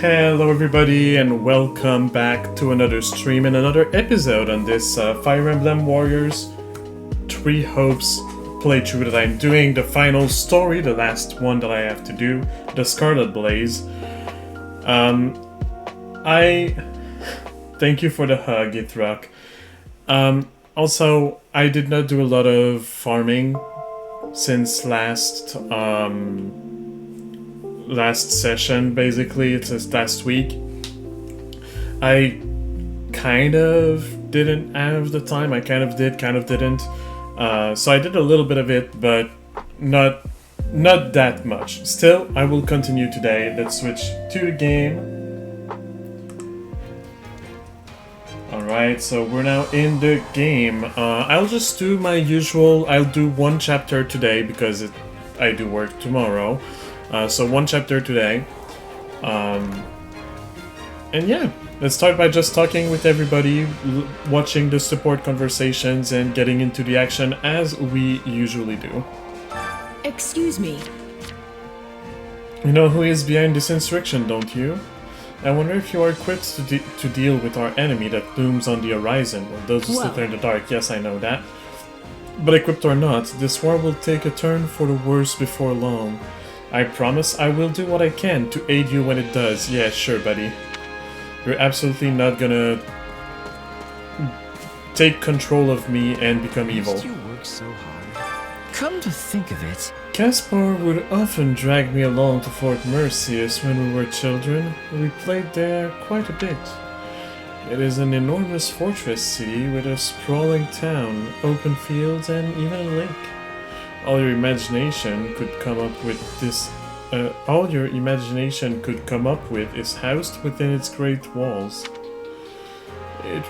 Hello everybody and welcome back to another stream and another episode on this Fire Emblem Warriors 3 Hopes playthrough that I'm doing, the final story, the last one that I have to do, the Scarlet Blaze. I thank you for the hug, Ithrak. Also, I did not do a lot of farming since last session, basically. It's just last week. I kind of didn't have the time. I kind of did, kind of didn't. So I did a little bit of it, but not that much. Still, I will continue today. Let's switch to the game. Alright, so we're now in the game. I'll just do my usual. I'll do one chapter today because I do work tomorrow. So one chapter today. And yeah, let's start by just talking with everybody, watching the support conversations and getting into the action as we usually do. Excuse me. You know who is behind this insurrection, don't you? I wonder if you are equipped to deal with our enemy that looms on the horizon. Well, those who sit in the dark, yes, I know that. But equipped or not, this war will take a turn for the worse before long. I promise I will do what I can to aid you when it does. Yeah, sure, buddy. You're absolutely not gonna take control of me and become evil. You work so hard. Come to think of it, Caspar would often drag me along to Fort Merceus when we were children. We played there quite a bit. It is an enormous fortress city with a sprawling town, open fields, and even a lake. All your imagination could come up with is housed within its great walls. It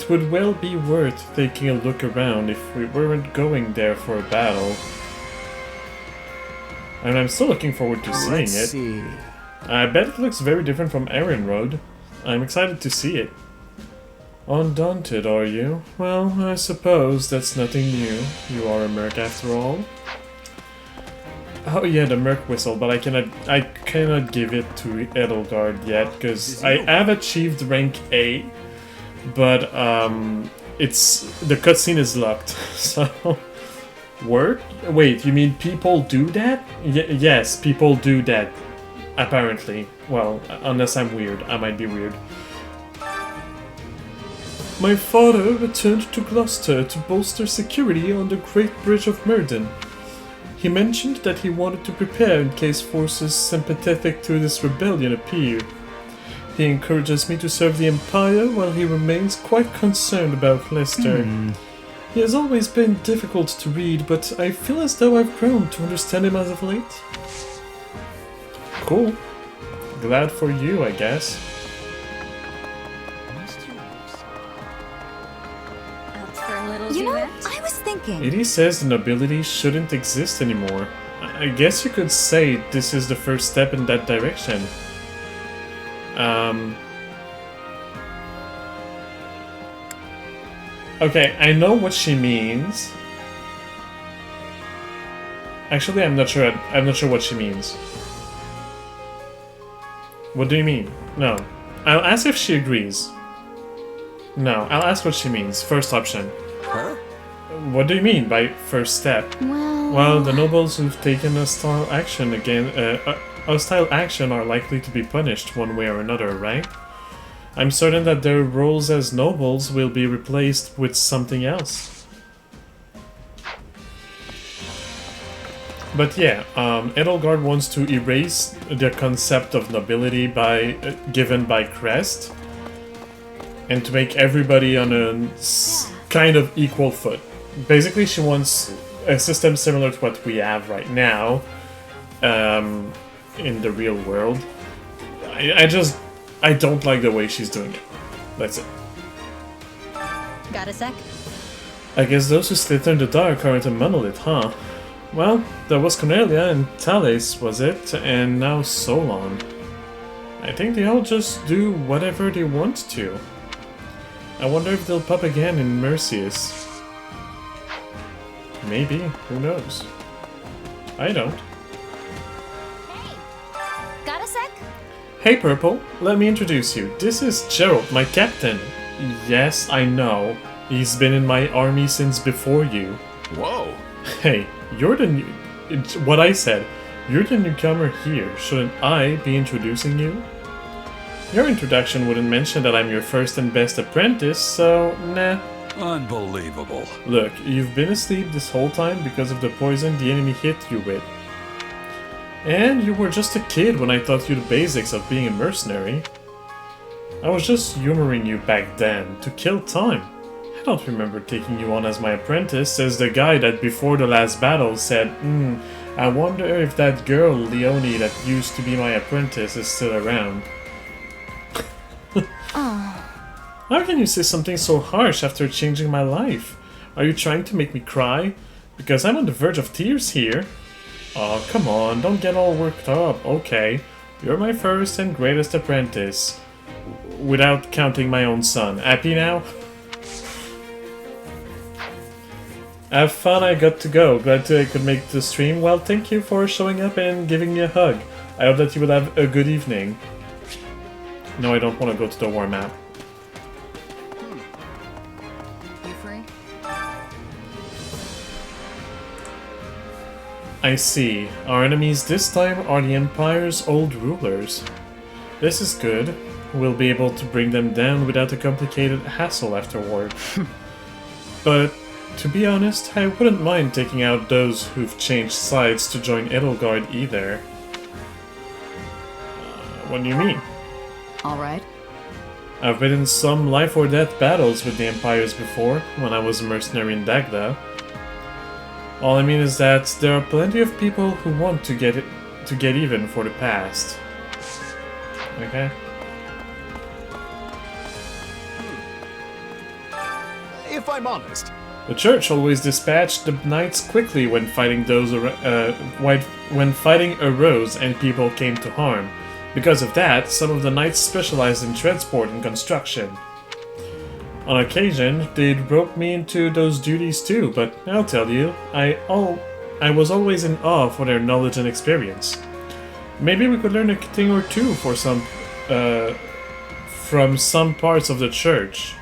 would well be worth taking a look around if we weren't going there for a battle. And I'm still looking forward to seeing it. Let's see. I bet it looks very different from Erin Road. I'm excited to see it. Undaunted, are you? Well, I suppose that's nothing new. You are a merc after all. Oh yeah, the merc whistle, but I cannot give it to Edelgard yet, because I have achieved rank A, but the cutscene is locked, so... Work? Wait, you mean people do that? Yes, people do that, apparently. Well, unless I'm weird. I might be weird. My father returned to Gloucester to bolster security on the Great Bridge of Murden. He mentioned that he wanted to prepare in case forces sympathetic to this rebellion appear. He encourages me to serve the Empire while he remains quite concerned about Leicester. He has always been difficult to read, but I feel as though I've grown to understand him as of late. Cool. Glad for you, I guess. You know, I was thinking. Edie says the nobility shouldn't exist anymore. I guess you could say this is the first step in that direction. Okay, I know what she means. Actually, I'm not sure what she means. What do you mean? No. I'll ask if she agrees. No, I'll ask what she means. First option. Huh? What do you mean by first step? Well, the nobles who've taken hostile action are likely to be punished one way or another, right? I'm certain that their roles as nobles will be replaced with something else. But yeah, Edelgard wants to erase the concept of nobility given by Crest, and to make everybody on a kind of equal foot. Basically, she wants a system similar to what we have right now in the real world. I don't like the way she's doing it. That's it. Got a sec? I guess those who slither in the dark aren't a monolith, huh? Well, there was Cornelia and Thales, was it? And now Solon. I think they all just do whatever they want to. I wonder if they'll pop again in Merceus. Maybe, who knows? I don't. Hey! Got a sec? Hey Purple, let me introduce you. This is Gerald, my captain. Yes, I know. He's been in my army since before you. Whoa. Hey, you're the new... What I said. You're the newcomer here. Shouldn't I be introducing you? Your introduction wouldn't mention that I'm your first and best apprentice, so nah. Unbelievable. Look, you've been asleep this whole time because of the poison the enemy hit you with. And you were just a kid when I taught you the basics of being a mercenary. I was just humoring you back then, to kill time. I don't remember taking you on as my apprentice, says the guy that before the last battle said, I wonder if that girl, Leonie, that used to be my apprentice is still around. How can you say something so harsh after changing my life? Are you trying to make me cry? Because I'm on the verge of tears here. Oh, come on, don't get all worked up. Okay, you're my first and greatest apprentice. Without counting my own son. Happy now? Have fun, I got to go. Glad I could make the stream. Well, thank you for showing up and giving me a hug. I hope that you will have a good evening. No, I don't want to go to the war map. You free? I see. Our enemies this time are the Empire's old rulers. This is good. We'll be able to bring them down without a complicated hassle afterward. But, to be honest, I wouldn't mind taking out those who've changed sides to join Edelgard either. What do you mean? Alright. I've been in some life or death battles with the Empires before, when I was a mercenary in Dagda. All I mean is that there are plenty of people who want to get even for the past. Okay? If I'm honest. The church always dispatched the knights quickly when fighting when fighting arose and people came to harm. Because of that, some of the knights specialized in transport and construction. On occasion, they'd rope me into those duties too, but I'll tell you, I was always in awe for their knowledge and experience. Maybe we could learn a thing or two from some parts of the church.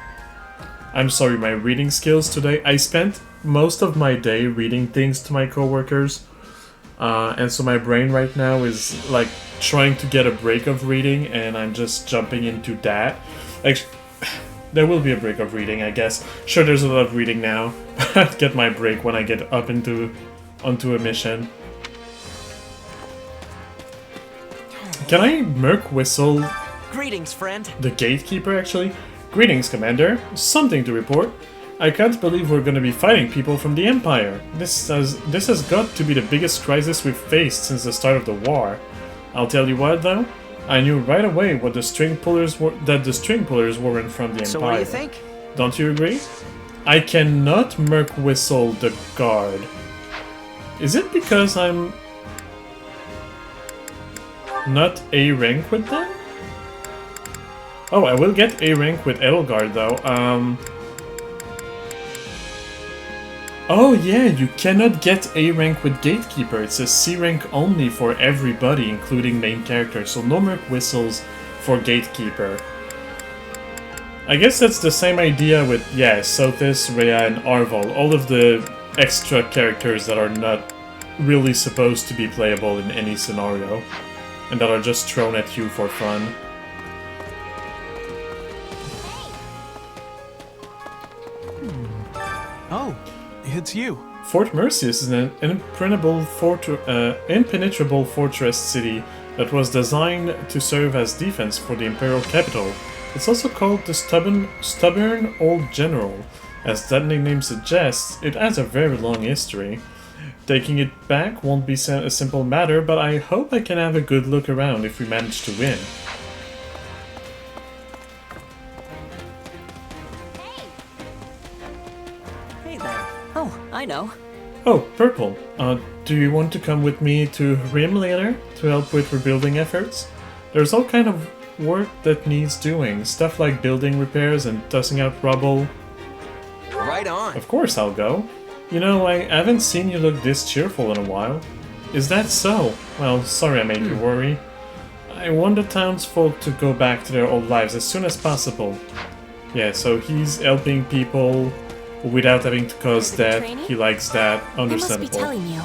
I'm sorry, my reading skills today. I spent most of my day reading things to my coworkers, and so my brain right now is like trying to get a break of reading, and I'm just jumping into that. Like, there will be a break of reading, I guess. Sure, there's a lot of reading now. I'll get my break when I get up onto a mission. Can I Merc whistle? Greetings, friend. The gatekeeper, actually? Greetings, Commander. Something to report. I can't believe we're gonna be fighting people from the Empire. This has got to be the biggest crisis we've faced since the start of the war. I'll tell you what, though. I knew right away what the string pullers weren't from the Empire. So what do you think? Don't you agree? I cannot Merc whistle the guard. Is it because I'm not A rank with them? Oh, I will get A rank with Edelgard though. Oh yeah, you cannot get A rank with Gatekeeper. It's a C rank only for everybody, including main characters. So no Merc whistles for Gatekeeper. I guess that's the same idea with, yeah, Sothis, Rhea, and Arval. All of the extra characters that are not really supposed to be playable in any scenario. And that are just thrown at you for fun. Oh, it's you. Fort Mercius is an impenetrable fortress city that was designed to serve as defense for the imperial capital. It's also called the Stubborn Old General. As that nickname suggests, it has a very long history. Taking it back won't be a simple matter, but I hope I can have a good look around if we manage to win. Hey there. Oh, I know. Oh, Purple. Do you want to come with me to Rim later to help with rebuilding efforts? There's all kind of work that needs doing, stuff like building repairs and tossing out rubble. Right on. Of course I'll go. You know, I haven't seen you look this cheerful in a while. Is that so? Well, sorry I made you worry. I want the townsfolk to go back to their old lives as soon as possible. Yeah, so he's helping people without having to cause death. He likes that. Understandable. They must be telling you.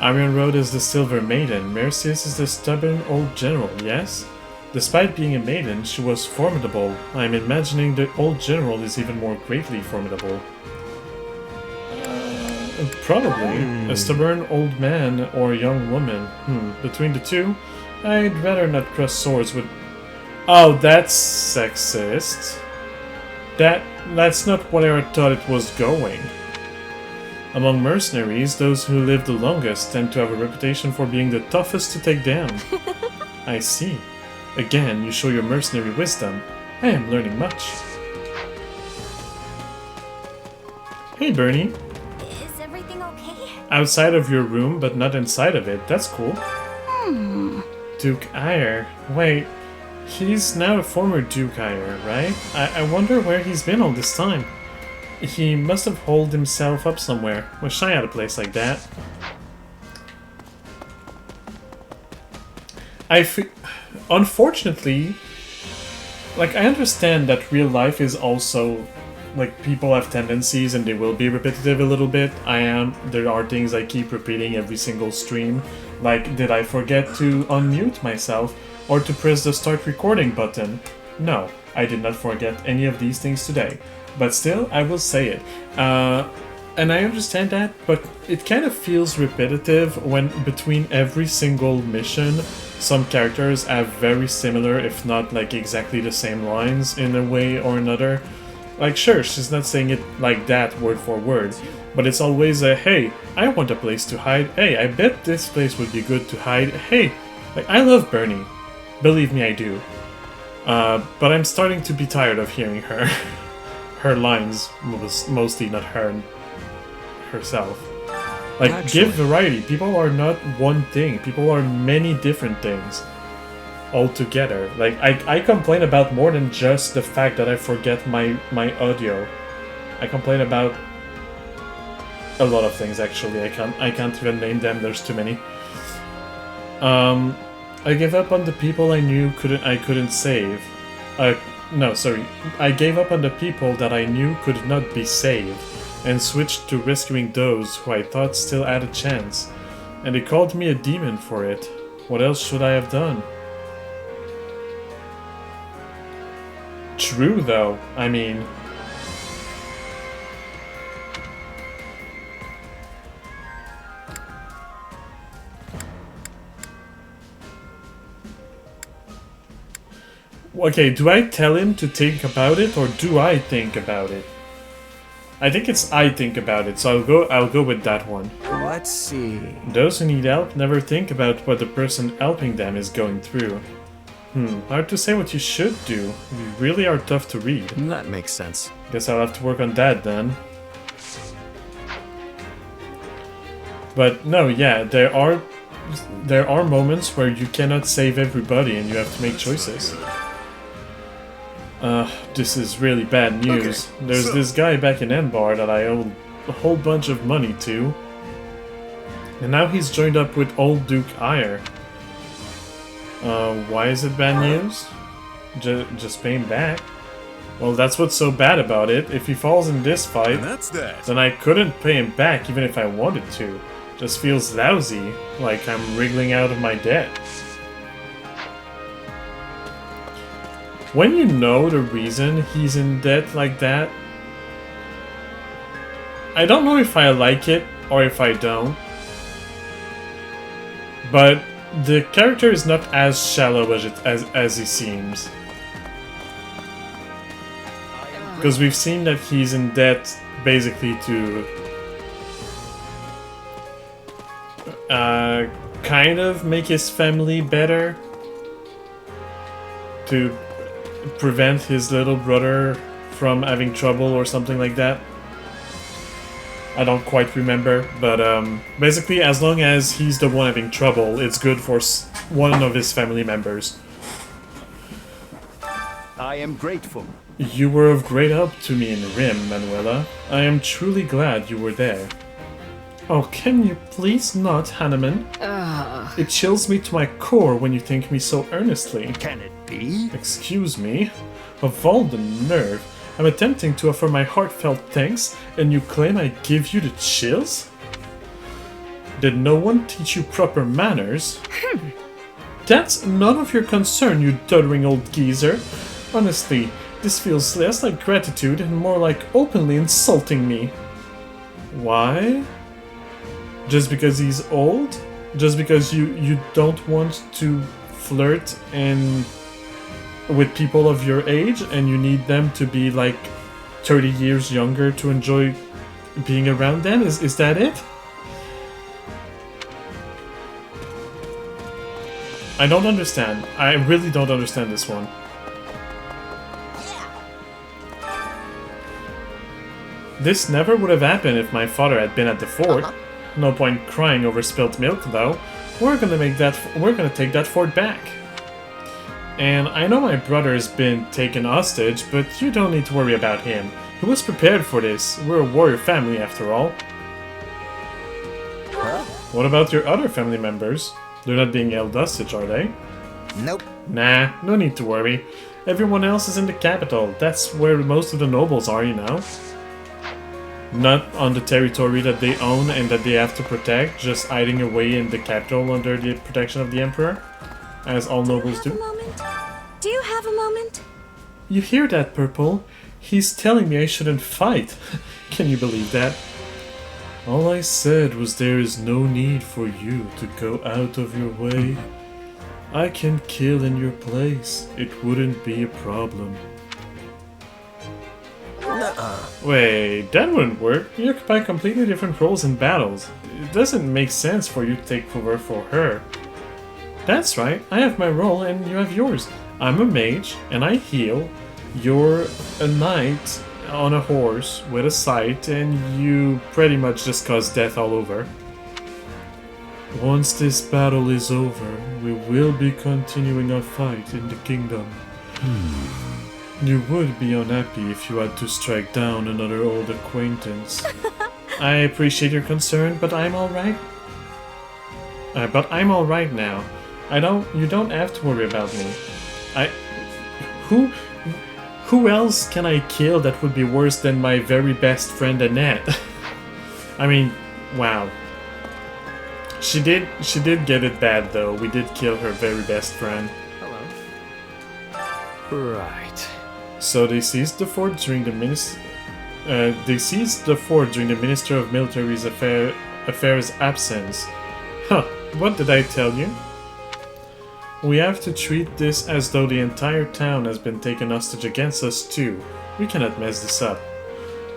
Arion Road is the Silver Maiden. Merceus is the stubborn old general, yes? Despite being a maiden, she was formidable. I'm imagining the old general is even more greatly formidable. Probably. A stubborn old man or a young woman. Between the two, I'd rather not cross swords with... Oh, that's sexist. That's not where I thought it was going. Among mercenaries, those who live the longest tend to have a reputation for being the toughest to take down. I see. Again, you show your mercenary wisdom. I am learning much. Hey, Bernie. Is everything okay? Outside of your room, but not inside of it. That's cool. Duke Eyre. Wait, he's now a former Duke Eyre, right? I wonder where he's been all this time. He must have holed himself up somewhere. Wish I had a place like that. Unfortunately, like, I understand that real life is also, like, people have tendencies and they will be repetitive a little bit. There are things I keep repeating every single stream. Like, did I forget to unmute myself or to press the start recording button? No, I did not forget any of these things today. But still, I will say it. And I understand that, but it kind of feels repetitive when between every single mission, some characters have very similar, if not like exactly the same lines in a way or another. Like, sure, she's not saying it like that word for word, but it's always a, hey, I want a place to hide. Hey, I bet this place would be good to hide. Hey, like, I love Bernie. Believe me, I do. But I'm starting to be tired of hearing her. Her lines, mostly, not her herself. Like, Actually, give variety. People are not one thing. People are many different things altogether. Like, I complain about more than just the fact that I forget my audio. I complain about a lot of things, actually. I can't even name them. There's too many. I gave up on the people I knew I couldn't save. No, sorry. I gave up on the people that I knew could not be saved, and switched to rescuing those who I thought still had a chance. And they called me a demon for it. What else should I have done? True, though. I mean... Okay, do I tell him to think about it, or do I think about it? I think it's I think about it, so I'll go with that one. let's see. Those who need help never think about what the person helping them is going through. Hard to say what you should do. You really are tough to read. That makes sense. Guess I'll have to work on that then. But no, yeah, there are moments where you cannot save everybody and you have to make choices. This is really bad news. Okay, There's so- this guy back in Enbar that I owe a whole bunch of money to. And now he's joined up with old Duke Eyre. Why is it bad news? Just pay him back. Well, that's what's so bad about it. If he falls in this fight, And that's that. then I couldn't pay him back even if I wanted to. Just feels lousy, like I'm wriggling out of my debt. When you know the reason he's in debt like that, I don't know if I like it or if I don't. But the character is not as shallow as he seems. Because we've seen that he's in debt basically to kind of make his family better, to prevent his little brother from having trouble or something like that. I don't quite remember, but basically as long as he's the one having trouble, it's good for one of his family members. I am grateful. You were of great help to me in Rim, Manuela. I am truly glad you were there. Oh, can you please not, Hanneman? It chills me to my core when you thank me so earnestly. Can it be? Excuse me? Of all the nerve, I'm attempting to offer my heartfelt thanks, and you claim I give you the chills? Did no one teach you proper manners? That's none of your concern, you doddering old geezer. Honestly, this feels less like gratitude and more like openly insulting me. Why? Just because he's old? Just because you don't want to flirt and with people of your age and you need them to be like 30 years younger to enjoy being around them? Is that it? I don't understand. I really don't understand this one. This never would have happened if my father had been at the fort. No point crying over spilt milk, though. We're gonna take that fort back. And I know my brother's been taken hostage, but you don't need to worry about him. He was prepared for this. We're a warrior family, after all. What about your other family members? They're not being held hostage, are they? Nope. Nah, no need to worry. Everyone else is in the capital. That's where most of the nobles are, you know. Not on the territory that they own and that they have to protect, just hiding away in the capital under the protection of the Emperor, as all nobles do. Do you have a moment? You hear that, Purple? He's telling me I shouldn't fight. Can you believe that? All I said was there is no need for you to go out of your way. I can kill in your place. It wouldn't be a problem. Wait, that wouldn't work. You occupy completely different roles in battles. It doesn't make sense for you to take over for her. That's right, I have my role and you have yours. I'm a mage and I heal. You're a knight on a horse with a sight and you pretty much just cause death all over. Once this battle is over, we will be continuing our fight in the kingdom. You would be unhappy if you had to strike down another old acquaintance. I appreciate your concern, but I'm alright. I'm alright now. You don't have to worry about me. Who else can I kill that would be worse than my very best friend Annette? I mean, wow. She did get it bad though. We did kill her very best friend. Hello. Right. So they seized the fort during the Minister of Military's affairs absence. Huh, what did I tell you? We have to treat this as though the entire town has been taken hostage against us too. We cannot mess this up.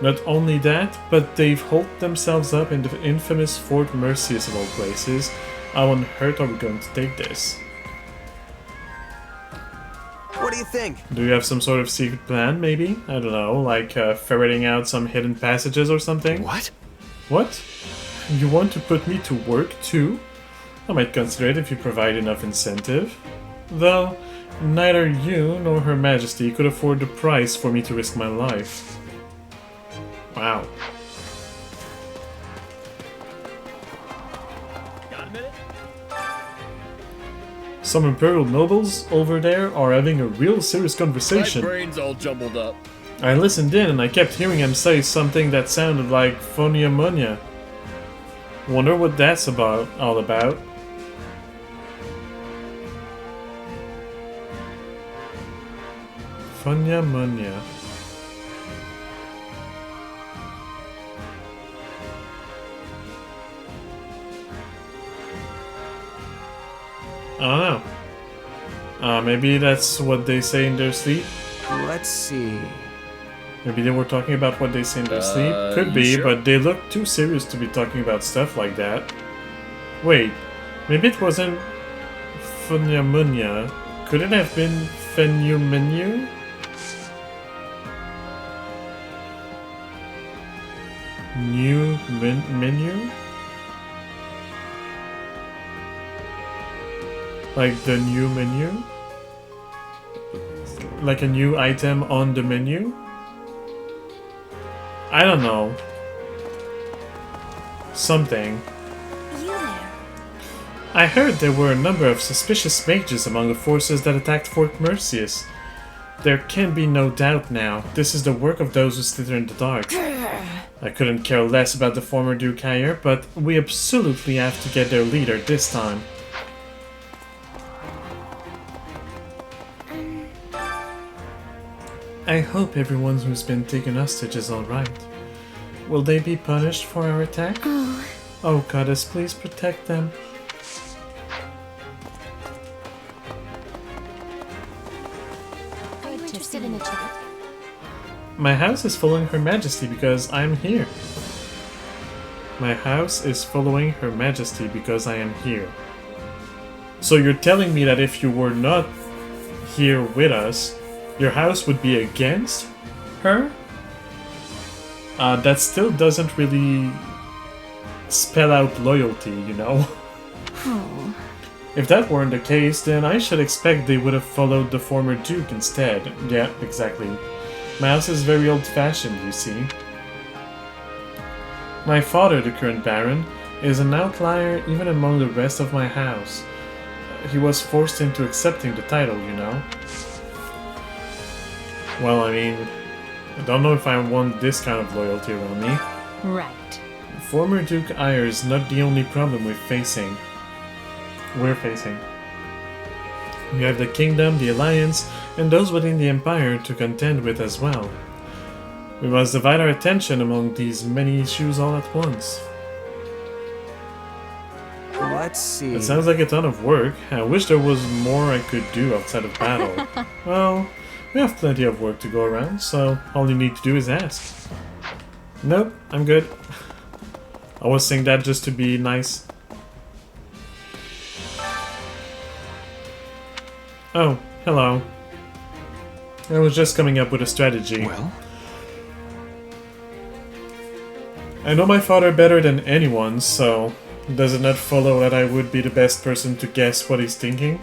Not only that, but they've holed themselves up in the infamous Fort Mercius of all places. How on earth are we going to take this? What do you think? Do you have some sort of secret plan, maybe? I don't know, like ferreting out some hidden passages or something? What? What? You want to put me to work too? I might consider it if you provide enough incentive. Though, neither you nor Her Majesty could afford the price for me to risk my life. Wow. Got a minute? Some Imperial nobles over there are having a real serious conversation. My brain's all jumbled up. I listened in and I kept hearing him say something that sounded like Fonia Munya. Wonder what that's all about. Fonia Munya. I don't know. Maybe that's what they say in their sleep. Let's see. Maybe they were talking about what they say in their sleep. Could be, sure? but they look too serious to be talking about stuff like that. Wait, maybe it wasn't Funyamunya. Could it have been Fenyumenu? New menu? Like the new menu? Like a new item on the menu? I don't know. something. You there. I heard there were a number of suspicious mages among the forces that attacked Fort Mercius. There can be no doubt now. This is the work of those who slither in the dark. I couldn't care less about the former Duke Hire, but we absolutely have to get their leader this time. I hope everyone who's been taken hostage is alright. Will they be punished for our attack? Oh goddess, please protect them. Are you interested in a chat? My house is following Her Majesty because I'm here. My house is following Her Majesty because I am here. So you're telling me that if you were not here with us, your house would be against her? That still doesn't really spell out loyalty, you know? Oh. If that weren't the case, then I should expect they would have followed the former Duke instead. Yeah, exactly. My house is very old-fashioned, you see. My father, the current Baron, is an outlier even among the rest of my house. He was forced into accepting the title, you know. Well, I mean, I don't know if I want this kind of loyalty around me. Right. Former Duke Ire is not the only problem we're facing. We have the Kingdom, the Alliance, and those within the Empire to contend with as well. We must divide our attention among these many issues all at once. Let's see. It sounds like a ton of work. I wish there was more I could do outside of battle. Well, we have plenty of work to go around, so all you need to do is ask. Nope, I'm good. I was saying that just to be nice. Oh, hello. I was just coming up with a strategy. Well, I know my father better than anyone, so does it not follow that I would be the best person to guess what he's thinking?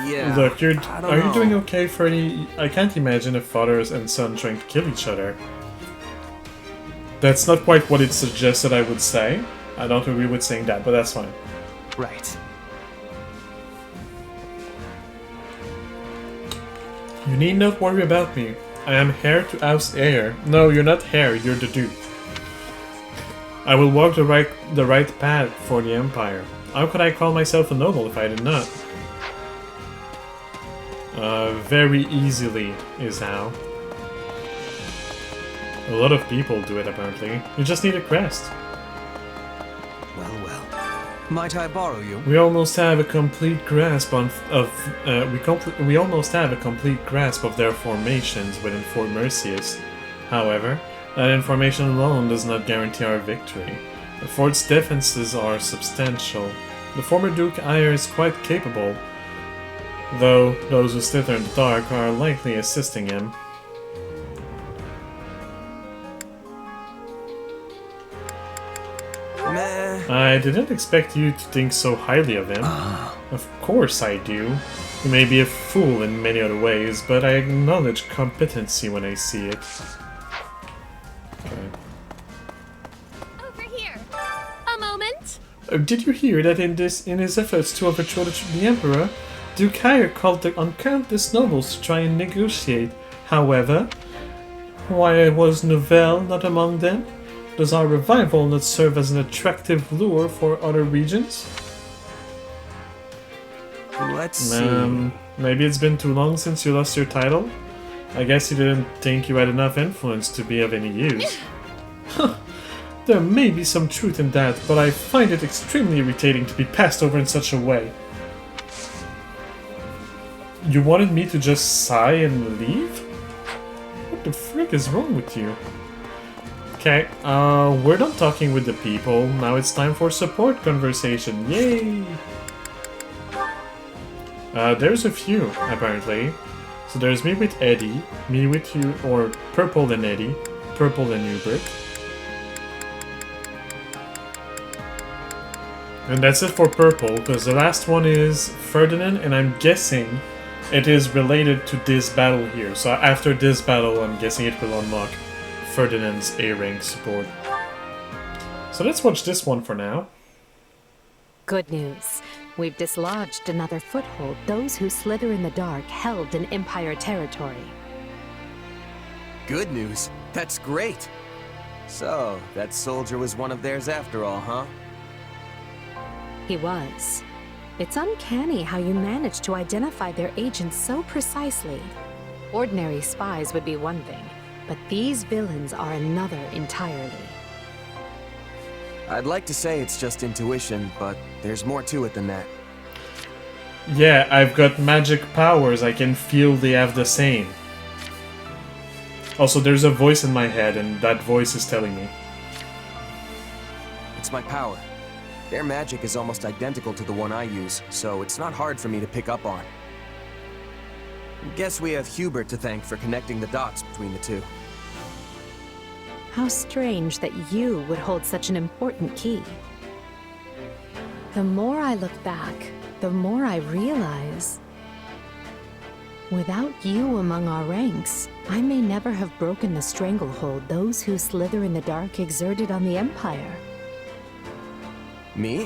yeah. Look, I don't are you know. doing okay, Freddy? I can't imagine a father and son trying to kill each other. That's not quite what it suggested I would say. I don't agree with saying that, but that's fine. Right. You need not worry about me. I am heir to House Heir. No, you're not heir, you're the Duke. I will walk the right path for the Empire. How could I call myself a noble if I did not? Very easily is how. A lot of people do it apparently. You just need a crest. Well. Might I borrow you? We almost have a complete grasp we almost have a complete grasp of their formations within Fort Mercius. However, that information alone does not guarantee our victory. The fort's defenses are substantial. The former Duke Ire is quite capable, though those who slither in the dark are likely assisting him. Meh. I didn't expect you to think so highly of him. Of course I do. He may be a fool in many other ways, but I acknowledge competency when I see it. Okay. Over here. A moment. Did you hear that in his efforts to overthrow the Emperor, Duke Hire called on countless nobles to try and negotiate? However, why was Novell not among them? Does our revival not serve as an attractive lure for other regions? Let's see. Maybe it's been too long since you lost your title? I guess you didn't think you had enough influence to be of any use. There may be some truth in that, but I find it extremely irritating to be passed over in such a way. You wanted me to just sigh and leave? What the frick is wrong with you? Okay, we're done talking with the people. Now it's time for support conversation. Yay! There's a few, apparently. So there's me with Eddie, me with you, or Purple and Eddie, Purple and Hubert. And that's it for Purple, because the last one is Ferdinand, and I'm guessing it is related to this battle here. So after this battle, I'm guessing it will unlock Ferdinand's A-rank support. So let's watch this one for now. Good news. We've dislodged another foothold those who slither in the dark held in Empire territory. Good news. That's great. So, that soldier was one of theirs after all, huh? He was. It's uncanny how you managed to identify their agents so precisely. Ordinary spies would be one thing, but these villains are another entirely. I'd like to say it's just intuition, but there's more to it than that. Yeah, I've got magic powers. I can feel they have the same. Also, there's a voice in my head, and that voice is telling me. It's my power. Their magic is almost identical to the one I use, so it's not hard for me to pick up on. Guess we have Hubert to thank for connecting the dots between the two. How strange that you would hold such an important key. The more I look back, the more I realize... Without you among our ranks, I may never have broken the stranglehold those who slither in the dark exerted on the Empire. Me?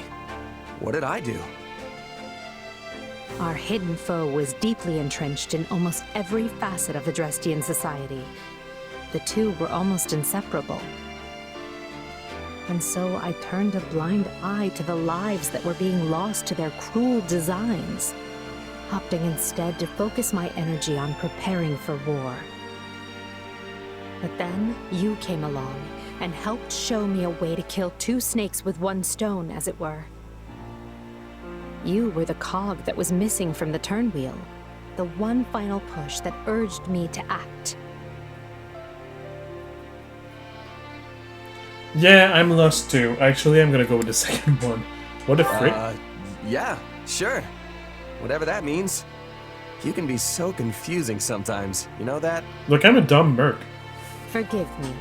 What did I do? Our hidden foe was deeply entrenched in almost every facet of the Drestian society. The two were almost inseparable. And so I turned a blind eye to the lives that were being lost to their cruel designs, opting instead to focus my energy on preparing for war. But then you came along and helped show me a way to kill two snakes with one stone, as it were. You were the cog that was missing from the turnwheel, the one final push that urged me to act. Yeah, I'm lost too. Actually, I'm gonna go with the second one. What a frick. Yeah, sure. Whatever that means. You can be so confusing sometimes, you know that? Look, I'm a dumb merc. Forgive me.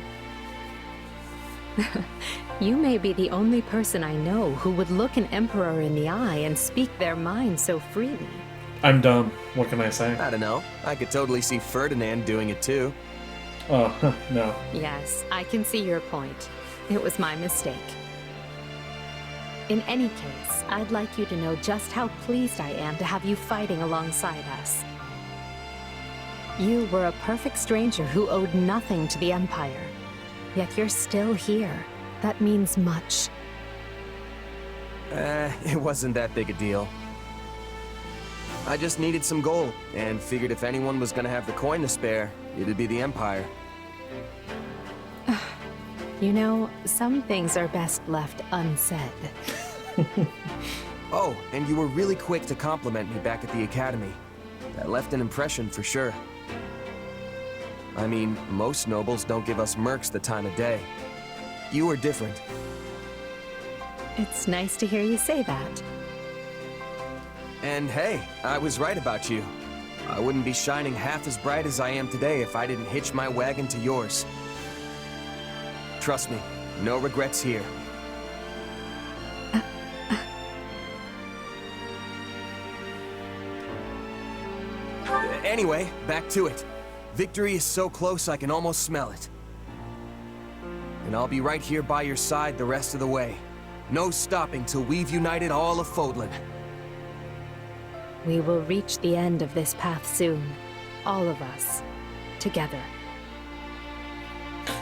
You may be the only person I know who would look an emperor in the eye and speak their mind so freely. I'm dumb. What can I say? I don't know. I could totally see Ferdinand doing it too. Oh, no. Yes, I can see your point. It was my mistake. In any case, I'd like you to know just how pleased I am to have you fighting alongside us. You were a perfect stranger who owed nothing to the Empire. Yet you're still here. That means much. It wasn't that big a deal. I just needed some gold, and figured if anyone was gonna have the coin to spare, it'd be the Empire. You know, some things are best left unsaid. Oh, and you were really quick to compliment me back at the Academy. That left an impression for sure. I mean, most nobles don't give us mercs the time of day. You were different. It's nice to hear you say that. And hey, I was right about you. I wouldn't be shining half as bright as I am today if I didn't hitch my wagon to yours. Trust me, no regrets here. Anyway, back to it. Victory is so close I can almost smell it. And I'll be right here by your side the rest of the way. No stopping till we've united all of Fodlan. We will reach the end of this path soon. All of us. Together.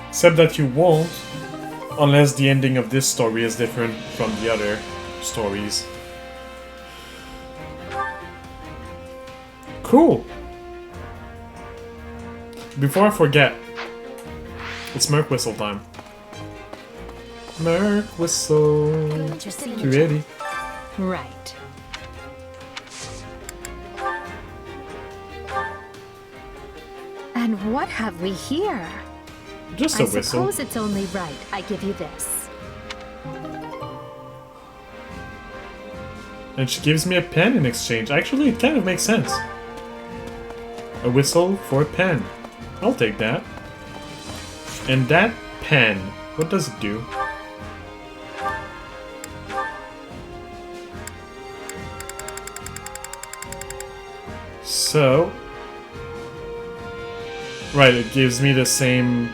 Except that you won't, unless the ending of this story is different from the other stories. Cool! Before I forget, it's Merc Whistle time. Merc Whistle. You ready? Right. And what have we here? Just a I whistle. suppose it's only right I give you this. And she gives me a pen in exchange. Actually, it kind of makes sense. A whistle for a pen. I'll take that. And that pen, what does it do? So... Right, it gives me the same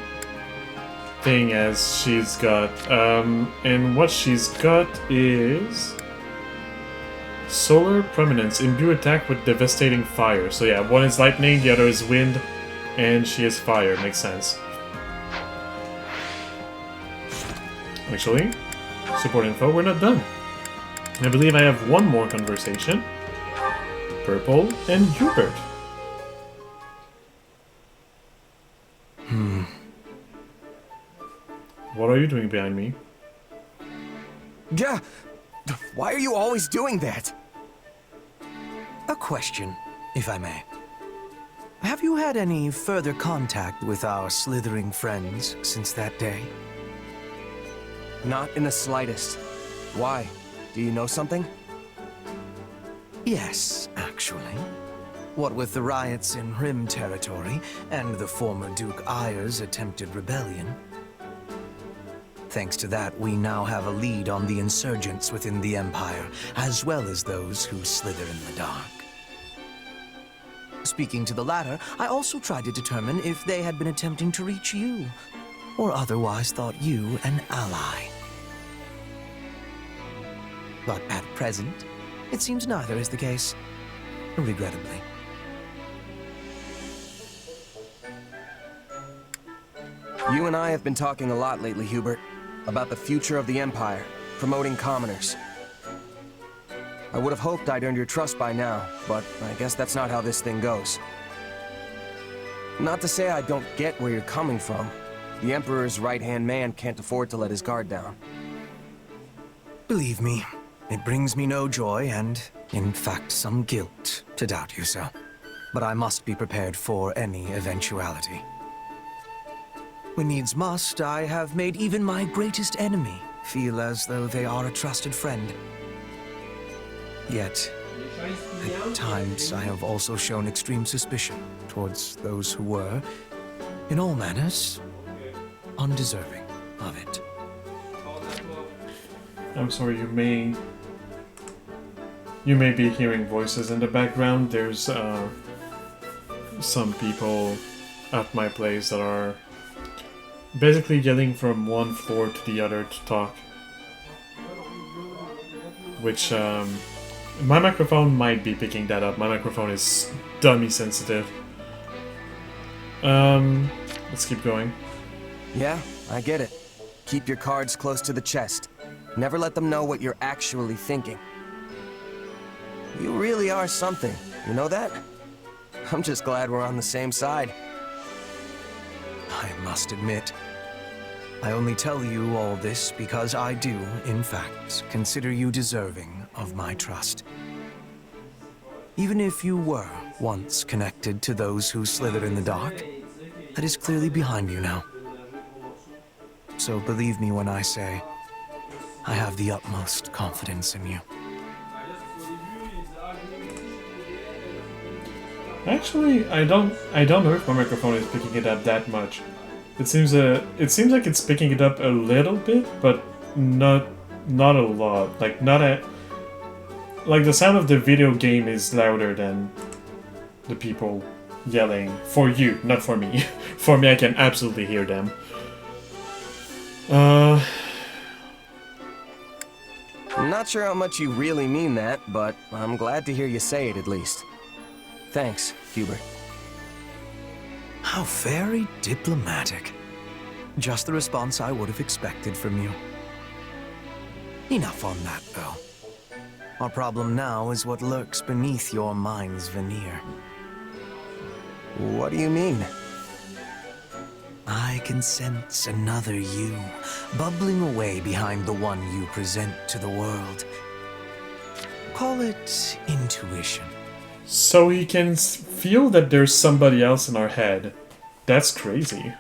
thing as she's got. And what she's got is solar prominence, imbue attack with devastating fire. So yeah, one is lightning, the other is wind, and she is fire. Makes sense. Actually, support info, we're not done. I believe I have one more conversation. Purple and Hubert. What are you doing behind me? Yeah. Why are you always doing that? A question, if I may. Have you had any further contact with our slithering friends since that day? Not in the slightest. Why? Do you know something? Yes, actually. What with the riots in Rim territory and the former Duke Ayer's attempted rebellion. Thanks to that, we now have a lead on the insurgents within the Empire, as well as those who slither in the dark. Speaking to the latter, I also tried to determine if they had been attempting to reach you, or otherwise thought you an ally. But at present, it seems neither is the case, regrettably. You and I have been talking a lot lately, Hubert, about the future of the Empire, promoting commoners. I would have hoped I'd earned your trust by now, but I guess that's not how this thing goes. Not to say I don't get where you're coming from. The Emperor's right-hand man can't afford to let his guard down. Believe me, it brings me no joy and, in fact, some guilt to doubt you so. But I must be prepared for any eventuality. When needs must, I have made even my greatest enemy feel as though they are a trusted friend. Yet, at times, I have also shown extreme suspicion towards those who were, in all manners, undeserving of it. I'm sorry, you may be hearing voices in the background. There's some people at my place that are basically yelling from one floor to the other to talk. Which, my microphone might be picking that up. My microphone is dummy sensitive. Let's keep going. Yeah, I get it. Keep your cards close to the chest. Never let them know what you're actually thinking. You really are something, you know that? I'm just glad we're on the same side. I must admit, I only tell you all this because I do, in fact, consider you deserving of my trust. Even if you were once connected to those who slither in the dark, that is clearly behind you now. So believe me when I say, I have the utmost confidence in you. Actually, I don't know if my microphone is picking it up that much. It seems like it's picking it up a little bit, but not a lot. Like the sound of the video game is louder than the people yelling. For you, not for me. For me, I can absolutely hear them. I'm not sure how much you really mean that, but I'm glad to hear you say it at least. Thanks, Hubert. How very diplomatic. Just the response I would have expected from you. Enough on that, though. Our problem now is what lurks beneath your mind's veneer. What do you mean? I can sense another you, bubbling away behind the one you present to the world. Call it intuition. So he can feel that there's somebody else in our head. That's crazy.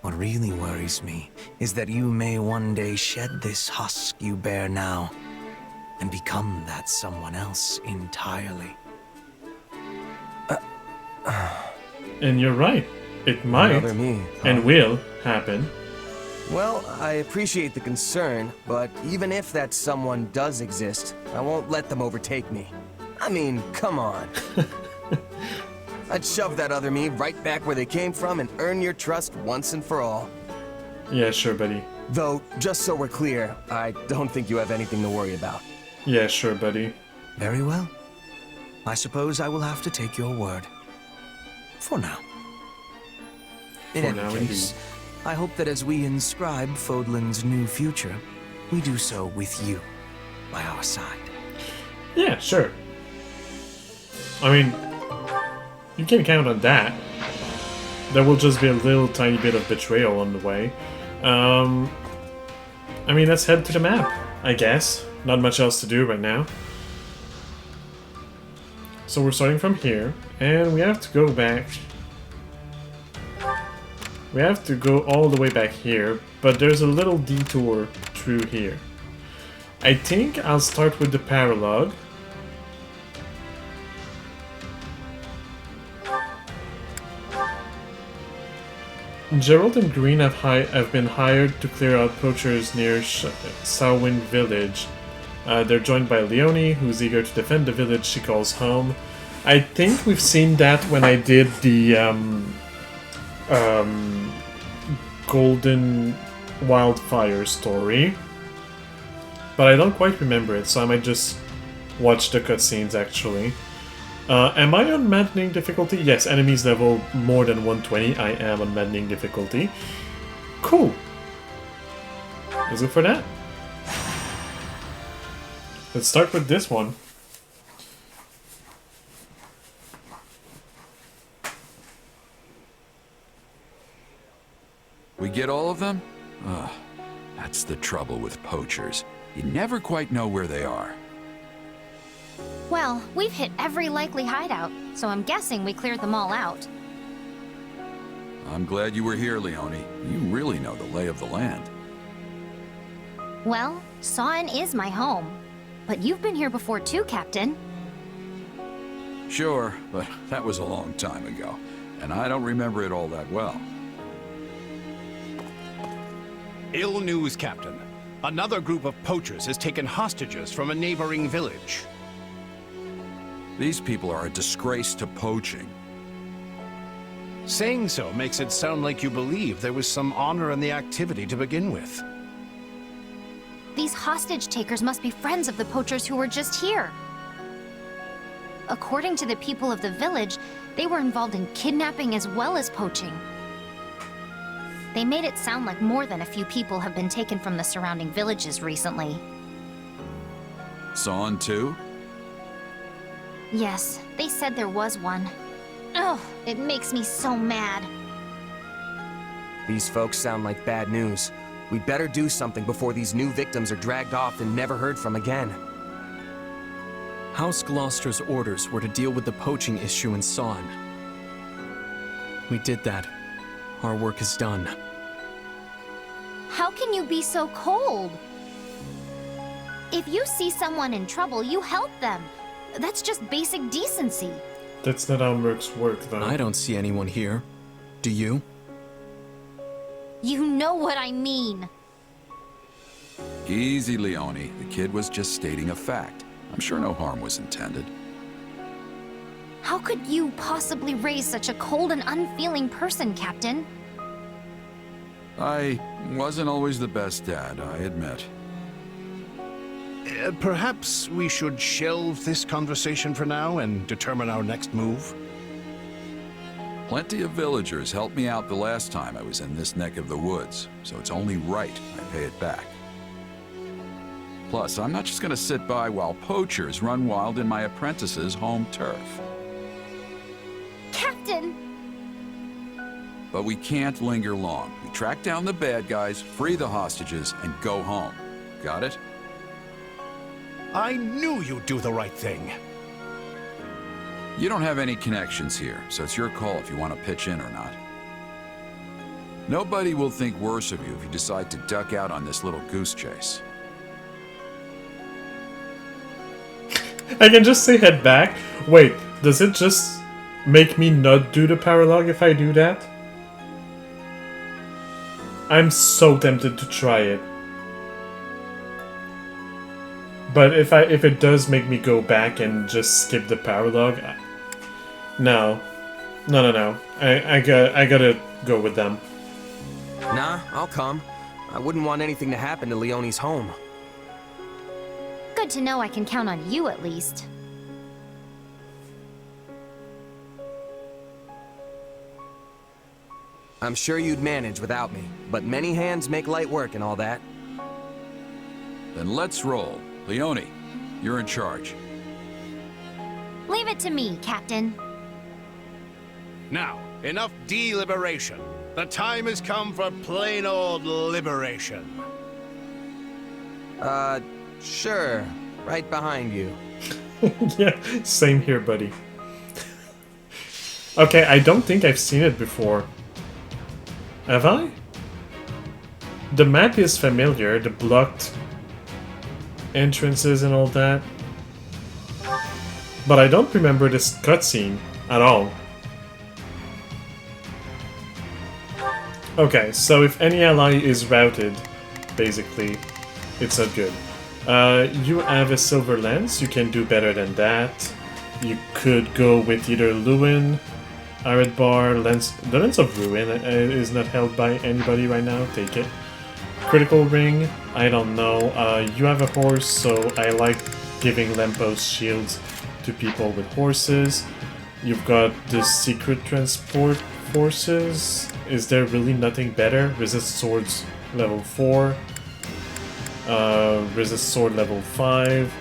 What really worries me is that you may one day shed this husk you bear now and become that someone else entirely. And you're right. It might Another me, huh? and will happen. Well, I appreciate the concern, but even if that someone does exist, I won't let them overtake me. I mean, come on. I'd shove that other me right back where they came from and earn your trust once and for all. Yeah, sure, buddy. Though, just so we're clear, I don't think you have anything to worry about. Yeah, sure, buddy. Very well. I suppose I will have to take your word. For now. In For any now, case, I hope that as we inscribe Fodlan's new future, we do so with you by our side. Yeah, sure. I mean, you can count on that. There will just be a little tiny bit of betrayal on the way. I mean, let's head to the map, I guess. Not much else to do right now. So we're starting from here, and we have to go back. We have to go all the way back here, but there's a little detour through here. I think I'll start with the paralogue. Gerald and Green have been hired to clear out poachers near Samhain village. They're joined by Leonie, who's eager to defend the village she calls home. I think we've seen that when I did the Golden Wildfire story. But I don't quite remember it, so I might just watch the cutscenes actually. Am I on maddening difficulty? Yes, enemies level more than 120. I am on maddening difficulty. Cool. Let's go for that. Let's start with this one. We get all of them? Ugh, that's the trouble with poachers. You never quite know where they are. Well, we've hit every likely hideout, so I'm guessing we cleared them all out. I'm glad you were here, Leonie. You really know the lay of the land. Well, Samhain is my home. But you've been here before too, Captain. Sure, but that was a long time ago, and I don't remember it all that well. Ill news, Captain. Another group of poachers has taken hostages from a neighboring village. These people are a disgrace to poaching. Saying so makes it sound like you believe there was some honor in the activity to begin with. These hostage takers must be friends of the poachers who were just here. According to the people of the village, they were involved in kidnapping as well as poaching. They made it sound like more than a few people have been taken from the surrounding villages recently. Sawn too? Yes, they said there was one. Oh, it makes me so mad. These folks sound like bad news. We'd better do something before these new victims are dragged off and never heard from again. House Gloucester's orders were to deal with the poaching issue in Sawn. We did that. Our work is done. How can you be so cold? If you see someone in trouble, you help them. That's just basic decency. That's not how mercs work, though. I don't see anyone here. Do you? You know what I mean. Easy, Leonie. The kid was just stating a fact. I'm sure no harm was intended. How could you possibly raise such a cold and unfeeling person, Captain? I wasn't always the best dad, I admit. Perhaps we should shelve this conversation for now and determine our next move? Plenty of villagers helped me out the last time I was in this neck of the woods, so it's only right I pay it back. Plus, I'm not just gonna sit by while poachers run wild in my apprentice's home turf. Captain! But we can't linger long. We track down the bad guys, free the hostages, and go home. Got it? I knew you'd do the right thing. You don't have any connections here, so it's your call if you want to pitch in or not. Nobody will think worse of you if you decide to duck out on this little goose chase. I can just say head back. Wait, does it just make me not do the paralogue if I do that? I'm so tempted to try it. But if it does make me go back and just skip the paralogue, no. I gotta go with them. Nah, I'll come. I wouldn't want anything to happen to Leonie's home. Good to know I can count on you at least. I'm sure you'd manage without me, but many hands make light work and all that. Then let's roll. Leonie, you're in charge. Leave it to me, Captain. Now, enough deliberation. The time has come for plain old liberation. Sure. Right behind you. Yeah, same here, buddy. Okay, I don't think I've seen it before. Have I? The map is familiar, the blocked entrances and all that. But I don't remember this cutscene at all. Okay, so if any ally is routed, basically, it's not good. You have a silver lance, you can do better than that. You could go with either Lewin, Aridbar, the Lens of Ruin is not held by anybody right now, take it. Critical Ring, I don't know. You have a horse, so I like giving Lempos shields to people with horses. You've got the Secret Transport Forces. Is there really nothing better? Resist Swords level 4. Resist Sword level 5.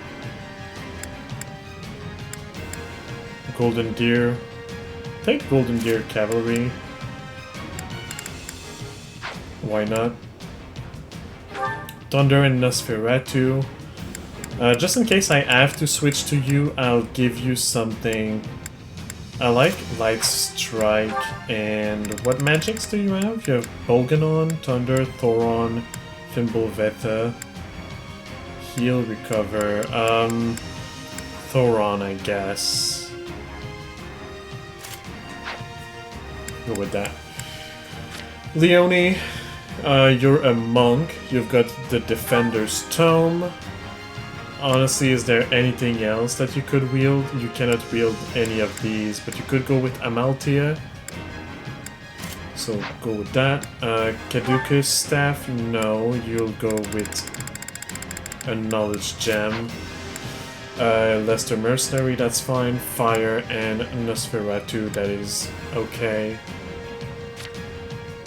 Golden Deer. Take Golden Deer Cavalry. Why not? Thunder and Nosferatu. Just in case I have to switch to you, I'll give you something. I like Light Strike, and what magics do you have? You have Bolganon, Thunder, Thoron, Fimbulvetha, Heal, Recover, Thoron, I guess. Go with that. Leonie, you're a monk, you've got the Defender's Tome. Honestly, is there anything else that you could wield? You cannot wield any of these, but you could go with Amalthea. So go with that. Caduceus Staff, no, you'll go with a Knowledge Gem. Lester Mercenary, that's fine. Fire and Nosferatu, that is okay.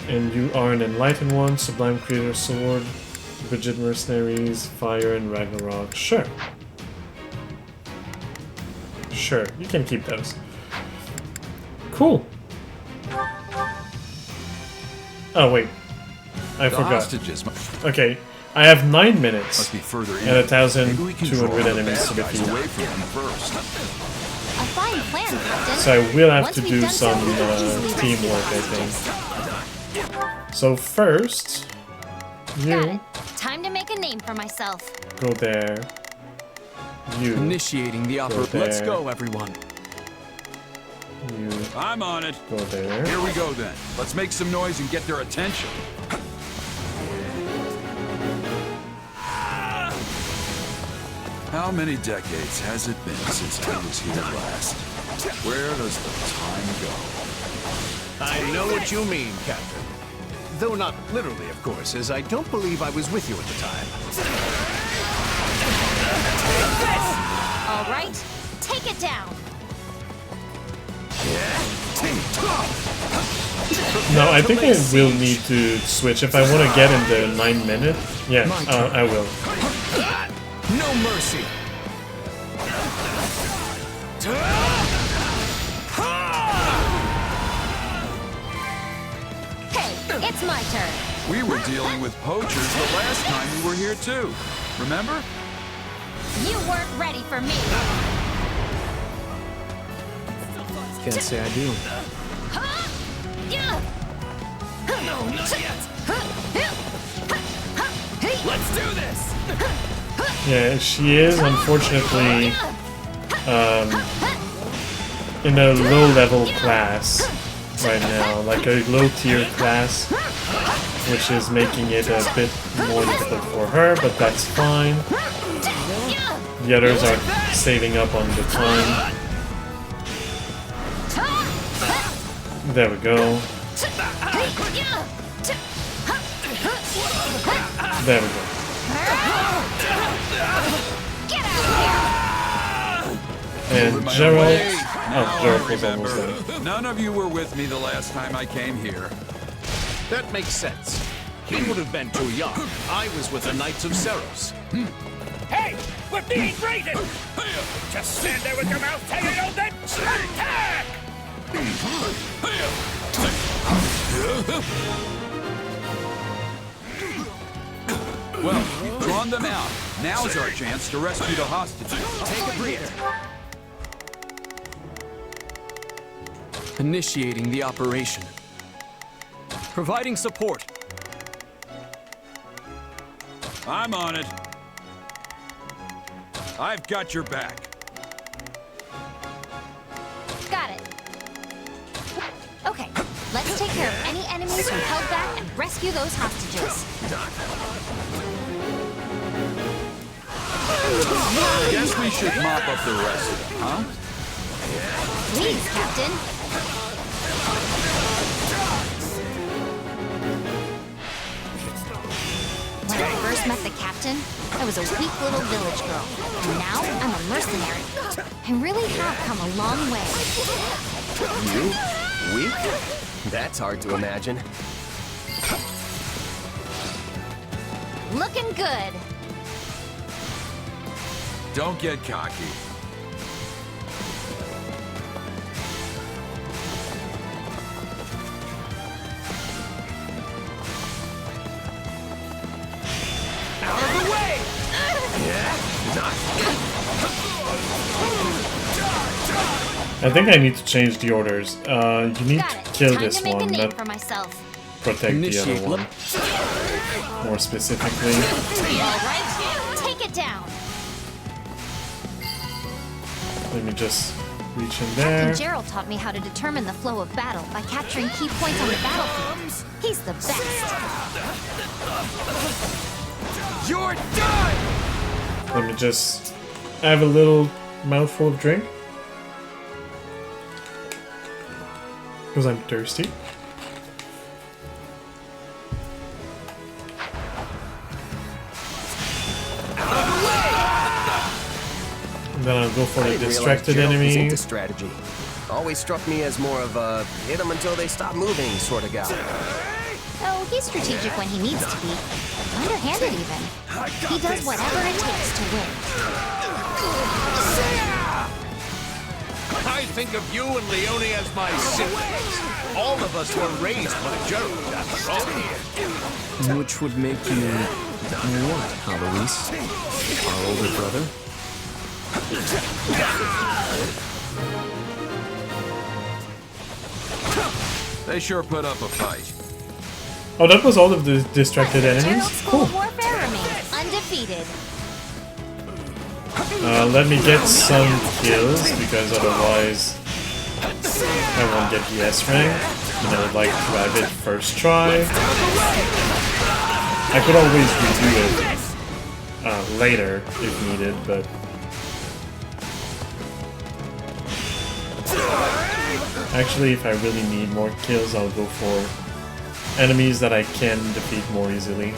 And you are an Enlightened one, Sublime Creator Sword. Rigid Mercenaries, Fire, and Ragnarok. Sure. Sure, you can keep those. Cool. Oh, wait. I forgot. Okay, I have 9 minutes Must be further in. and 1,200 enemies enemies to defeat. away from them first. A fine plan, Captain. So I will have Once to we've do done some so, we'll easily teamwork, I rescue think. So first, Got you it. Time to make a name for myself. go there. You Initiating the go operation. Let's there. go, everyone. You I'm on it. go there. Here we go then. Let's make some noise and get their attention. How many decades has it been since I was here last? Where does the time go? I know what you mean, Captain. Though not literally, of course, as I don't believe I was with you at the time. All right, take it down. No, I think I will need to switch if I want to get in the 9 minute. Yeah, I will. No mercy! Hey, it's my turn. We were dealing with poachers the last time you were here too. Remember? You weren't ready for me. Can't say I do. No, not yet. Let's do this! Yeah, she is unfortunately in a low-level class right now, like a low-tier class, which is making it a bit more difficult for her, but that's fine. The others are saving up on the time. There we go. There we go. Get out And Gerald. Oh, Gerald was almost done. None of you were with me the last time I came here. That makes sense. He would have been too young. I was with the Knights of Ceros. Hey! We're being raided! Just stand there with your mouth tailed, then attack! Well, we've drawn them out. Now's our chance to rescue the hostages. Take a breather. Initiating the operation. Providing support. I'm on it. I've got your back. Got it. Okay, let's take care of any enemies who held back and rescue those hostages. Guess we should mop up the rest of them, huh? Please, Captain. When I first met the captain, I was a weak little village girl. And now I'm a mercenary. I really have come a long way. You? Weak? That's hard to imagine. Looking good. Don't get cocky. Out of the way! I think I need to change the orders. You need Got to it. kill Time this to make one, a name not for myself. protect the other Initiate. one. More specifically. All right, take it down. Let me just reach in there. Captain Gerald taught me how to determine the flow of battle by capturing key points on the battlefield. He's the best. You're done! Let me just have a little mouthful of drink. Because I'm thirsty. And then I'll go for I the didn't distracted realize Gerald was enemy. into strategy. Always struck me as more of a hit them until they stop moving sort of guy. Oh, he's strategic when he needs to be. Underhanded even. He does whatever it takes to win. I think of you and Leone as my siblings. All of us were raised by Gerald, after all. Which would make you what, Alois? Our older brother? They sure put up a fight. Oh, that was all of the distracted enemies? Gerald's Cool. Cold Warfare remains undefeated. Let me get some kills, because otherwise I won't get the S rank. And I would like to have it first try. I could always redo it later if needed, but... Actually, if I really need more kills, I'll go for enemies that I can defeat more easily.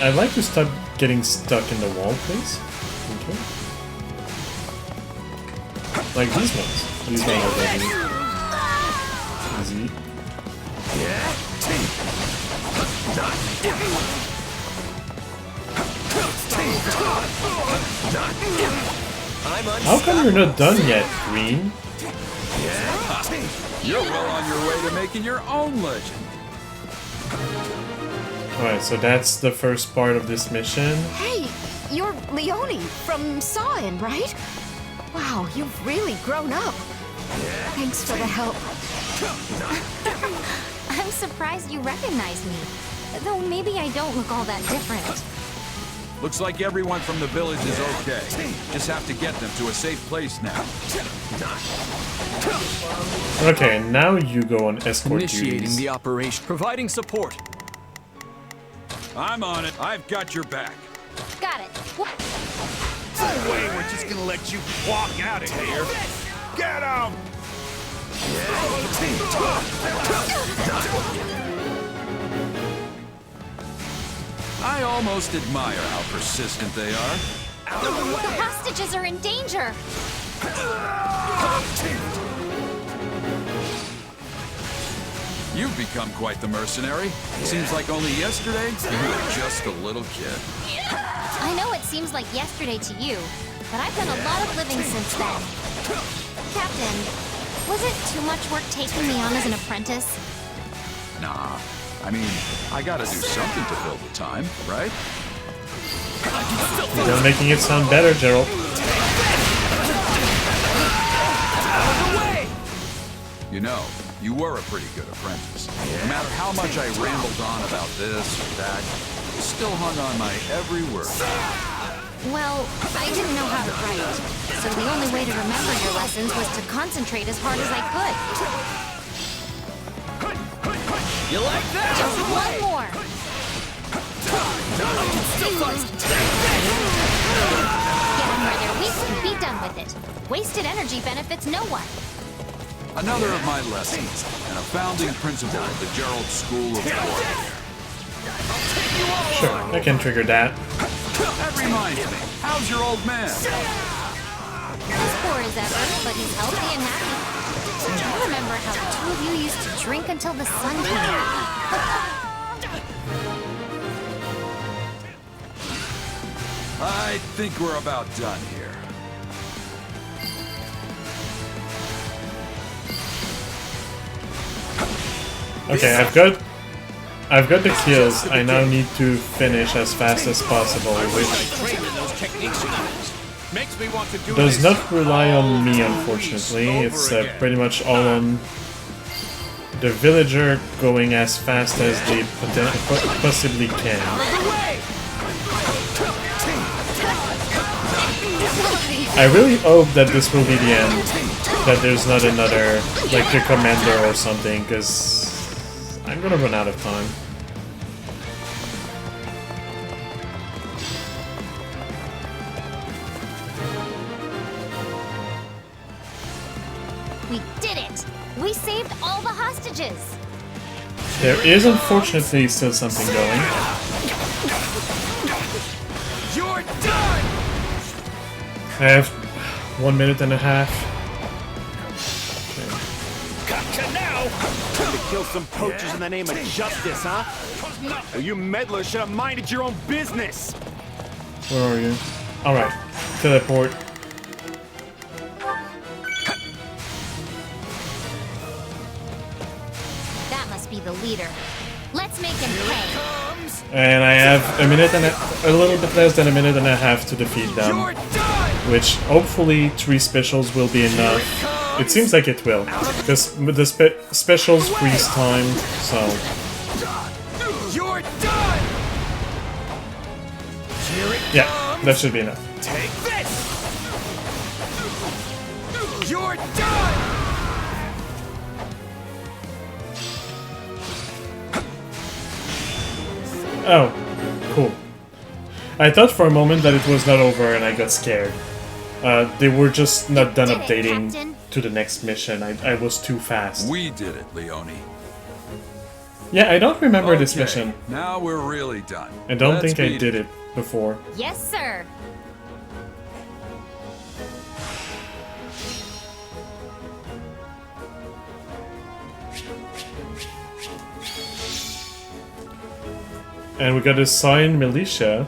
I'd like to stop getting stuck in the wall, please. Thank you. Like these ones. These ones are very easy. How come you're not done yet, Green? You're well on your way to making your own legend. Alright, so that's the first part of this mission. Hey, you're Leone from Sawin, right? Wow, you've really grown up. Thanks for the help. I'm surprised you recognize me. Though maybe I don't look all that different. Looks like everyone from the village is okay. Just have to get them to a safe place now. Okay, now you go on escort Initiating duties. the operation. Providing support. I'm on it. I've got your back. Got it. No way we're just gonna let you walk out of here. Get him! I almost admire how persistent they are. The hostages are in danger! You've become quite the mercenary. Seems like only yesterday you were just a little kid. I know it seems like yesterday to you, but I've done a lot of living since then. Captain, was it too much work taking me on as an apprentice? Nah, I mean, I gotta do something to fill the time, right? You're making it sound better, Gerald. You know, you were a pretty good apprentice. No matter how much I rambled on about this or that, you still hung on my every word. Well, I didn't know how to write, so the only way to remember your lessons was to concentrate as hard as I could. You like that? Just one more! Get them where they're weak and be done with it. Wasted energy benefits no one. Another of my lessons, and a founding principle of the Gerald School of War. Sure, I can trigger that. That reminds me, how's your old man? As poor as ever, but he's healthy and happy. I remember how the two of you used to drink until the sun came out. I think we're about done here. Okay, I've got the kills. I now need to finish as fast as possible, which does not rely on me, unfortunately. It's pretty much all on the villager going as fast as they possibly can. I really hope that this will be the end, that there's not another, like the commander or something, because I'm gonna run out of time. We did it! We saved all the hostages! There is unfortunately still something going. You're done! I have 1 minute and a half. Gotcha now! Trying to kill some poachers in the name of justice, huh? Well, you meddlers should have minded your own business! Where are you? Alright, teleport. That must be the leader. Let's make him pay. And I have a little bit less than a minute and a half to defeat them. Which, hopefully, 3 specials will be enough. It seems like it will. Because the specials freeze time, so... You're done! Yeah, that should be enough. Take this! You're done! Oh, cool. I thought for a moment that it was not over and I got scared. They were just not done updating to the next mission. I was too fast. We did it, Leone. Yeah, I don't remember this mission. Now we're really done. I don't Let's think I beat did it before. Yes, sir! And we got a signed militia.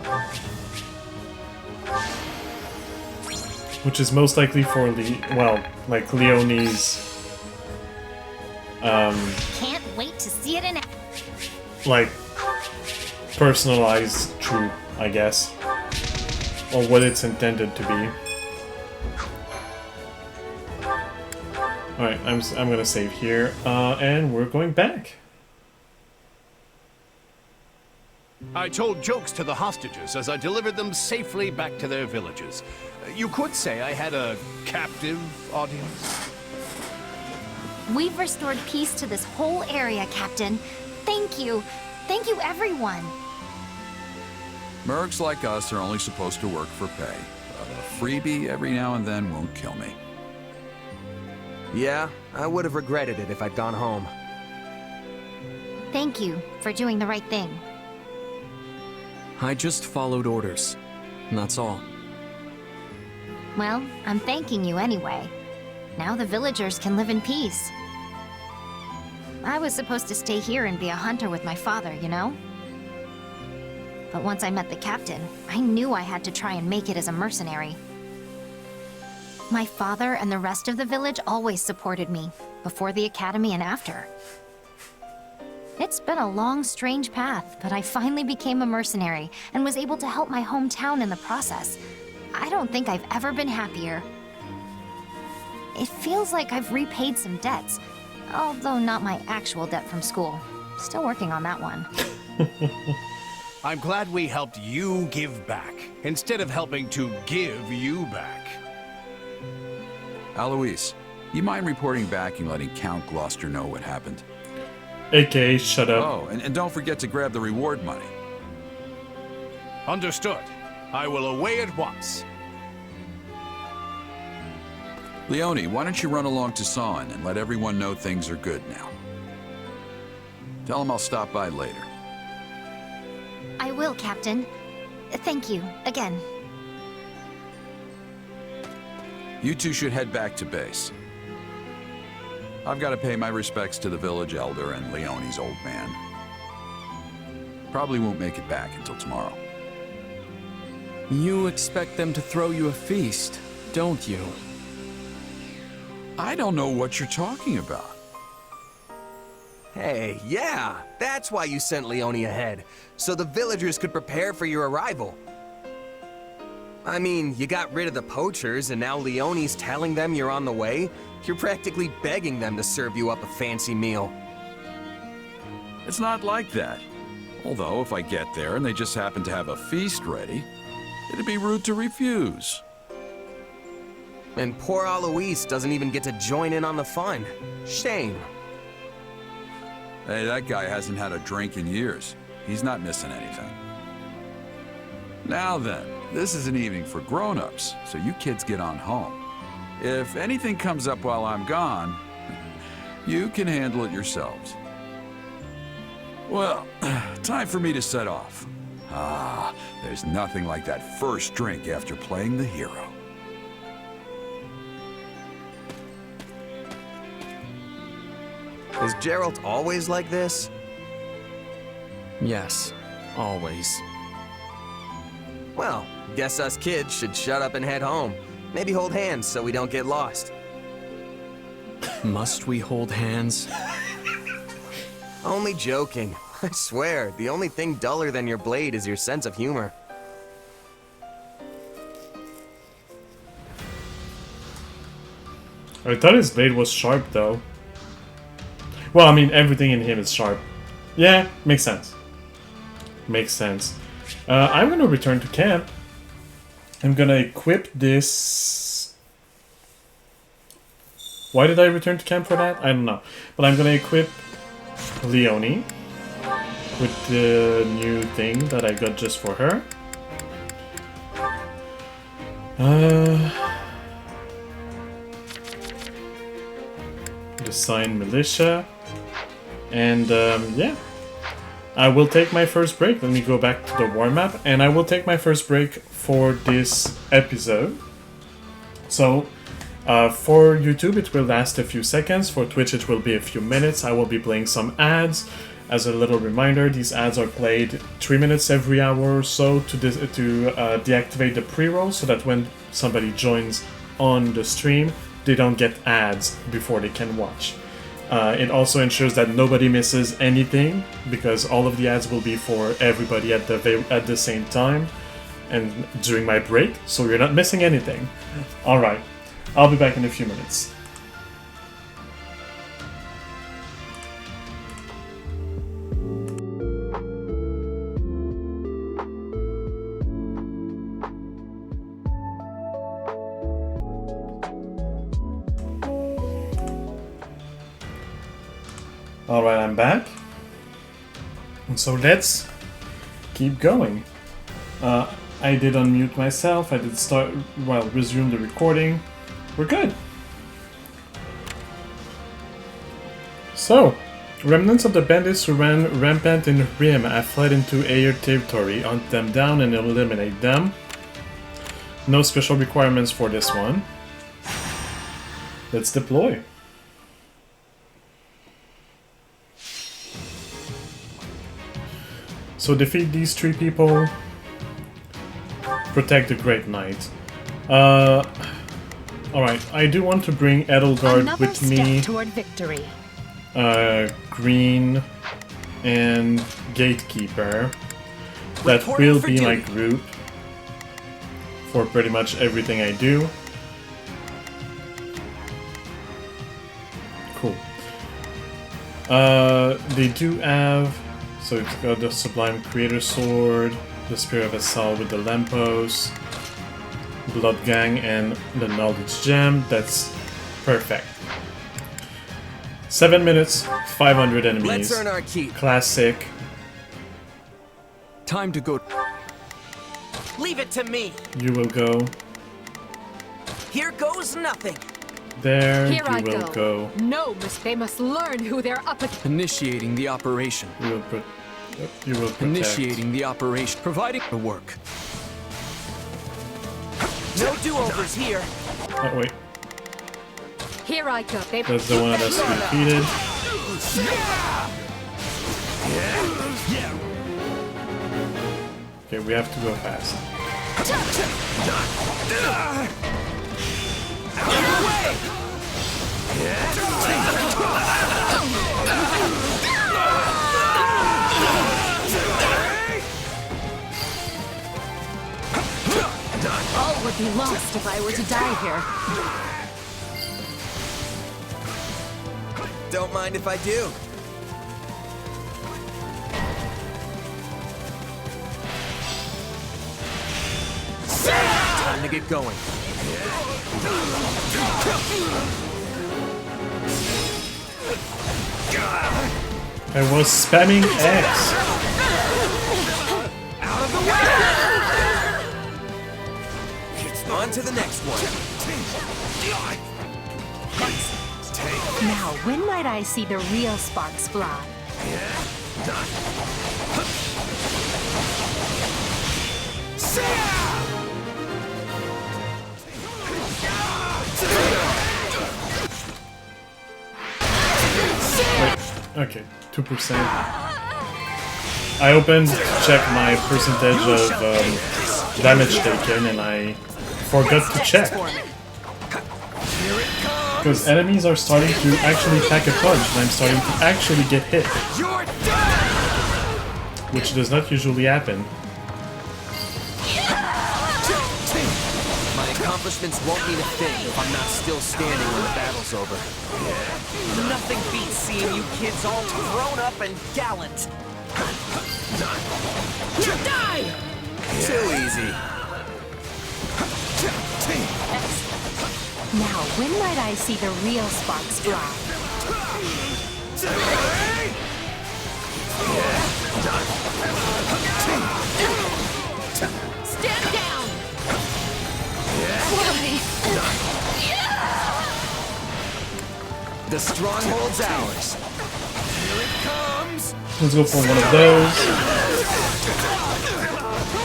Which is most likely for like Leone's Can't wait to see it in action. like personalized troop, I guess. Or what it's intended to be. Alright, I'm gonna save here. And we're going back. I told jokes to the hostages as I delivered them safely back to their villages. You could say I had a captive audience. We've restored peace to this whole area, Captain. Thank you. Thank you, everyone. Mercs like us are only supposed to work for pay. A freebie every now and then won't kill me. Yeah, I would have regretted it if I'd gone home. Thank you for doing the right thing. I just followed orders. And that's all. Well, I'm thanking you anyway. Now the villagers can live in peace. I was supposed to stay here and be a hunter with my father, you know? But once I met the captain, I knew I had to try and make it as a mercenary. My father and the rest of the village always supported me, before the academy and after. It's been a long, strange path, but I finally became a mercenary and was able to help my hometown in the process. I don't think I've ever been happier. It feels like I've repaid some debts, although not my actual debt from school. Still working on that one. I'm glad we helped you give back, instead of helping to give you back. Alois, you mind reporting back and letting Count Gloucester know what happened? AKA, shut up. Oh, and don't forget to grab the reward money. Understood. I will away at once. Leone, why don't you run along to Sawen and let everyone know things are good now? Tell them I'll stop by later. I will, Captain. Thank you, again. You two should head back to base. I've got to pay my respects to the village elder and Leone's old man. Probably won't make it back until tomorrow. You expect them to throw you a feast, don't you? I don't know what you're talking about. Hey, yeah, that's why you sent Leone ahead, so the villagers could prepare for your arrival. I mean, you got rid of the poachers, and now Leone's telling them you're on the way? You're practically begging them to serve you up a fancy meal. It's not like that. Although, if I get there and they just happen to have a feast ready, it'd be rude to refuse. And poor Alois doesn't even get to join in on the fun. Shame. Hey, that guy hasn't had a drink in years. He's not missing anything. Now then, this is an evening for grown-ups, so you kids get on home. If anything comes up while I'm gone, you can handle it yourselves. Well, time for me to set off. Ah, there's nothing like that first drink after playing the hero. Is Geralt always like this? Yes, always. Well, guess us kids should shut up and head home. Maybe hold hands so we don't get lost. Must we hold hands? Only joking. I swear, the only thing duller than your blade is your sense of humor. I thought his blade was sharp, though. Well, I mean, everything in him is sharp. Yeah, makes sense. Makes sense. I'm gonna return to camp. I'm gonna equip this... Why did I return to camp for that? I don't know. But I'm gonna equip Leone with the new thing that I got just for her. The Sign Militia. And yeah. I will take my first break. Let me go back to the war map. And I will take my first break for this episode. So, for YouTube it will last a few seconds. For Twitch it will be a few minutes. I will be playing some ads. As a little reminder, these ads are played 3 minutes every hour or so to deactivate the pre-roll, so that when somebody joins on the stream, they don't get ads before they can watch. It also ensures that nobody misses anything, because all of the ads will be for everybody at the same time and during my break, so you're not missing anything. Alright, I'll be back in a few minutes. Alright, I'm back. So let's keep going. I did unmute myself, I did resume the recording. We're good. So, Remnants of the bandits who ran rampant in Rim have fled into Air territory. Hunt them down and eliminate them. No special requirements for this one. Let's deploy. So defeat these 3 people. Protect the Great Knight. Alright, I do want to bring Edelgard with me. Toward victory. Green and Gatekeeper. That will be my group for pretty much everything I do. Cool. They do have, so it's got the Sublime Creator Sword, the Spear of Assault with the Lamppost, Blood Gang, and the Knowledge Gem. That's perfect. 7 minutes, 500 enemies. Let's earn our keep. Classic. Time to go. Leave it to me. You will go. Here goes nothing. There, Here you I will go. No, they must learn who they're up against. Initiating the operation. You will protect. Initiating the operation. Providing the work. No do-overs here. Oh, wait. Here I go. That's the one that's repeated. Okay, we have to go fast. All would be lost if I were to die here. Don't mind if I do. Time to get going. I was spamming X. Out of the way! On to the next one. Now, when might I see the real sparks fly? Wait, okay, 2%. I opened to check my percentage of damage taken and I forgot to check. Because enemies are starting to actually pack a punch and I'm starting to actually get hit. Which does not usually happen. My accomplishments won't mean a thing if I'm not still standing when the battle's over. Nothing beats seeing you kids all grown up and gallant. Die! Too easy. Now, when might I see the real sparks fly? Stand down! The stronghold's ours. Here it comes. Let's go for one of those.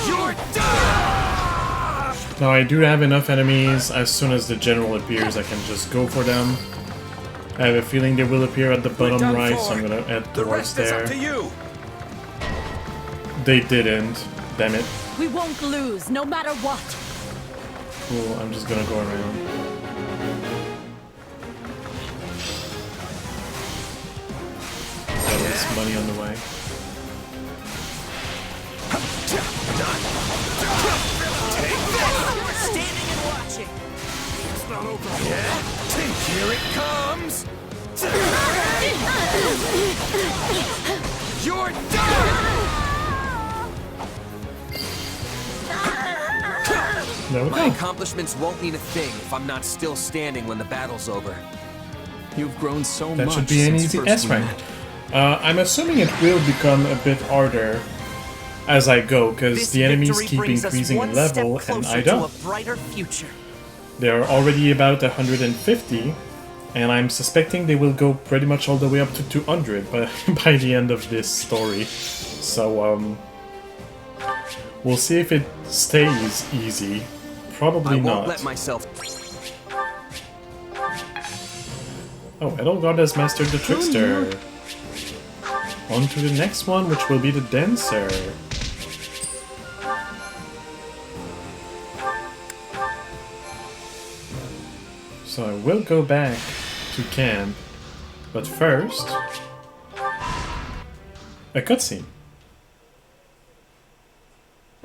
You're done! Now I do have enough enemies. As soon as the general appears, I can just go for them. I have a feeling they will appear at the bottom right, so I'm gonna head towards there. They didn't. Damn it. We won't lose, no matter what. Cool, I'm just gonna go around. Got this money on the way. Standing and watching. It's not over yet. Here it comes. You're done. There we My go. accomplishments won't mean a thing if I'm not still standing when the battle's over. You've grown so That much should be an since easy first S we rank. met. I'm assuming it will become a bit harder as I go, because This the enemies victory keep brings us increasing in one step level, and closer I to don't. a brighter future. They're already about 150, And I'm suspecting they will go pretty much all the way up to 200 by the end of this story. So, we'll see if it stays easy. Probably not. I won't let myself... Oh, Edelgard has mastered the Trickster. On to the next one, which will be the Dancer. So I will go back to camp, but first, a cutscene.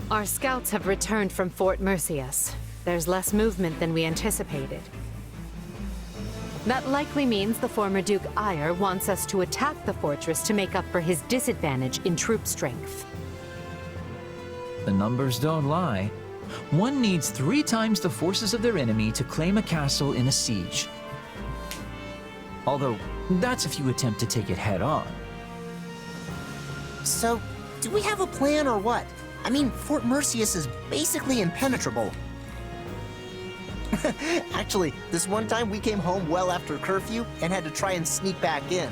Our scouts have returned from Fort Mercius. There's less movement than we anticipated. That likely means the former Duke Ire wants us to attack the fortress to make up for his disadvantage in troop strength. The numbers don't lie. One needs 3 times the forces of their enemy to claim a castle in a siege. Although, that's if you attempt to take it head on. So, do we have a plan or what? I mean, Fort Mercius is basically impenetrable. Actually, this one time we came home well after curfew and had to try and sneak back in.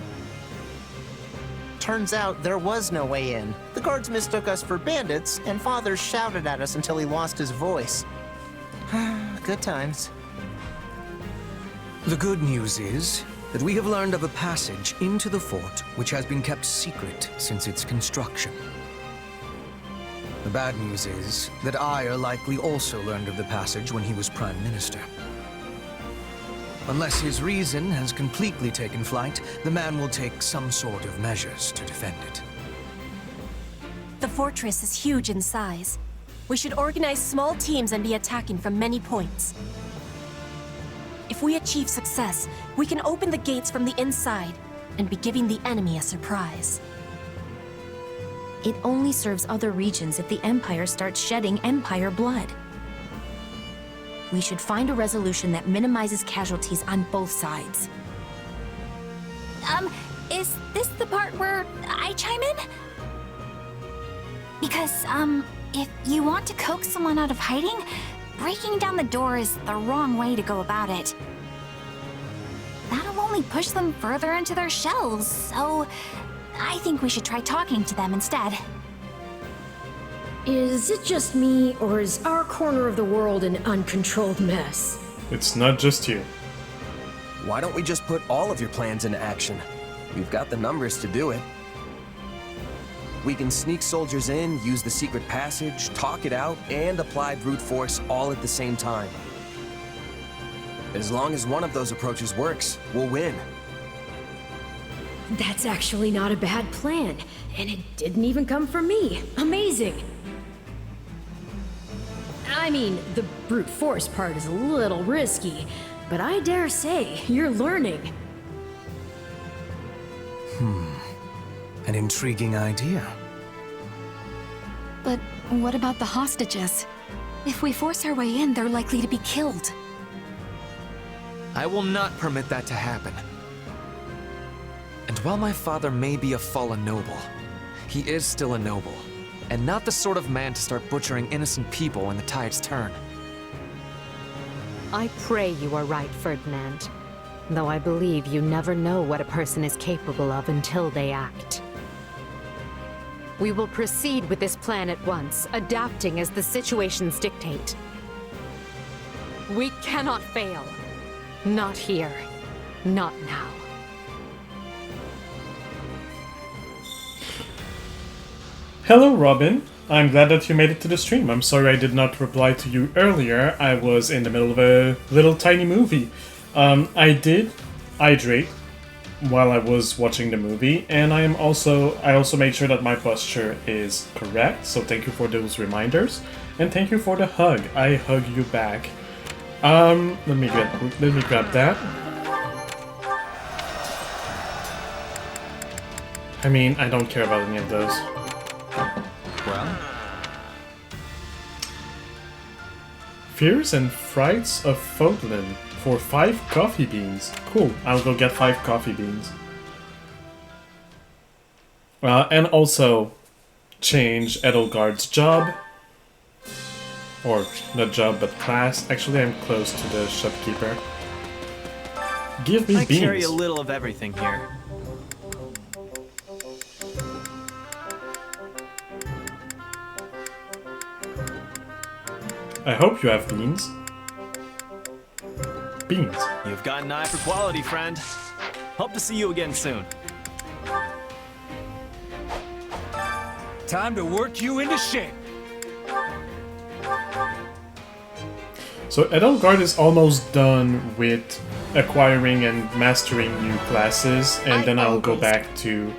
Turns out there was no way in. The guards mistook us for bandits, and Father shouted at us until he lost his voice. Good times. The good news is that we have learned of a passage into the fort which has been kept secret since its construction. The bad news is that Ire likely also learned of the passage when he was Prime Minister. Unless his reason has completely taken flight, the man will take some sort of measures to defend it. The fortress is huge in size. We should organize small teams and be attacking from many points. If we achieve success, we can open the gates from the inside and be giving the enemy a surprise. It only serves other regions if the Empire starts shedding Empire blood. We should find a resolution that minimizes casualties on both sides. Is this the part where I chime in? Because, if you want to coax someone out of hiding, breaking down the door is the wrong way to go about it. That'll only push them further into their shells, so I think we should try talking to them instead. Is it just me, or is our corner of the world an uncontrolled mess? It's not just you. Why don't we just put all of your plans into action? We've got the numbers to do it. We can sneak soldiers in, use the secret passage, talk it out, and apply brute force all at the same time. As long as one of those approaches works, we'll win. That's actually not a bad plan, and it didn't even come from me. Amazing! I mean, the brute force part is a little risky, but I dare say you're learning. An intriguing idea. But what about the hostages? If we force our way in, they're likely to be killed. I will not permit that to happen. And while my father may be a fallen noble, he is still a noble, and not the sort of man to start butchering innocent people when the tides turn. I pray you are right, Ferdinand. Though I believe you never know what a person is capable of until they act. We will proceed with this plan at once, adapting as the situations dictate. We cannot fail. Not here. Not now. Hello, Robin. I'm glad that you made it to the stream. I'm sorry I did not reply to you earlier. I was in the middle of a little tiny movie. I did hydrate while I was watching the movie, and I also made sure that my posture is correct. So thank you for those reminders, and thank you for the hug. I hug you back. Let me grab that. I mean, I don't care about any of those. Well? Fears and Frights of Fogland for 5 coffee beans. Cool, I'll go get 5 coffee beans. And also change Edelgard's job. Or not job, but class. Actually, I'm close to the shopkeeper. Give me I beans. carry a little of everything here. I hope you have beans. Beans. You've got an eye for quality, friend. Hope to see you again soon. Time to work you into shape. So Edelgard is almost done with acquiring and mastering new classes, and then I'll go back to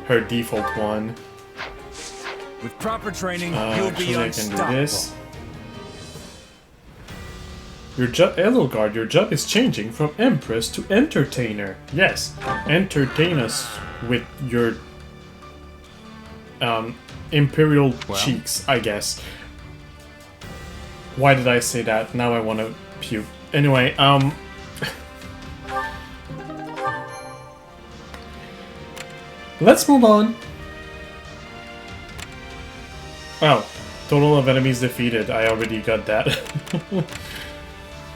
her default one. With proper training, you'll be Actually, I can unstoppable. do this. Your job, Edelgard, your job is changing from Empress to Entertainer. Yes, entertain us with your imperial cheeks, I guess. Why did I say that? Now I want to puke. Anyway, let's move on. Oh, total of enemies defeated. I already got that.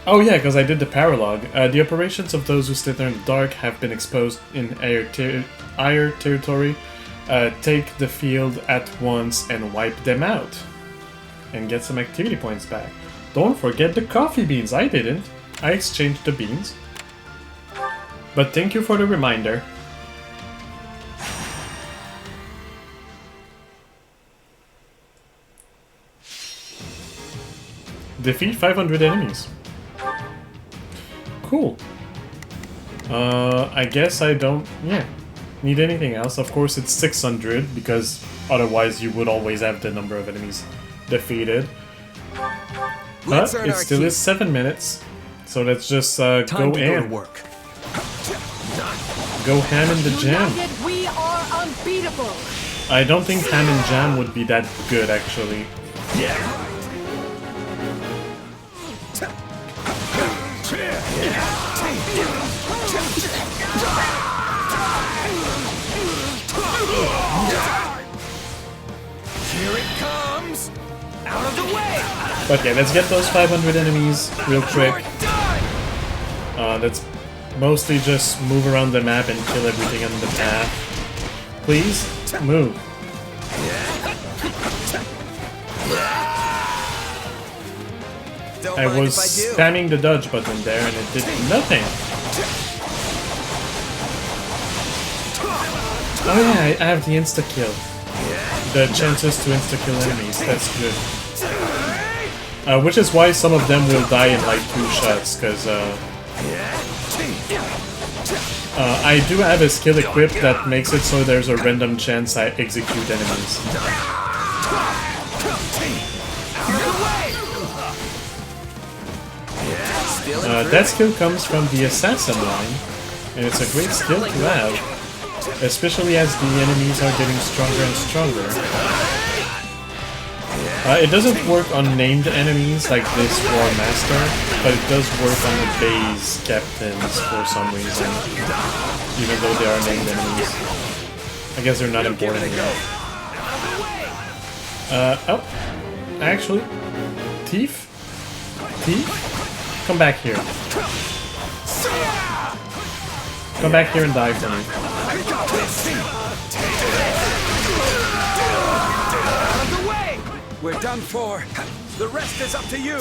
Oh yeah, because I did the paralogue. The operations of those who stay there in the dark have been exposed in Air territory. Take the field at once and wipe them out. And get some activity points back. Don't forget the coffee beans. I didn't. I exchanged the beans. But thank you for the reminder. Defeat 500 enemies. Cool. I guess I don't, need anything else. Of course it's 600, because otherwise you would always have the number of enemies defeated. But it still is 7 minutes, so let's just go in. Go ham in the jam. United, we are unbeatable. I don't think ham and jam would be that good, actually. Here it comes! Out of the way! But yeah, let's get those 500 enemies real quick. Let's mostly just move around the map and kill everything on the path. Please, move. I was spamming the dodge button there and it did nothing. Oh yeah, I have the insta-kill. The chances to insta-kill enemies, that's good. Which is why some of them will die in like 2 shots, because I do have a skill equipped that makes it so there's a random chance I execute enemies. That skill comes from the assassin line, and it's a great skill to have, especially as the enemies are getting stronger and stronger. It doesn't work on named enemies like this War Master, but it does work on the base captains for some reason, even though they are named enemies. I guess they're not important enough. Oh, actually, Thief? Come back here. Come back here and die for me. We're done for. The rest is up to you.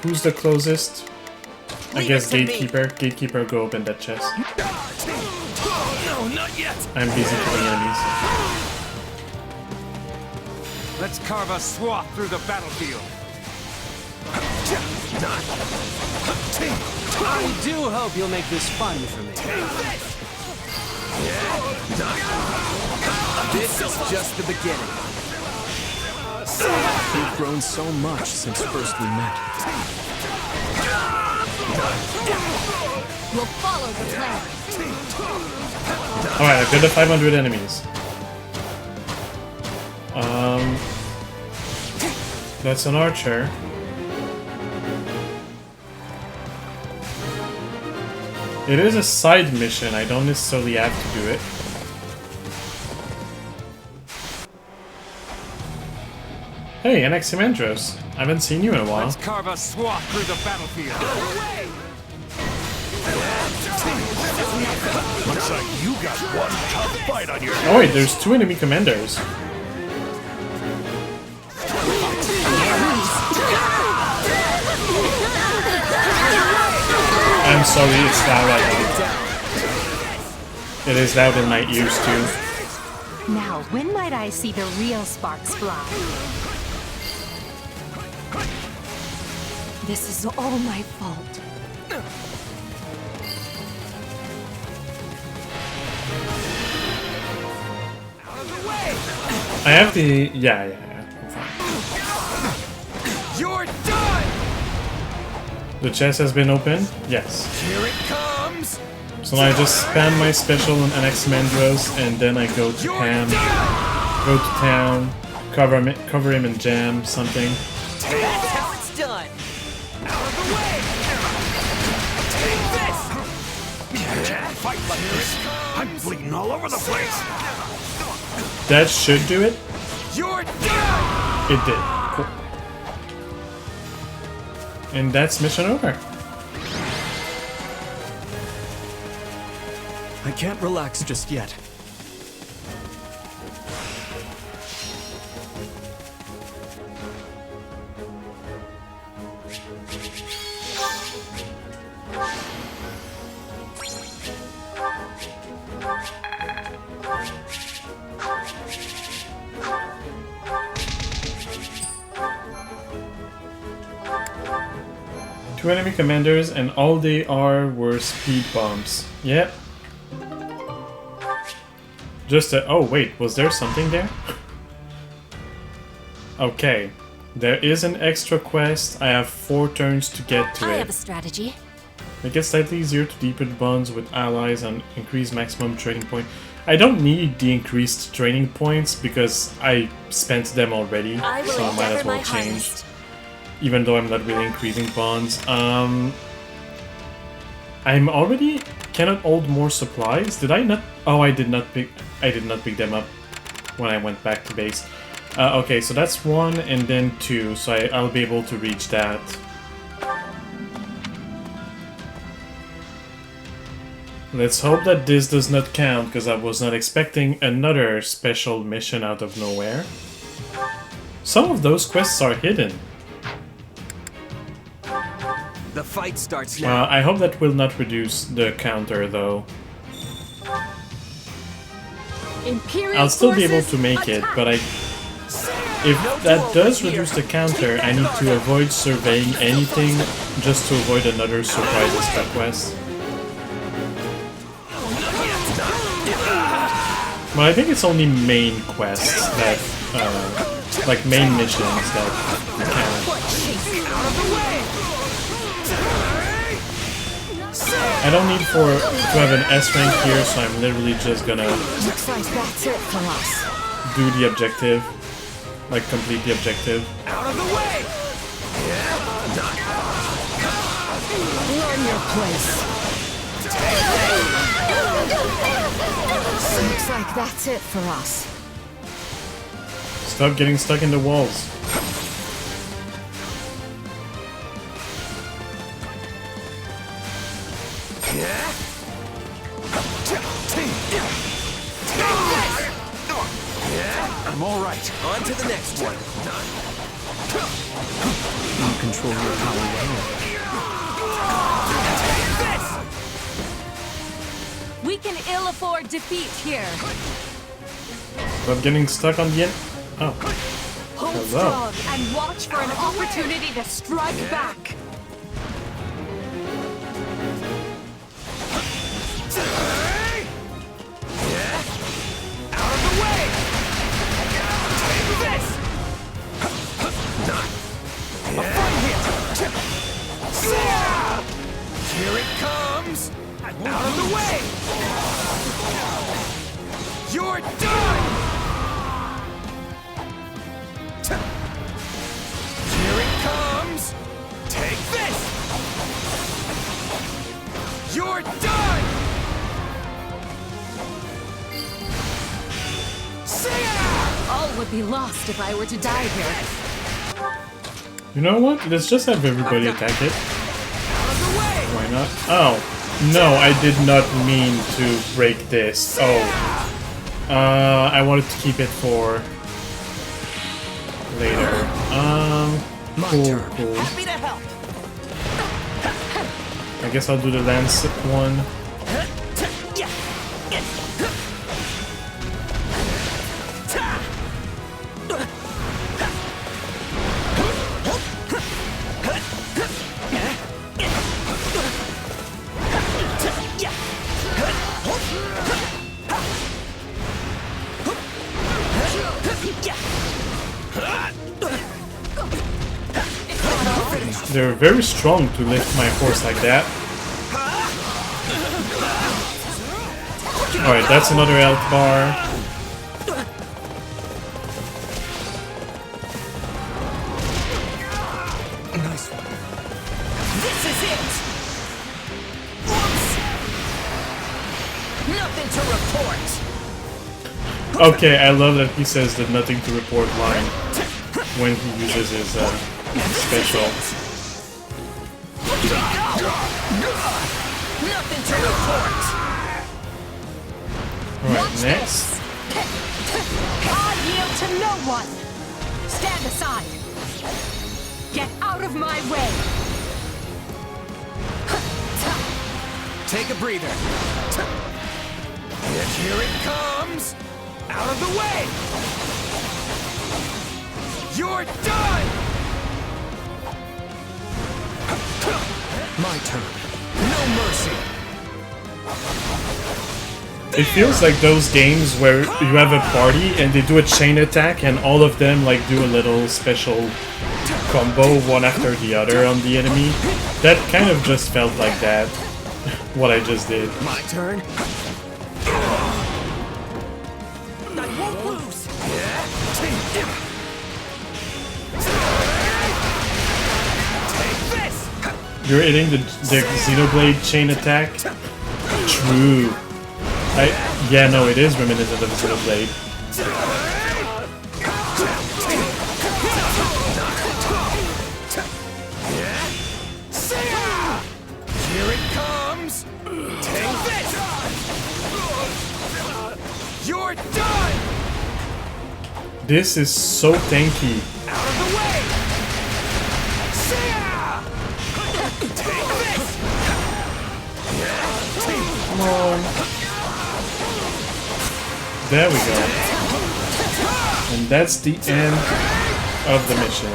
Who's the closest? I guess Gatekeeper. Gatekeeper, go open that chest. No, not yet. I'm busy killing enemies. Let's carve a swath through the battlefield. I do hope you'll make this fun for me. This is just the beginning. You've grown so much since first we met. We'll follow the plan. Alright, I've got the 500 enemies. That's an archer. It is a side mission, I don't necessarily have to do it. Hey, Anaximandros. I haven't seen you in a while. Let's carve a swath through the battlefield. Looks like you got one tough fight on your hands. Oh wait, there's 2 enemy commanders. I'm sorry, it's loud right now. It is loud in my ears too. Now, when might I see the real sparks fly? This is all my fault. I have the... yeah. You're done! The chest has been opened? Yes. Here it comes! So now I just spam my special on Anaximandros, and then I go to Pam, go to town, cover him in jam, something. That's how it's done! Out of the way! Take this! Can't fight like this. I'm bleeding all over the place. That should do it. You're done! It did. Cool. And that's mission over. I can't relax just yet. Two enemy commanders, and all they are were speed bombs. Yep. Just a... oh wait, was there something there? Okay. There is an extra quest. I have 4 turns to get to I it. have a strategy. Make it slightly easier to deepen bonds with allies and increase maximum training point. I don't need the increased training points because I spent them already, so I might as well change. Even though I'm not really increasing bonds. I'm already cannot hold more supplies. Did I not? Oh, I did not pick them up when I went back to base. Okay, so that's 1 and then 2, so I'll be able to reach that. Let's hope that this does not count, because I was not expecting another special mission out of nowhere. Some of those quests are hidden. The fight starts now. I hope that will not reduce the counter, though. Imperial I'll still be able forces to make it, attack! but if that does reduce the counter, I need to avoid surveying anything just to avoid another surprise extra quest. But I think it's only main quests that, like main missions that count. I don't need to have an S rank here, so I'm literally just gonna Looks like that's it for us. do the objective, like complete the objective. Out of the way! Learn your place. Looks like that's it for us. Stop getting stuck in the walls. I'm all right. On to the next one. You control your power well. We can ill afford defeat here. Stop getting stuck on the end. Oh. Hold Hello. strong and watch for an opportunity to strike back. Out of the way! Take this! A fun hit! Here it comes! Out of the way! You're done! Here it comes! Take this! You're done! All would be lost if I were to die here. You know what? Let's just have everybody attack it. Why not? Oh. No, I did not mean to break this. Oh. I wanted to keep it for later. Cool. Happy to help. I guess I'll do the lance one. They're very strong to lift my horse like that. Alright, that's another health bar. Nice one. This is it! Oops! Nothing to report! Okay, I love that he says the nothing to report line when he uses his special. Nothing to report! Alright, next. I yield to no one! Stand aside! Get out of my way! Take a breather. And here it comes! Out of the way! You're done! My turn. No mercy. It feels like those games where you have a party and they do a chain attack and all of them like do a little special combo one after the other on the enemy. That kind of just felt like that. What I just did. My turn. I won't lose! Take this! You're hitting the Xenoblade chain attack? True. Yeah, no, it is reminiscent of Xenoblade. Here it comes! Take this! You're done! This is so tanky. Out of the way! Take this! Come on. There we go. And that's the end of the mission.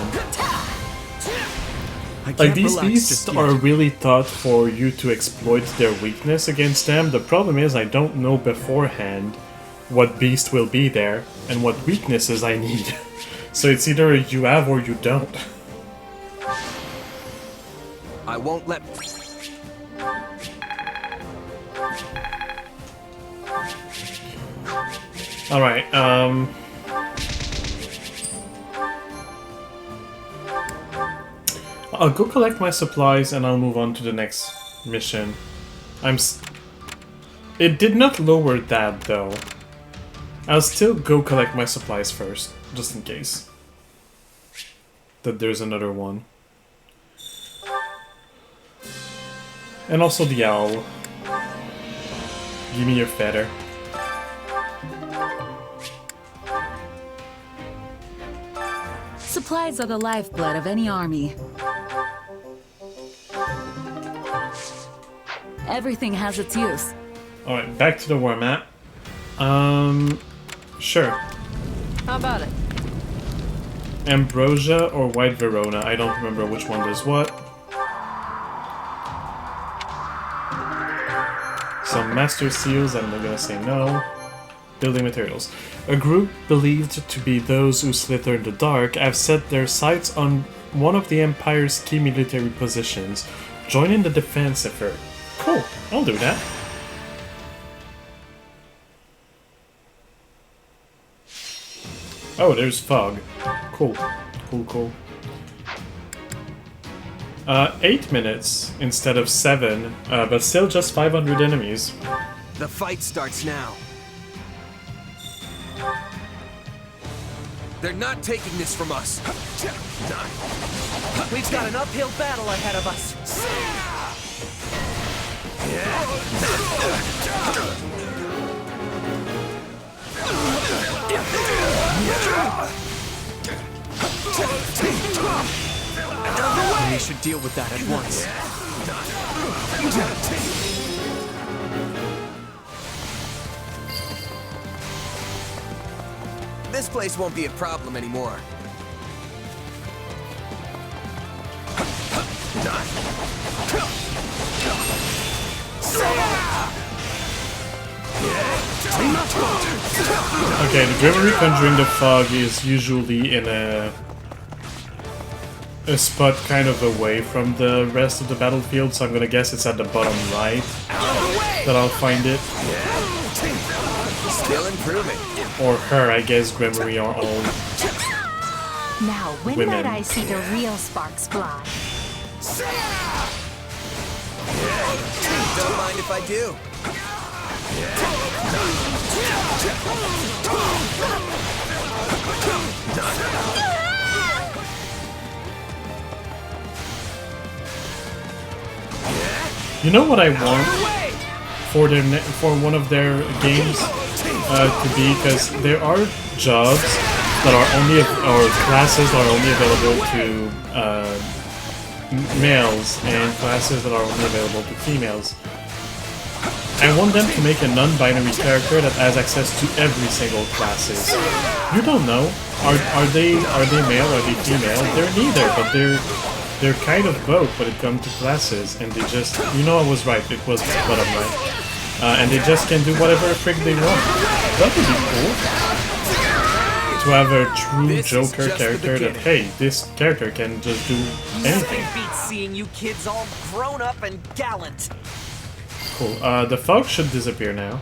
Like, these beasts are really thought for you to exploit their weakness against them. The problem is I don't know beforehand what beast will be there and what weaknesses I need. So it's either you have or you don't. I won't let... Alright, I'll go collect my supplies and I'll move on to the next mission. It did not lower that though. I'll still go collect my supplies first, just in case. That there's another one. And also the owl. Give me your feather. Supplies are the lifeblood of any army. Everything has its use. Alright, back to the war map. Sure. How about it? Ambrosia or White Verona, I don't remember which one does what. Some master seals, I'm not gonna say no. Building materials. A group believed to be those who slither in the dark have set their sights on one of the Empire's key military positions. Join in the defense effort. Cool, I'll do that. Oh, there's fog. Cool. Cool. 8 minutes instead of 7, but still just 500 enemies. The fight starts now. They're not taking this from us. We've got an uphill battle ahead of us. We should deal with that at once. This place won't be a problem anymore. Okay, the Grimmery Conjuring the Fog is usually in a spot kind of away from the rest of the battlefield, so I'm gonna guess it's at the bottom right that I'll find it. Still improving. Or her, I guess Grimmery are all Now, when women. might I see the real sparks fly? Don't mind if I do. You know what I want for one of their games to be, because there are jobs that are only or classes that are only available to males and classes that are only available to females. I want them to make a non-binary character that has access to every single classes. You don't know. Are they male? Are they female? They're neither, but they're kind of both when it comes to classes, and they just, you know, I was right, it was bottom right. And they just can do whatever frick they want. That would be cool. To have a true Joker character that, hey, this character can just do anything. Nothing beats seeing you kids all grown up and gallant. Cool. The fog should disappear now.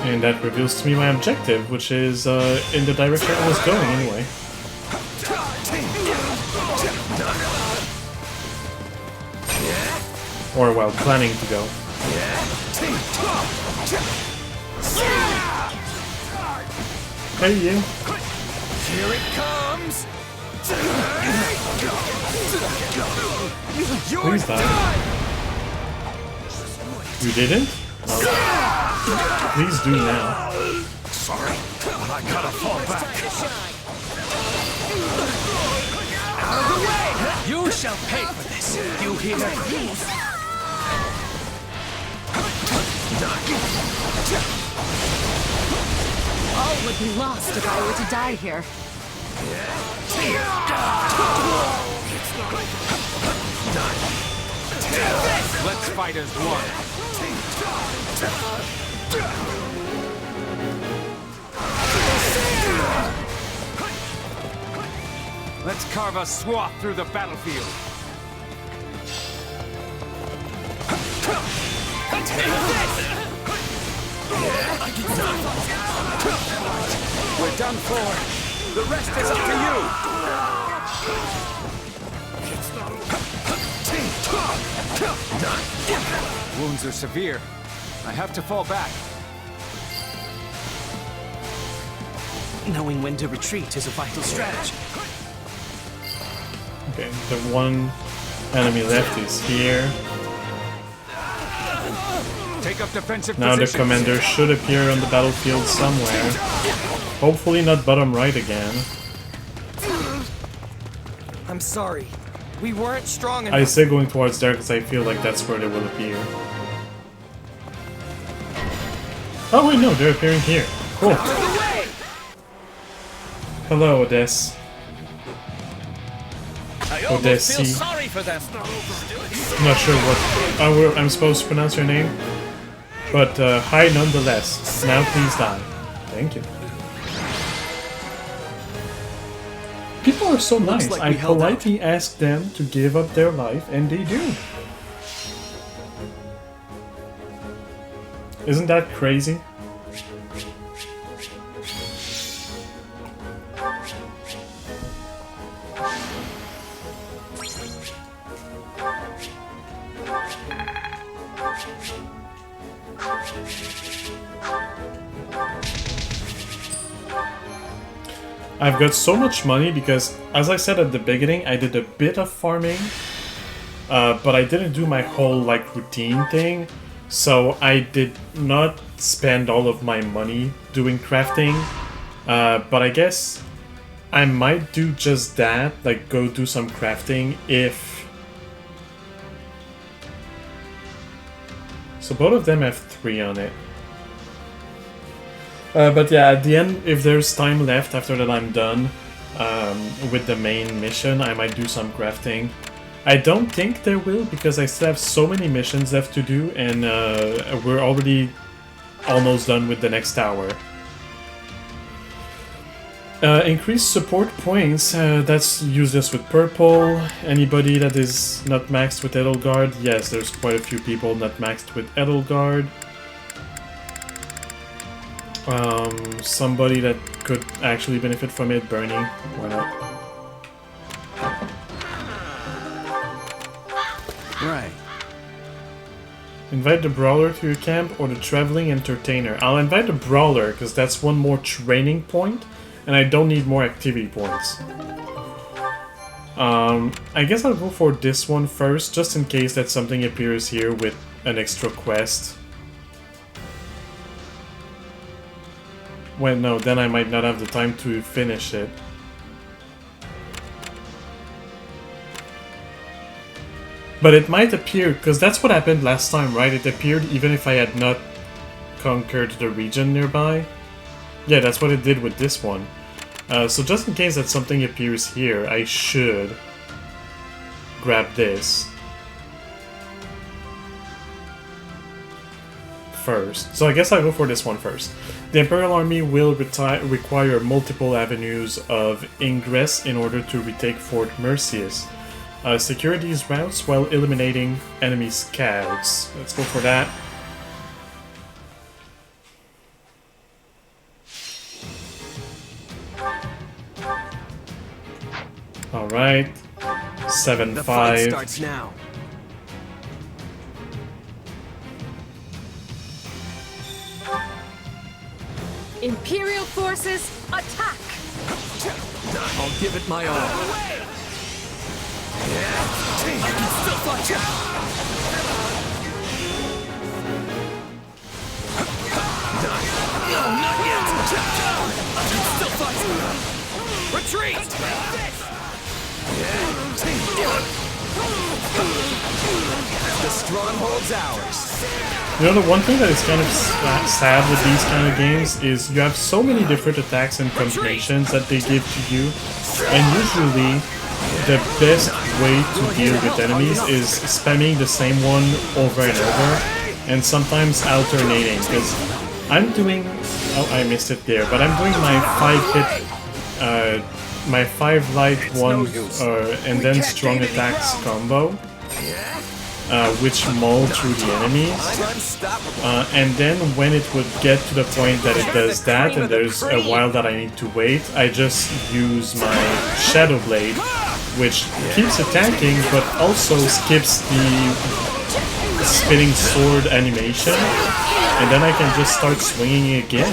And that reveals to me my objective, which is in the direction I was going anyway. Or, well, planning to go. Hey, you. Here it comes. Please die. You didn't? Oh. Please do now. Sorry, I gotta fall back. Out of the way! You shall pay for this. You hear? All would be lost if I were to die here. Let's fight as one. Let's carve a swath through the battlefield. We're done for. The rest is up to you. Wounds are severe. I have to fall back. Knowing when to retreat is a vital strategy. Okay, the one enemy left is here. Take up defensive Now the positions. commander should appear on the battlefield somewhere. Hopefully not bottom right again. I'm sorry. We weren't strong enough. I say going towards there because I feel like that's where they will appear. Oh wait, no, they're appearing here. Cool. Hello, Odess. I almost feel Odessi. sorry for them. I'm not sure what I'm supposed to pronounce your name, but hi nonetheless. Now please die. Thank you. People are so nice. like I we held out. politely ask them to give up their life, and they do. Isn't that crazy? I've got so much money because, as I said at the beginning, I did a bit of farming, but I didn't do my whole like routine thing, so I did not spend all of my money doing crafting, but I guess I might do just that, like go do some crafting if... So both of them have 3 on it. But yeah, at the end, if there's time left after that I'm done with the main mission, I might do some crafting. I don't think there will, because I still have so many missions left to do, and we're already almost done with the next tower. Increased support points, that's useless with purple. Anybody that is not maxed with Edelgard? Yes, there's quite a few people not maxed with Edelgard. Somebody that could actually benefit from it, Bernie. Why not? Right. Invite the Brawler to your camp or the Traveling Entertainer. I'll invite the Brawler because that's one more training point and I don't need more activity points. I guess I'll go for this one first, just in case that something appears here with an extra quest. Well, no, then I might not have the time to finish it. But it might appear, because that's what happened last time, right? It appeared even if I had not conquered the region nearby. Yeah, that's what it did with this one. So just in case that something appears here, I should grab this first. So I guess I'll go for this one first. The Imperial Army will require multiple avenues of ingress in order to retake Fort Merceus. Secure these routes while eliminating enemy scouts. Let's go for that. Alright. 7-5. The fight starts now. Imperial forces, attack! I'll give it my all. I can still fight you. No, not yet. I can still fight you. Retreat. The stronghold's ours. You know, the one thing that is kind of sad with these kind of games is you have so many different attacks and combinations that they give to you, and usually the best way to deal with enemies is spamming the same one over and over, and sometimes alternating, because I'm doing... Oh, I missed it there, but I'm doing my 5-hit... my 5 light one and then strong attacks combo, which maul through the enemies, and then when it would get to the point that it does that and there's a while that I need to wait, I just use my Shadow Blade, which keeps attacking but also skips the spinning sword animation, and then I can just start swinging again.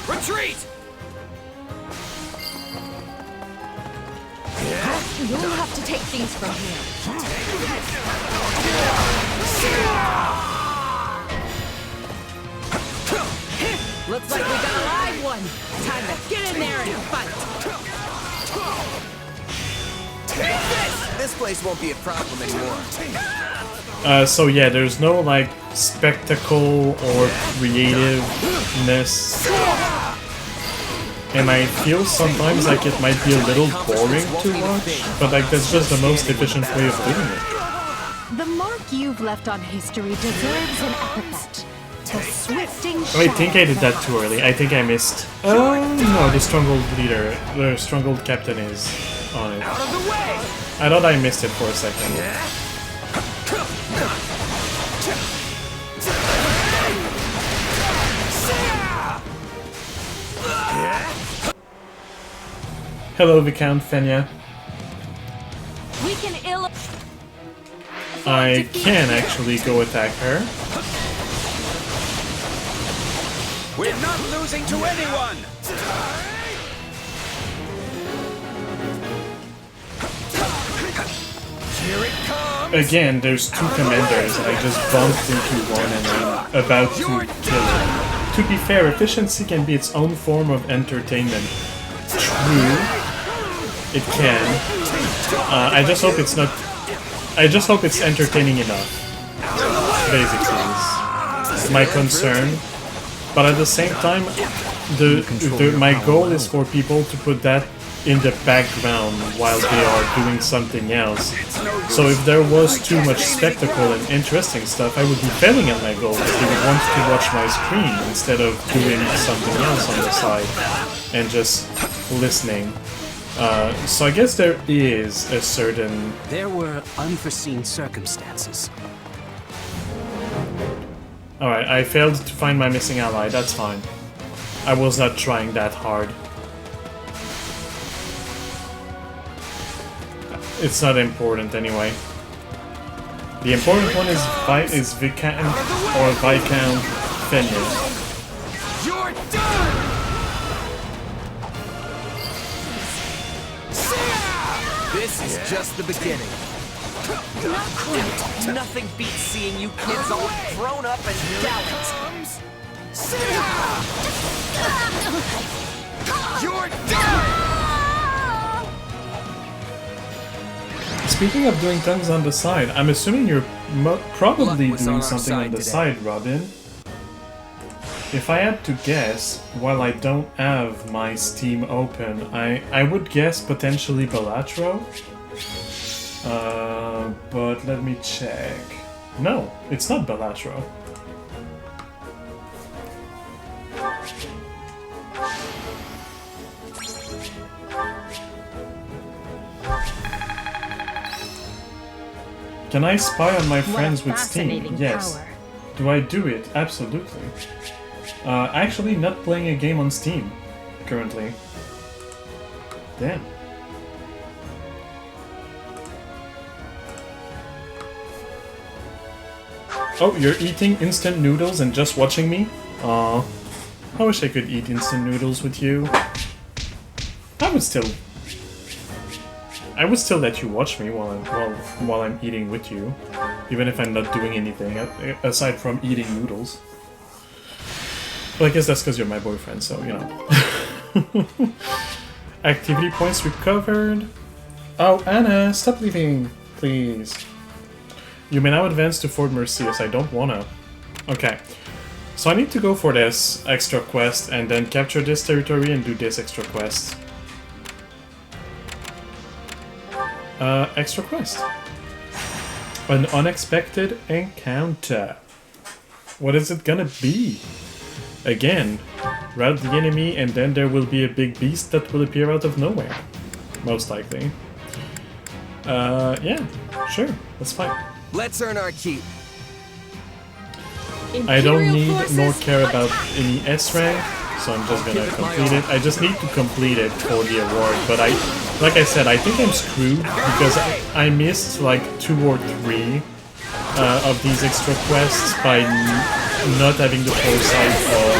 Retreat! You'll have to take things from here. Looks like we got a live one. Time to get in there and fight. This place won't be a problem anymore. So yeah, there's no like spectacle or creativeness. And I feel sometimes like it might be a little boring to watch, but like that's just the most efficient way of doing it. The mark you've left on history deserves an epithet. The swifting Oh, I think I did that too early. I think I missed. Oh no, the Stronghold leader, the Stronghold captain is on it. I thought I missed it for a second. Hello, Viscount Fenya. We can I can actually go attack her. We're not losing to anyone! again, there's two commanders, and I just bumped into one and I'm about to kill it. To be fair, efficiency can be its own form of entertainment. True, it can. I just hope it's not. I just hope it's entertaining enough. Basically, is my concern. But at the same time, my goal is for people to put that in the background while they are doing something else. So if there was too much spectacle and interesting stuff, I would be failing at my goal because they would want to watch my screen instead of doing something else on the side and just listening. So I guess there is a certain... There were unforeseen circumstances. Alright, I failed to find my missing ally, that's fine. I was not trying that hard. It's not important anyway. The important one is Viscount or Viscount Fenrir. You're done! This is just the beginning. Not quite. Nothing beats seeing you kids all grown up and gallant. You're done! Speaking of doing things on the side, I'm assuming you're probably doing on our something on side the today. side, Robin. If I had to guess, while I don't have my Steam open, I would guess potentially Balatro. But let me check. No, it's not Balatro. Can I spy on my friends with Steam? fascinating Yes. power. Do I do it? Absolutely. Actually, not playing a game on Steam currently. Damn. Oh, you're eating instant noodles and just watching me? Aw. I wish I could eat instant noodles with you. I would still let you watch me while I'm eating with you, even if I'm not doing anything aside from eating noodles. Well, I guess that's because you're my boyfriend, so you know. Activity points recovered. Oh, Anna, stop leaving, please. You may now advance to Fort Merceus. I don't wanna. Okay. So I need to go for this extra quest and then capture this territory and do this extra quest. Extra quest. An unexpected encounter. What is it gonna be? Again, rout the enemy and then there will be a big beast that will appear out of nowhere. Most likely. Yeah, sure, let's fight. Let's earn our keep. I don't need nor care about any S rank, so I'm just gonna complete it. I just need to complete it for the award, but like I said, I think I'm screwed because I missed like 2 or 3 of these extra quests by not having the foresight of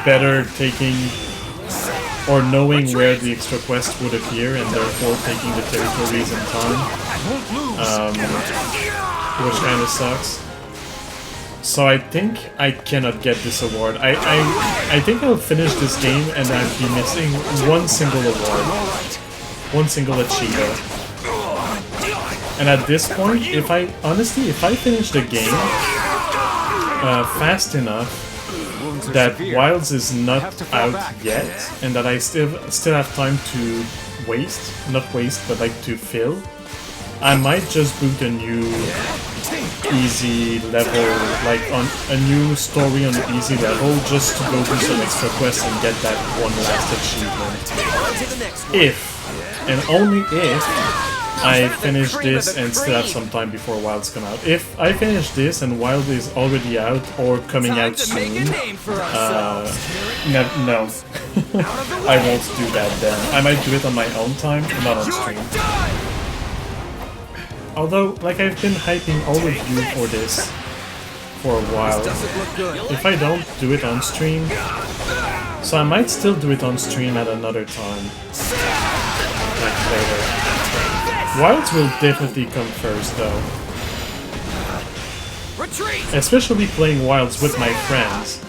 better taking or knowing where the extra quest would appear and therefore taking the territories in time, which kind of sucks. So I think I cannot get this award. I think I'll finish this game and I'll be missing one single award, one single achievement. And at this point, if I finish the game fast enough that Wilds is not out yet, and that I still have time to not waste, but like to fill, I might just boot a new easy level, like on a new story on an easy level, just to go do some extra quests and get that one last achievement. If, and only if, I finish this and still have some time before Wilds come out. If I finish this and Wild is already out or coming out soon, no. I won't do that then. I might do it on my own time, not on stream. Although, like I've been hyping all of you for this for a while, if I don't do it on stream, so I might still do it on stream at another time, like later. Wilds will definitely come first, though. Retreat! Especially playing Wilds with my friends.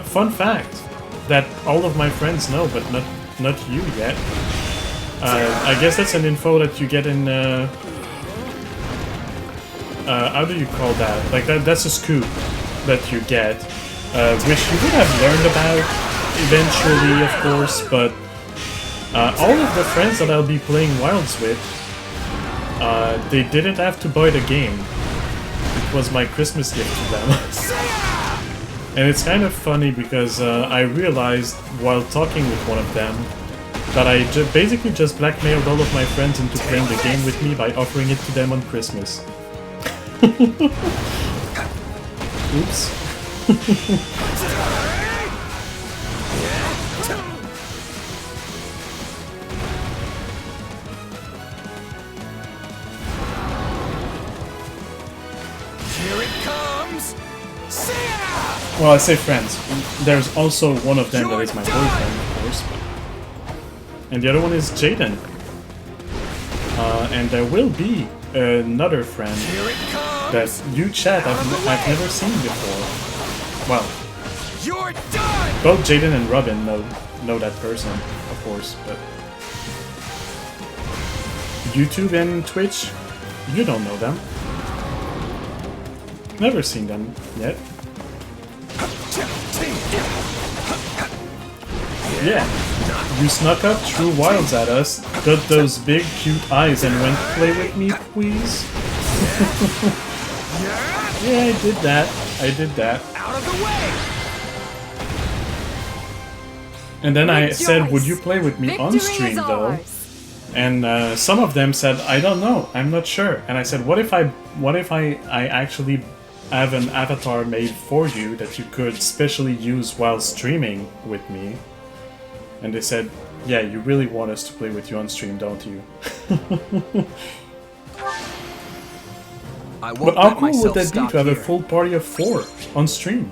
Fun fact that all of my friends know, but not you yet. I guess that's an info that you get in. How do you call that? Like that's a scoop that you get, which you would have learned about eventually, of course. But all of the friends that I'll be playing Wilds with, they didn't have to buy the game. It was my Christmas gift to them. And it's kind of funny because I realized while talking with one of them that I basically just blackmailed all of my friends into playing the game with me by offering it to them on Christmas. Oops. Here it comes! Well, I say friends. There's also one of them that is my boyfriend, of course. And the other one is Jaden. And there will be another friend that you chat I've never seen before. Well, both Jaden and Robin know that person, of course, but YouTube and Twitch, you don't know them. Never seen them yet. Yeah, you snuck up through Wilds at us, got those big cute eyes and went, "Play with me, please." Yeah, I did that. I did that. Out of the way! And then I said, "Would you play with me on stream, though?" And some of them said, "I don't know. I'm not sure." And I said, "What if I actually have an avatar made for you that you could specially use while streaming with me?" And they said, "Yeah, you really want us to play with you on stream, don't you?" But how cool would that be to have a full party of 4 on stream?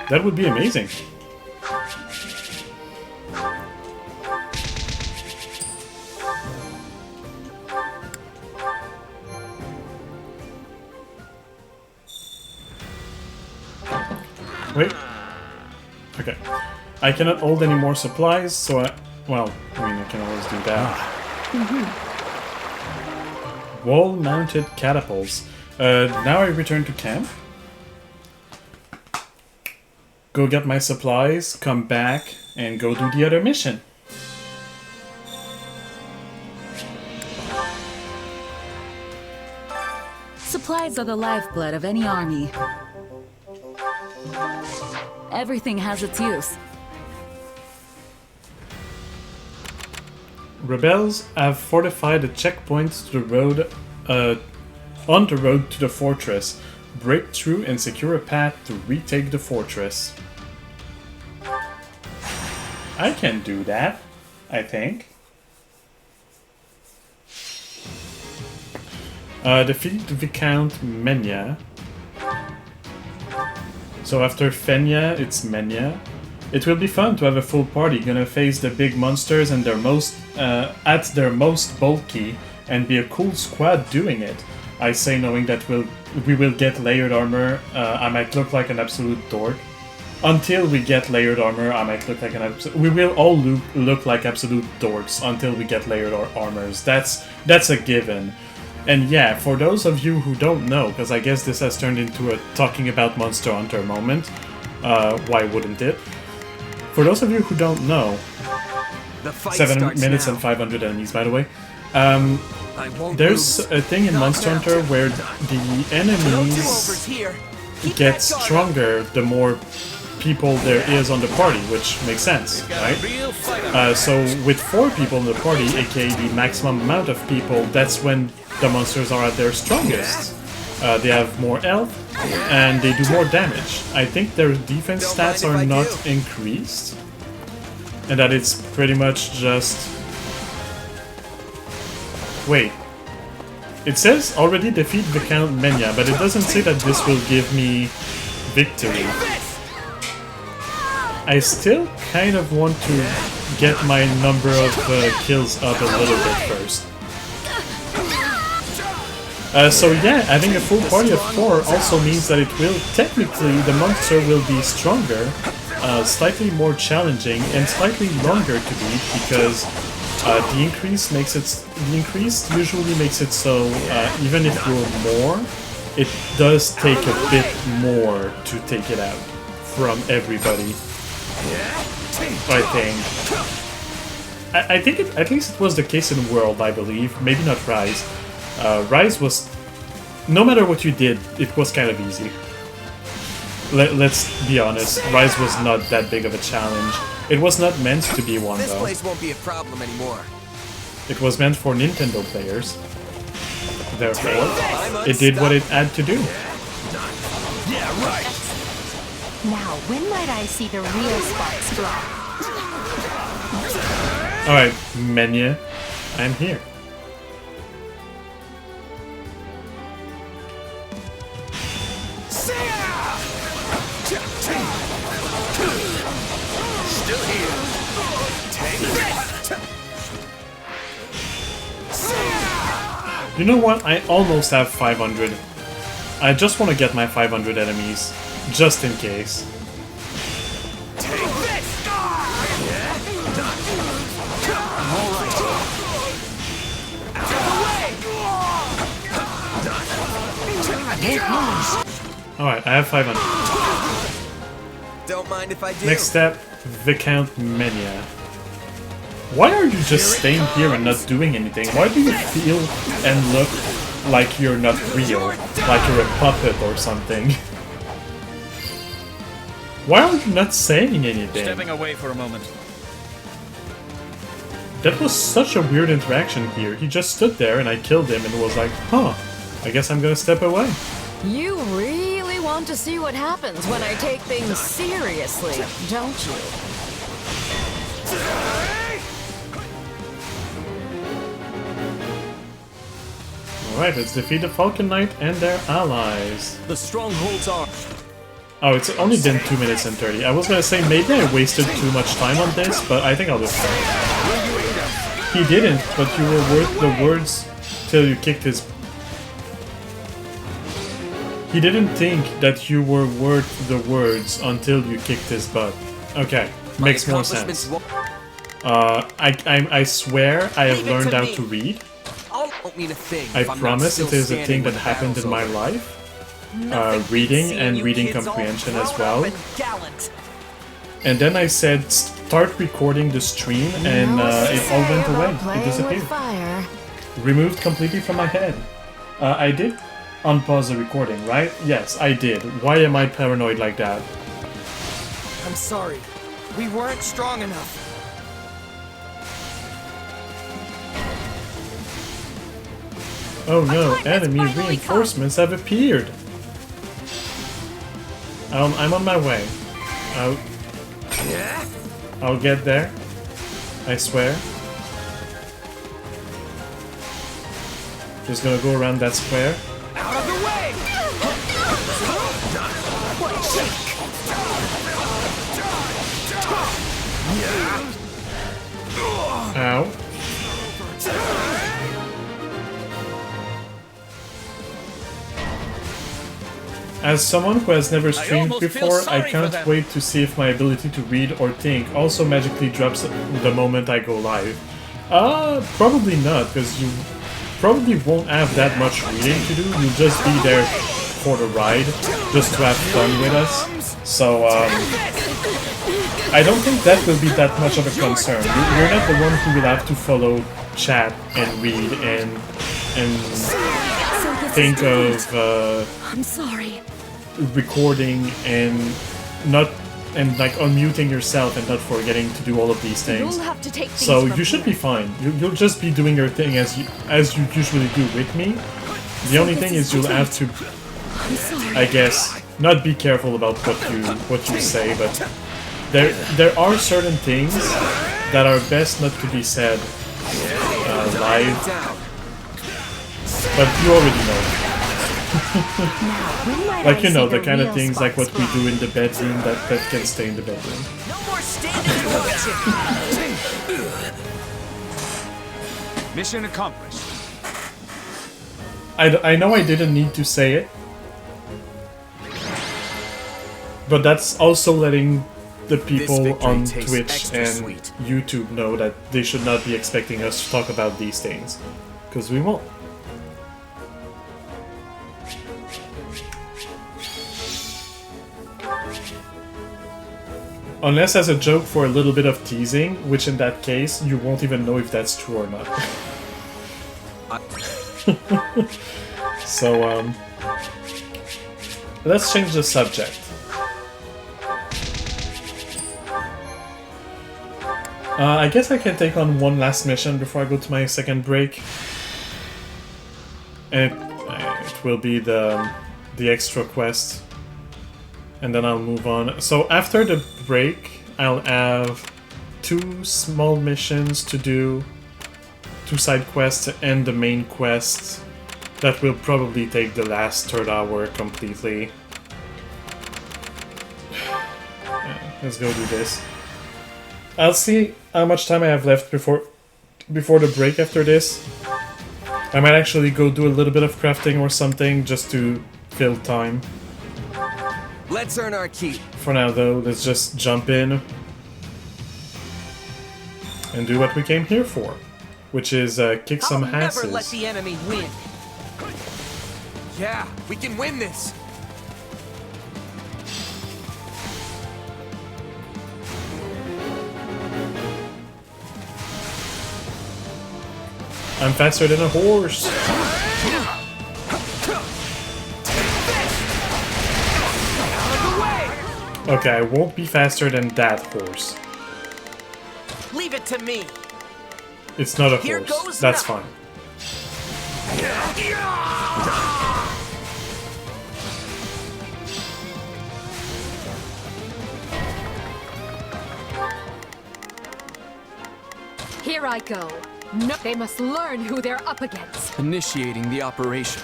That would be amazing. Wait. Okay. I cannot hold any more supplies, so well, I mean, I can always do that. Wall-mounted catapults. Now I return to camp. Go get my supplies, come back, and go do the other mission. Supplies are the lifeblood of any army. Everything has its use. Rebels have fortified the checkpoints to the road, on the road to the fortress. Break through and secure a path to retake the fortress. I can do that, I think. Defeat Viscount Menya. So after Fenya, it's Menya. It will be fun to have a full party, gonna face the big monsters and their most at their most bulky, and be a cool squad doing it. I say knowing that we will get layered armor. I might look like an absolute dork. Until we get layered armor, I might look like an absolute... We will all look like absolute dorks until we get layered armors. That's a given. And yeah, for those of you who don't know, because I guess this has turned into a talking about Monster Hunter moment, why wouldn't it? For those of you who don't know, 7 minutes and 500 enemies, by the way, there's a thing in Monster Hunter where the enemies get stronger the more people there is on the party, which makes sense, right? So with 4 people in the party, aka the maximum amount of people, that's when the monsters are at their strongest. They have more health, and they do more damage. I think their defense stats are not increased, and that it's pretty much just... Wait. It says already defeat Viscount Menya, but it doesn't say that this will give me victory. I still kind of want to get my number of kills up a little bit first. So yeah, having a full party of 4 also means that it will, technically, the monster will be stronger, slightly more challenging, and slightly longer to beat, because the increase usually makes it so even if you're more, it does take a bit more to take it out from everybody. I think at least it was the case in World, I believe. Maybe not Rise. Rise was, no matter what you did, it was kind of easy. Let's be honest, Rise was not that big of a challenge. It was not meant to be one, This though. place won't be a problem anymore. It was meant for Nintendo players. Therefore, it did what it had to do. Yeah, right. Now, when might I see the real sparks fly? Alright, Menya, I'm here. Still here. You know what? I almost have 500. I just want to get my 500 enemies, just in case. Alright, I have 500. Don't mind if I do. Next step, Viscount Menya. Why are you just staying here and not doing anything? Why do you feel and look like you're not real? Like you're a puppet or something? Why are you not saying anything? Stepping away for a moment. That was such a weird interaction here. He just stood there and I killed him and was like, huh, I guess I'm gonna step away. You really want to see what happens when I take things seriously, don't you? Alright, let's defeat the Falcon Knight and their allies. The strongholds are... Oh, it's only been 2 minutes and 30. I was gonna say maybe I wasted too much time on this, but I think I'll do it. He didn't, but you were worth the words till you kicked his... He didn't think that you were worth the words until you kicked his butt. Okay, makes more sense. I swear I have learned how to read. I promise it is a thing that happened in my life. Reading and reading comprehension as well. And then I said start recording the stream and it all went away. It disappeared. Removed completely from my head. I did unpause the recording, right? Yes, I did. Why am I paranoid like that? I'm sorry. We weren't strong enough. Oh no, enemy reinforcements have appeared! I'm on my way. I'll get there. I swear. Just gonna go around that square. Out of the way! Ow. As someone who has never streamed before, I can't wait to see if my ability to read or think also magically drops the moment I go live. Probably not, because you probably won't have that much reading to do. You'll just be there for the ride, just to have fun with us. So, I don't think that will be that much of a concern. You're not the one who will have to follow chat and read and think of I'm sorry. Recording and like unmuting yourself and not forgetting to do all of these things. You'll have to take things So from you should here. be fine. You'll just be doing your thing as you usually do with me. The only thing is you'll have to, I guess, not be careful about what you say, but there are certain things that are best not to be said live. But you already know. Like, you know, the kind of things like what we do in the bedroom that can stay in the bedroom. No more standing Mission accomplished. I know I didn't need to say it, but that's also letting the people on Twitch and YouTube know that they should not be expecting us to talk about these things, because we won't. Unless as a joke for a little bit of teasing, which in that case, you won't even know if that's true or not. So, let's change the subject. I guess I can take on one last mission before I go to my second break. And it will be the extra quest. And then I'll move on. So after the break, I'll have 2 small missions to do, 2 side quests and the main quest. That will probably take the last third hour completely. Yeah, let's go do this. I'll see how much time I have left before the break after this. I might actually go do a little bit of crafting or something just to fill time. Let's earn our keep. For now though, let's just jump in and do what we came here for, which is kick some asses. Never let the enemy win. Yeah, we can win this. I'm faster than a horse. Okay, I won't be faster than that horse. Leave it to me. It's not a Here horse. goes That's nothing. fine. Here I go. No, they must learn who they're up against. Initiating the operation.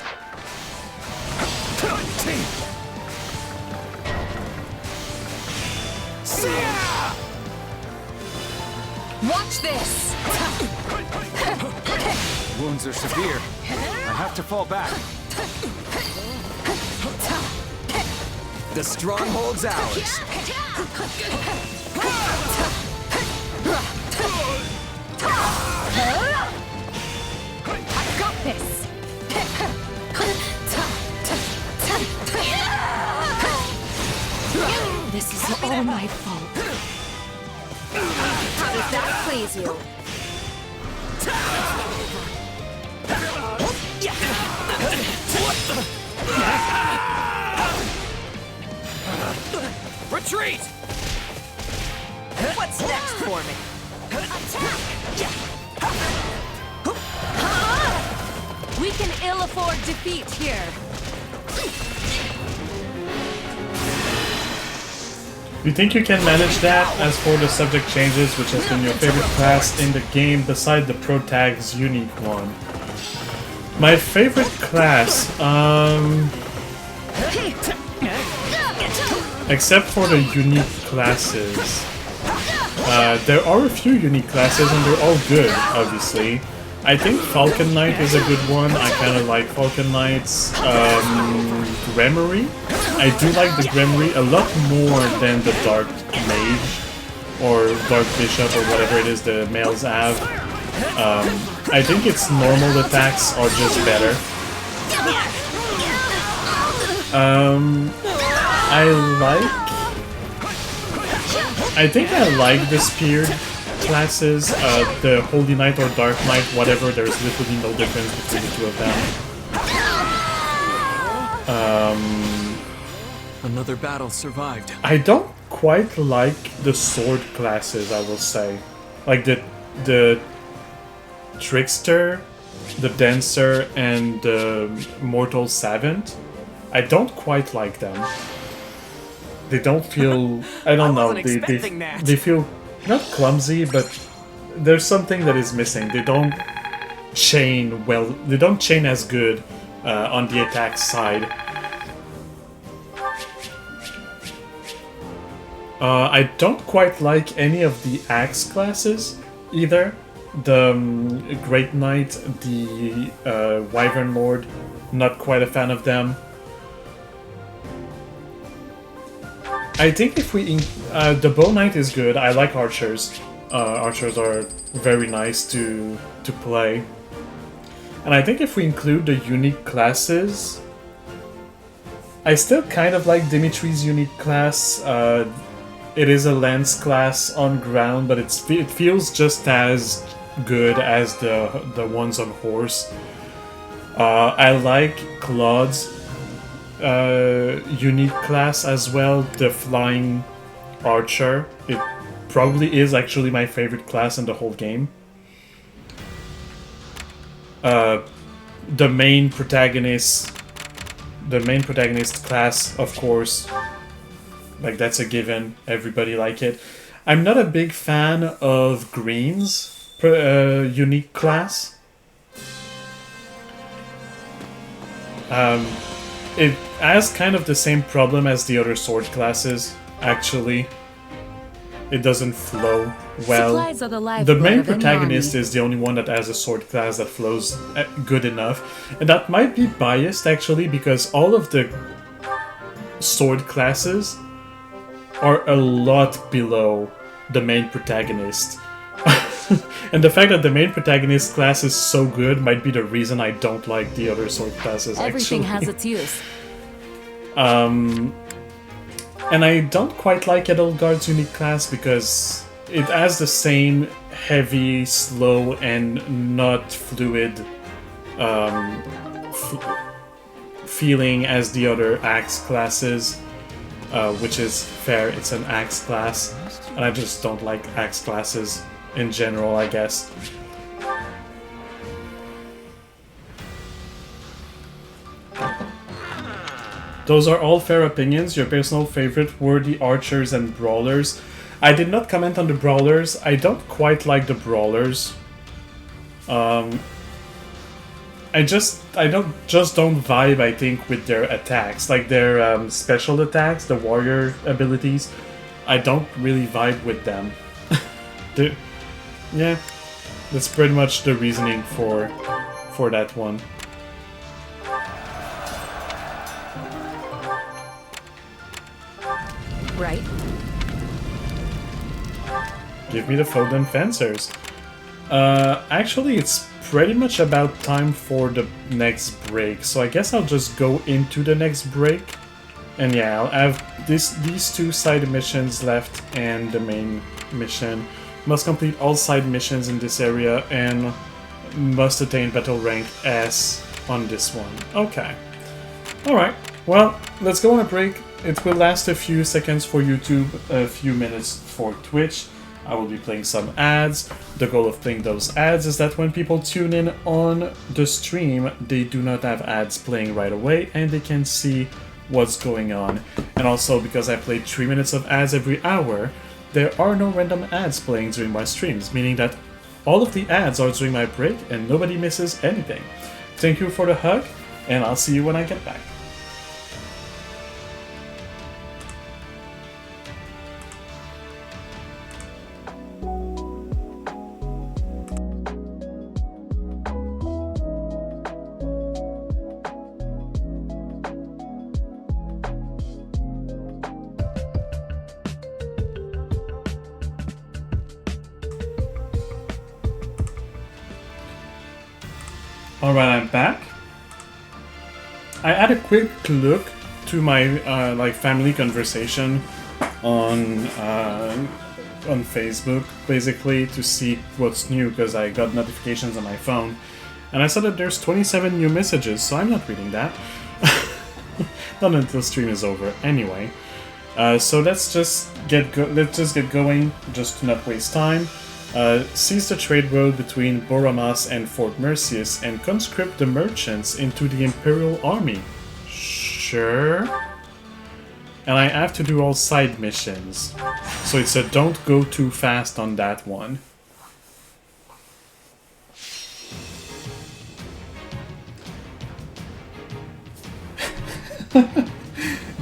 Watch this! Wounds are severe. I have to fall back. The stronghold's ours. I've got this! This is all my fault. How does that please you? Retreat! What's next for me? We can ill afford defeat here. You think you can manage that? As for the subject changes, which has been your favorite class in the game beside the Pro Tag's unique one? My favorite class, except for the unique classes. There are a few unique classes and they're all good, obviously. I think Falcon Knight is a good one. I kind of like Falcon Knight's Gremory. I do like the Gremory a lot more than the Dark Mage or Dark Bishop or whatever it is the males have. I think its normal attacks are just better. I think I like the Speared classes, the Holy Knight or Dark Knight, whatever, there's literally no difference between the two of them. Another battle survived. I don't quite like the sword classes, I will say. Like the Trickster, the Dancer, and the Mortal Savant. I don't quite like them. They don't feel... I don't know, they feel not clumsy, but there's something that is missing. They don't chain well, they don't chain as good on the attack side. I don't quite like any of the axe classes. either. The Great Knight, the Wyvern Lord, not quite a fan of them. I think if we... the Bow Knight is good. I like archers. Archers are very nice to play. And I think if we include the unique classes... I still kind of like Dimitri's unique class. It is a lance class on ground, but it feels just as good as the ones on horse. I like Claude's unique class as well, the flying archer. It probably is actually my favorite class in the whole game. The main protagonist class, of course, like that's a given. Everybody like it. I'm not a big fan of Green's unique class. It has kind of the same problem as the other sword classes, actually. It doesn't flow well. Supplies are the The lifeblood main of any protagonist army. is the only one that has a sword class that flows good enough. And that might be biased, actually, because all of the sword classes are a lot below the main protagonist. And the fact that the main protagonist class is so good might be the reason I don't like the other sword classes, Everything actually. has its use. And I don't quite like Edelgard's unique class because it has the same heavy, slow, and not fluid feeling as the other axe classes, which is fair. It's an axe class, and I just don't like axe classes in general, I guess. Those are all fair opinions. Your personal favorite were the archers and brawlers. I did not comment on the brawlers. I don't quite like the brawlers. I don't vibe, I think, with their attacks. Like their special attacks, the warrior abilities. I don't really vibe with them. Yeah, that's pretty much the reasoning for that one. Right. Give me the Foden Fencers. Actually, it's pretty much about time for the next break, so I guess I'll just go into the next break. And yeah, I'll have these two side missions left and the main mission. Must complete all side missions in this area and must attain battle rank S on this one. Okay. Alright, well, let's go on a break. It will last a few seconds for YouTube, a few minutes for Twitch. I will be playing some ads. The goal of playing those ads is that when people tune in on the stream, they do not have ads playing right away and they can see what's going on. And also, because I play 3 minutes of ads every hour, there are no random ads playing during my streams, meaning that all of the ads are during my break and nobody misses anything. Thank you for the hug, and I'll see you when I get back. Alright, I'm back. I had a quick look to my family conversation on Facebook, basically, to see what's new, because I got notifications on my phone. And I saw that there's 27 new messages, so I'm not reading that. Not until stream is over, anyway. So let's just get going, just to not waste time. Seize the trade road between Boramas and Fort Merceus and conscript the merchants into the Imperial Army. Sure. And I have to do all side missions. So it's a don't go too fast on that one.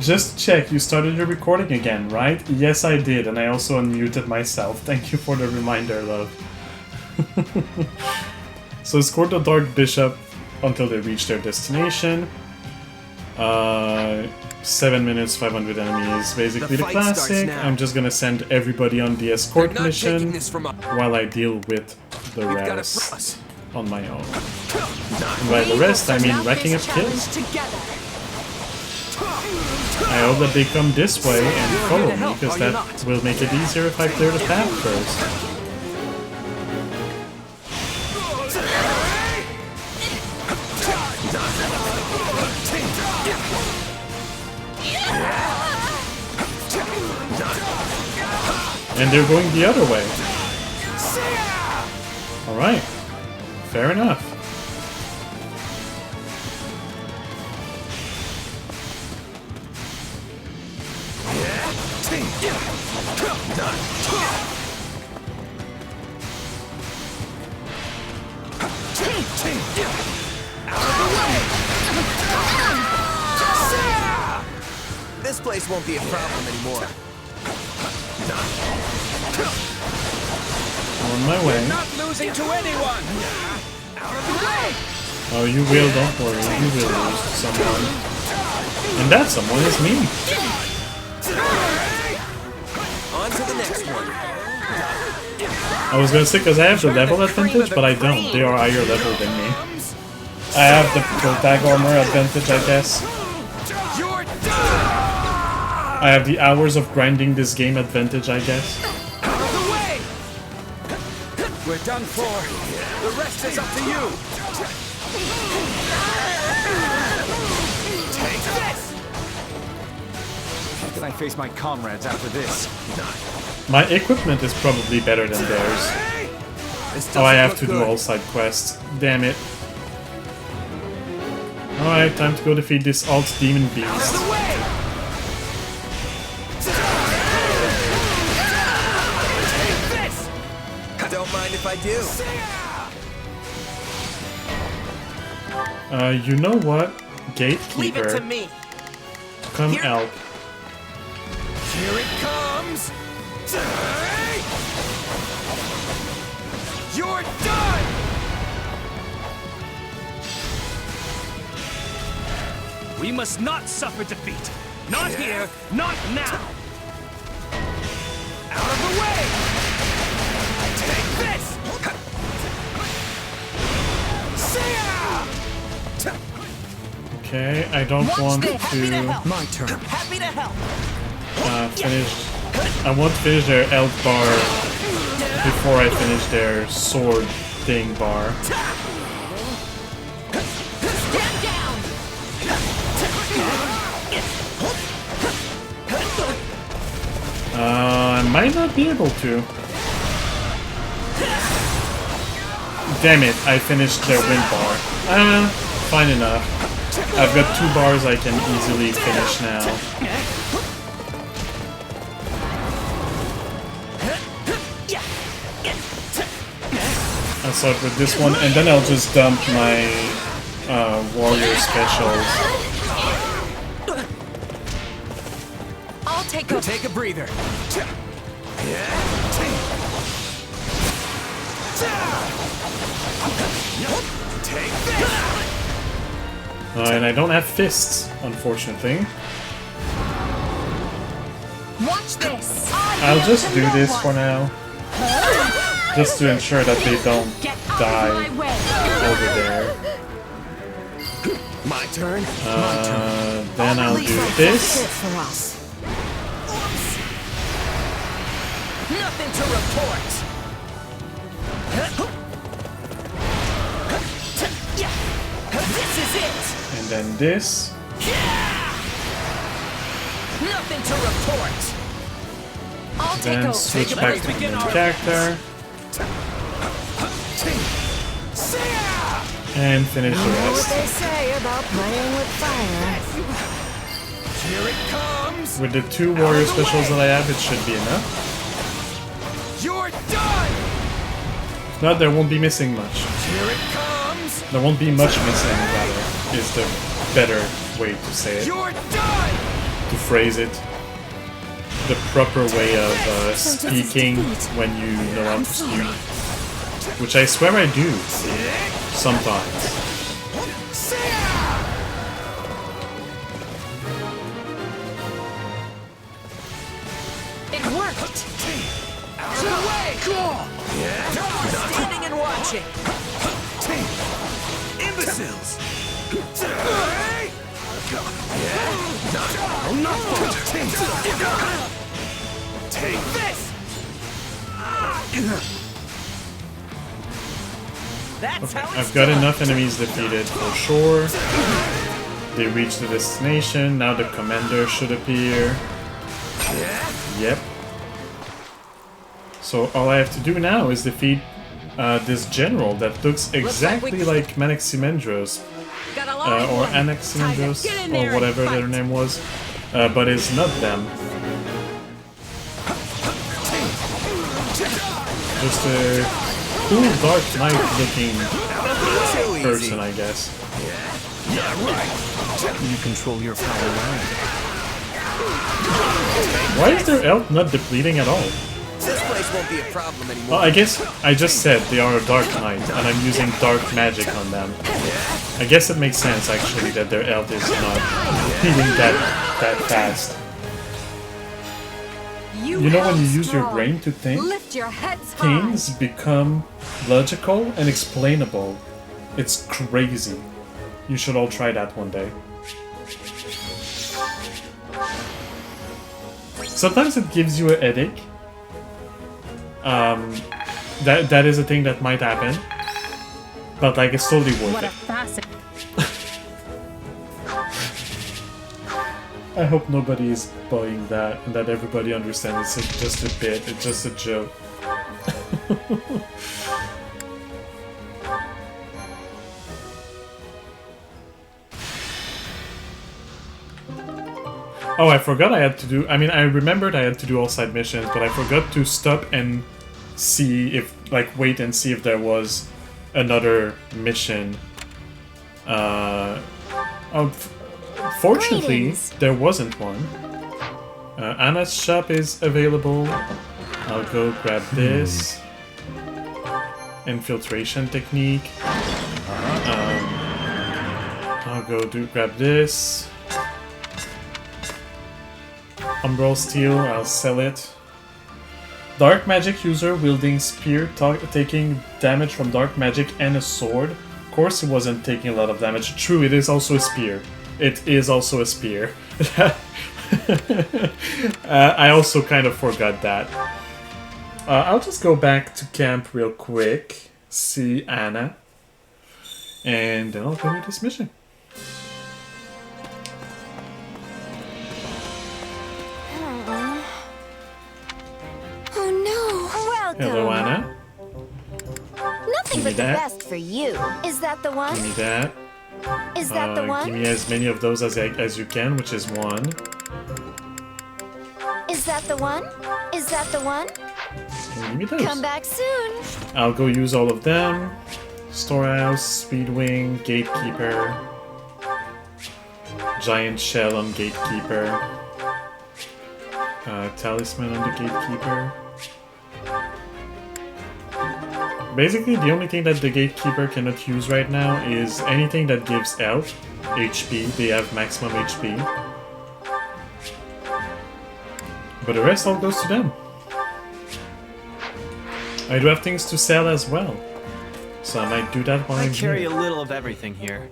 Just check, you started your recording again, right? Yes, I did, and I also unmuted myself. Thank you for the reminder, love. So escort the Dark Bishop until they reach their destination. 7 minutes, 500 enemies, basically the classic. I'm just gonna send everybody on the escort mission while I deal with the rest on my own. And by the rest, I mean racking up kills. I hope that they come this way and follow me, because that will make it easier if I clear the path first. And they're going the other way. Alright. Fair enough. This place won't be a problem anymore. On my way. We're not losing to anyone. Out of the way. Oh, you will, don't worry. You will lose to someone. And that someone is me. On to the next one. I was gonna say, because I have the level advantage, but I don't. They are higher level than me. I have the tag armor advantage, I guess. I have the hours of grinding this game advantage, I guess. Out of the way. We're done for. The rest is up to you. Take this. How can I face my comrades after this? My equipment is probably better than theirs. Oh, I have to do all side quests. Damn it. Alright, time to go defeat this alt demon beast. Don't mind if I do. You know what? Gatekeeper. Leave it to me. Come help. Here it comes. You're done. We must not suffer defeat. Not here, not now. Out of the way. Take this! Okay, I don't want to My turn. Happy to help. finish. I want to finish their health bar before I finish their sword thing bar. I might not be able to. Damn it, I finished their wind bar. Fine enough. I've got 2 bars I can easily finish now. I'll start with this one, and then I'll just dump my warrior specials. I'll take a breather. And I don't have fists, unfortunately. Watch this. I'll just do this for now. Just to ensure that they don't die over there. My turn. Then I'll do this. Nothing to report. This is it. And then this. Nothing to report. Then switch back to the main character. And finish the You know what rest. they say about playing with fire. Here it comes. With the 2 warrior specials that I have, it should be enough. You're done. If not, there won't be missing much. Here it comes. There won't be much missing, rather, is the better way to say it. You're done. To phrase it. The proper way of speaking when you know how to speak. which I swear I do sometimes. It worked! Out of the way! Cool! Standing and watching! Imbeciles! Take this! That's Okay, how it's I've got done. enough enemies defeated for sure. They reached the destination, now the commander should appear. Yep. So all I have to do now is defeat this general that looks exactly like Anaximandros, or Anaximandros, or whatever their name was, but is not them. Just a cool Dark Knight looking person, I guess. You control your power now. Why is their health not depleting at all? This place won't be a problem anymore. Well, I guess I just said they are a Dark Knight, and I'm using Dark Magic on them. I guess it makes sense, actually, that their health is not depleting that fast. You know when you use your brain to think, Lift your heads high. things become logical and explainable. It's crazy. You should all try that one day. Sometimes it gives you a headache. That is a thing that might happen. But like, it's totally worth What a it. fascinating. I hope nobody is buying that and that everybody understands it's just a bit, it's just a joke. Oh, I forgot I had to do... I mean, I remembered I had to do all side missions, but I forgot to stop and see if... Like, wait and see if there was another mission. Fortunately, Greetings. there wasn't one. Anna's shop is available. I'll go grab this. Infiltration technique. I'll go grab this. Umbral Steel, I'll sell it. Dark Magic user wielding spear taking damage from Dark Magic and a sword. Of course he wasn't taking a lot of damage. True, it is also a spear. It is also a spear. I also kind of forgot that. I'll just go back to camp real quick, see Anna, and then I'll go do this mission. Oh no! Welcome! Hello, Anna. Nothing Give me but the that. best for you. Is that the one? Give me that. Is that the one? Give me as many of those as you can, which is one. Is that the one? Is that the one? Give me those. Come back soon. I'll go use all of them. Storehouse, Speedwing, Gatekeeper. Giant Shell on Gatekeeper. Talisman on the Gatekeeper. Basically, the only thing that the Gatekeeper cannot use right now is anything that gives health, HP. They have maximum HP. But the rest all goes to them. I do have things to sell as well. So I might do that while I'm carry here. a little of everything here.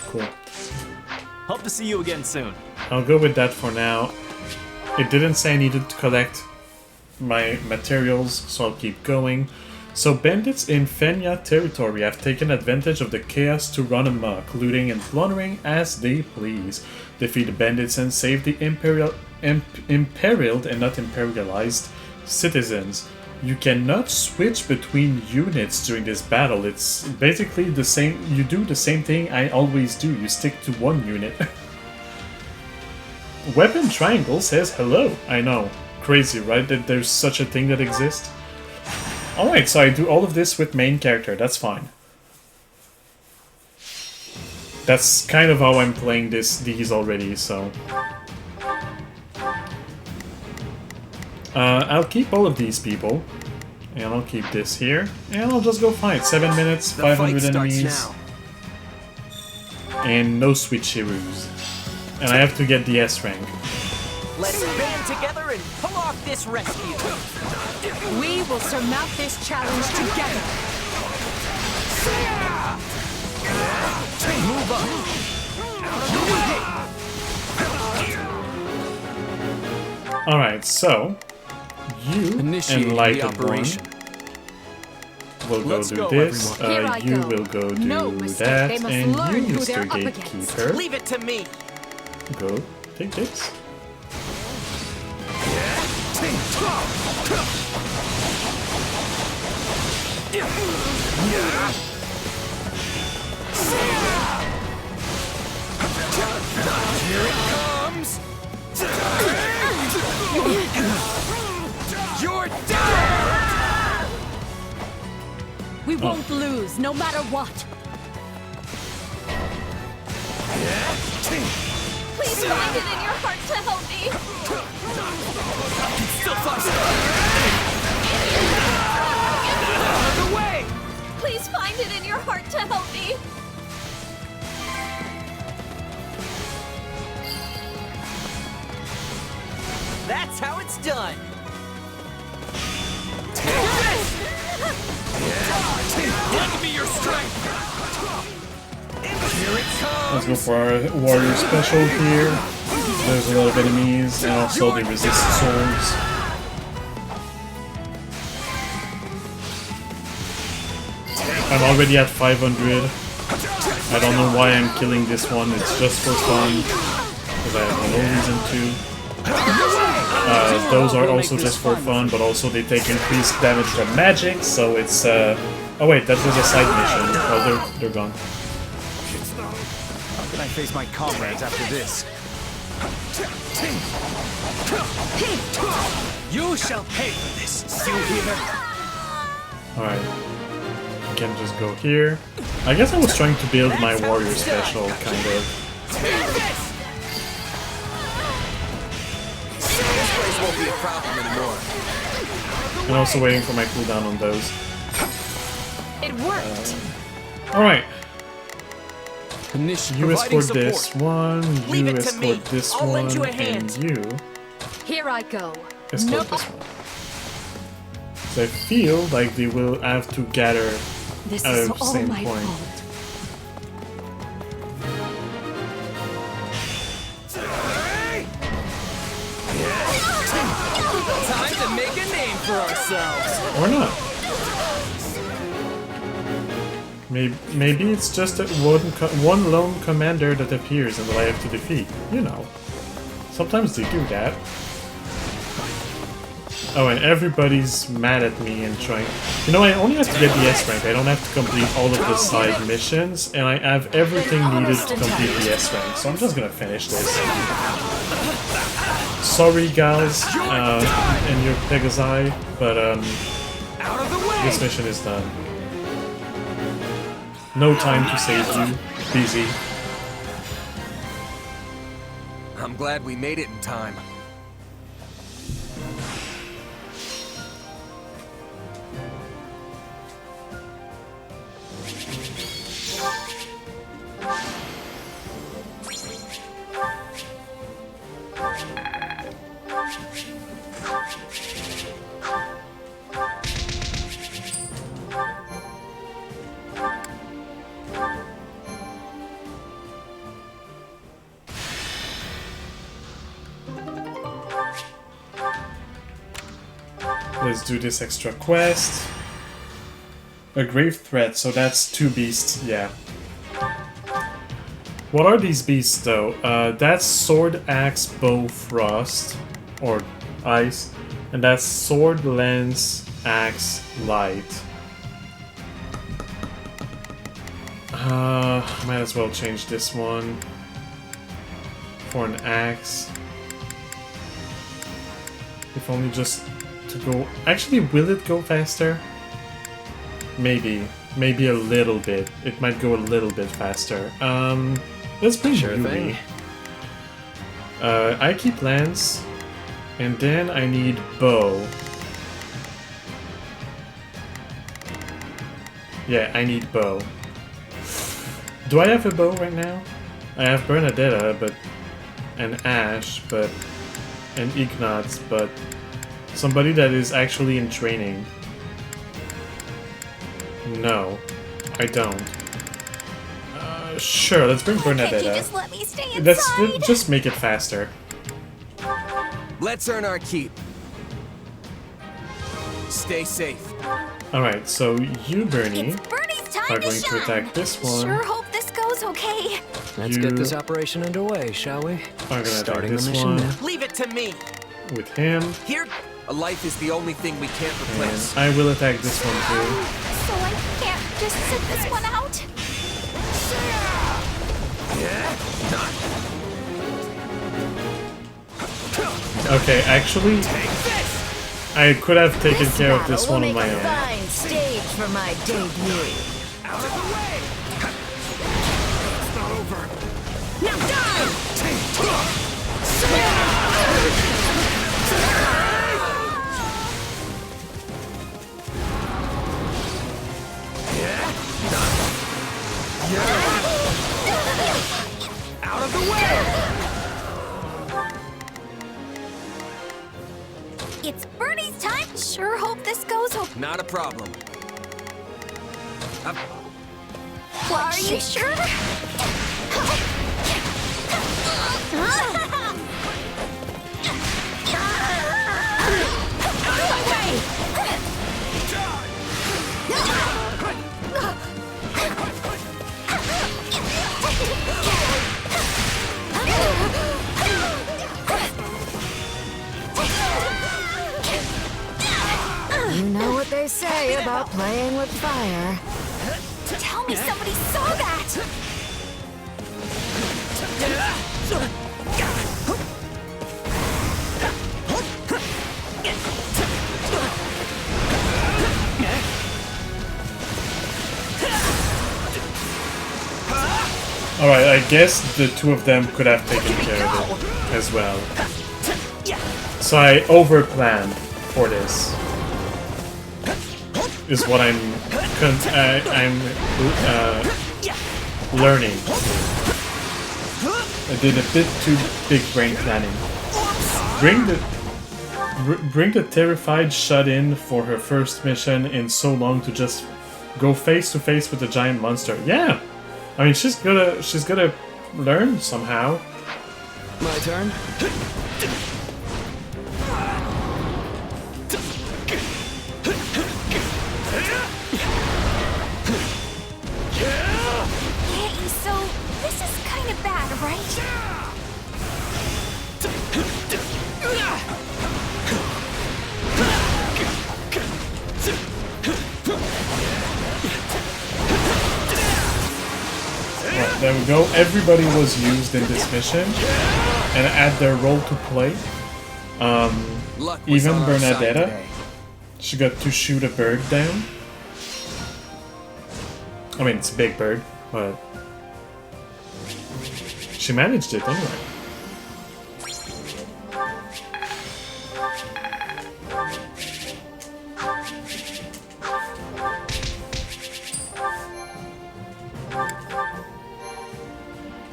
Cool. Hope to see you again soon. I'll go with that for now. It didn't say I needed to collect my materials, so I'll keep going. So bandits in Fenya territory have taken advantage of the chaos to run amok, looting and plundering as they please. Defeat the bandits and save the imperiled and not imperialized citizens. You cannot switch between units during this battle. It's basically the same. You do the same thing I always do. You stick to one unit. Weapon Triangle says hello. I know. Crazy, right? That there's such a thing that exists. Alright, so I do all of this with main character. That's fine. That's kind of how I'm playing these already, so... I'll keep all of these people. And I'll keep this here. And I'll just go fight. 7 minutes, 500 enemies. And no switcheroos. And I have to get the S rank. Let's band together and pull off this rescue. We will surmount this challenge together. Move up. Alright, so you Initiate the operation. Will go do this, you will go do that, and you, Mr. Gatekeeper, Leave it to me. go take this. Here it comes. You're down. We won't lose, no matter what. Please find it in your heart to help me. Still out of the way. Please find it in your heart to help me. That's how it's done. Lend me your strength. Here it comes. Let's go for our warrior special here. There's a lot of enemies, and also they resist swords. I'm already at 500. I don't know why I'm killing this one, it's just for fun. Because I have no reason to. Those are also just for fun, but also they take increased damage from magic, so it's oh wait, that was a side mission. Oh, they're gone. How can I face my comrades after this? You shall pay for this, you heathen. Alright. I can just go here. I guess I was trying to build my warrior special, kind of. This place won't be a problem anymore. And also waiting for my cooldown on those. It worked. Alright. Initiate. You escort this one, you it to escort me. this I'll one, lend you a and hand. you Here I go. escort this one. So I feel like they will have to gather This at is the all same my point. fault. Time to make a name for ourselves. Or not. Maybe it's just that one lone commander that appears and that I have to defeat. You know. Sometimes they do that. Oh, and everybody's mad at me and trying... You know, I only have to get the S rank. I don't have to complete all of the side missions, and I have everything needed to complete the S rank, so I'm just gonna finish this. Sorry, guys, and your Pegasi, but this mission is done. No time to save you. Busy. I'm glad we made it in time. Let's do this extra quest. A grave threat, so that's 2 beasts, yeah. What are these beasts though? That's sword, axe, bow, frost, or ice, and that's sword, lance, axe, light. Might as well change this one for an axe. If only just to go... Actually, will it go faster? Maybe. Maybe a little bit. It might go a little bit faster. Let's bring Sure Yuri. thing. I keep Lance, And then I need bow. Yeah, I need bow. Do I have a bow right now? I have Bernadetta, but... and Ash, but... and Ignatz, but... somebody that is actually in training. No, I don't. Sure, let's bring Bernadetta. Can't you just let me stay inside? Let's just make it faster. Let's earn our keep. Stay safe. Alright, so you, Bernie, time are to going to shine. attack this one. Sure hope this goes okay. Let's get this operation underway, shall we? Are gonna attack Starting this the mission one now. Leave it to me. with him, Here, a life is the only thing we can't and replace. I will attack this one too. So I can't just sit this one out? Okay, actually, I could have taken care of this one on my own. Fine stage for my debut. Out of the way! It's not over. Now die! Out of the way! It's Bernie's time. Sure hope this goes okay. Not a problem. Well, are you sure? You know what they say about playing with fire. Tell me somebody saw that! Alright, I guess the two of them could have taken care of it as well. So I overplanned for this. Is what I'm learning. I did a bit too big brain planning. Bring the terrified shut-in for her first mission in so long to just go face to face with the giant monster. Yeah, I mean she's gonna learn somehow. My turn. Hey, so this is kind of bad, right? Right, there we go. Everybody was used in this mission and add their role to play. Even Bernadetta. She got to shoot a bird down. I mean, it's a big bird, but she managed it anyway.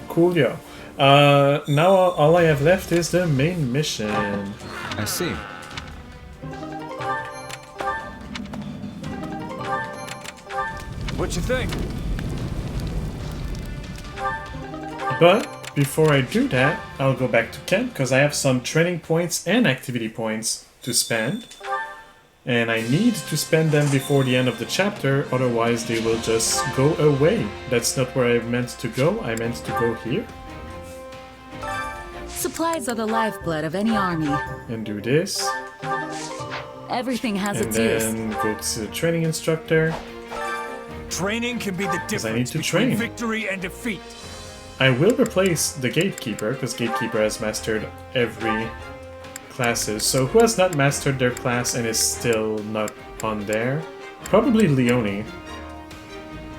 Coolio. Now all I have left is the main mission. I see. What you think? But before I do that, I'll go back to camp because I have some training points and activity points to spend. And I need to spend them before the end of the chapter, otherwise they will just go away. That's not where I meant to go, I meant to go here. Supplies are the lifeblood of any army. And do this. Everything has And its use. then go to the training instructor. Training can be the I need difference to between train. victory and defeat. I will replace the Gatekeeper, because Gatekeeper has mastered every classes. So who has not mastered their class and is still not on there? Probably Leonie.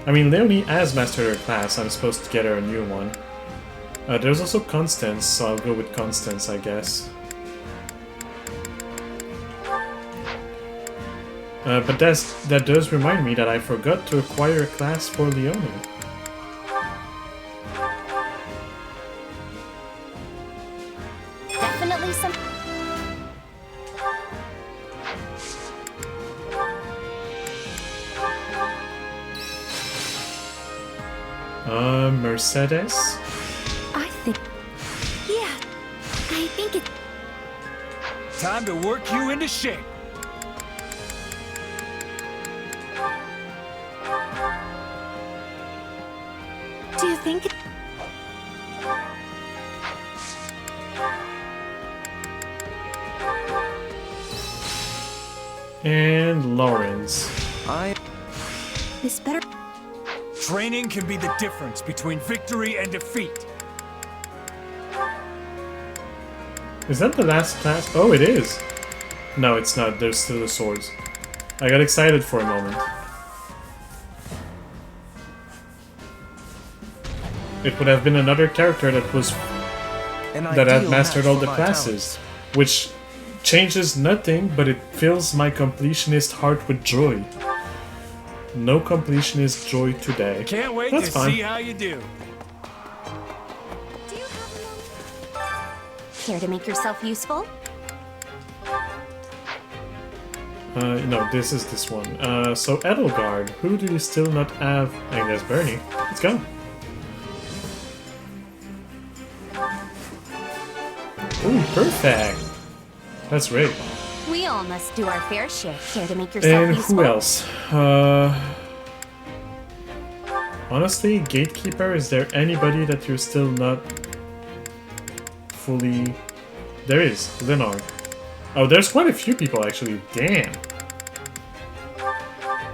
I mean, Leonie has mastered her class. I'm supposed to get her a new one. There's also Constance, so I'll go with Constance, I guess. But that does remind me that I forgot to acquire a class for Leone. Definitely some... Mercedes? I think... Yeah, I think it... Time to work you into shape. Do you think... And Lawrence. This better... Training can be the difference between victory and defeat. Is that the last class? Oh, it is! No, it's not. There's still the swords. I got excited for a moment. It would have been another character that was... that had mastered all the classes. Which changes nothing, but it fills my completionist heart with joy. No completionist joy today. Can't wait That's to fine. see how you do. Care to make yourself useful? No, this is this one. So Edelgard, who do you still not have? I guess Bernie. Let's go. Ooh, perfect. That's great. We all must do our fair share. Care to make yourself And useful? who else? Honestly, Gatekeeper, is there anybody that you're still not fully... There is, Linard. Oh, there's quite a few people actually, damn.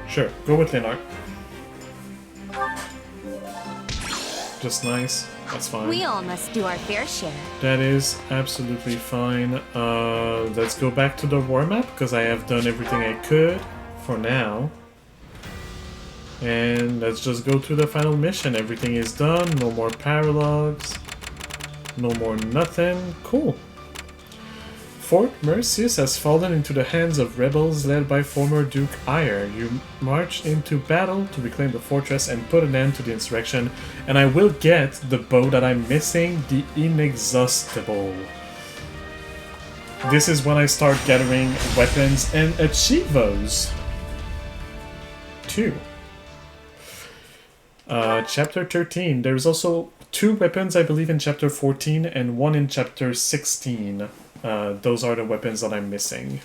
Sure, go with Linard. Just nice, that's fine. We all must do our fair share. That is absolutely fine. Let's go back to the war map, because I have done everything I could for now. And let's just go through the final mission. Everything is done, no more paralogs, no more nothing. Cool. Fort Mercius has fallen into the hands of rebels led by former Duke Eyre. You march into battle to reclaim the fortress and put an end to the insurrection, and I will get the bow that I'm missing, the Inexhaustible. This is when I start gathering weapons and achieve those. 2. Chapter 13. There's also 2 weapons, I believe, in Chapter 14 and 1 in Chapter 16. Those are the weapons that I'm missing.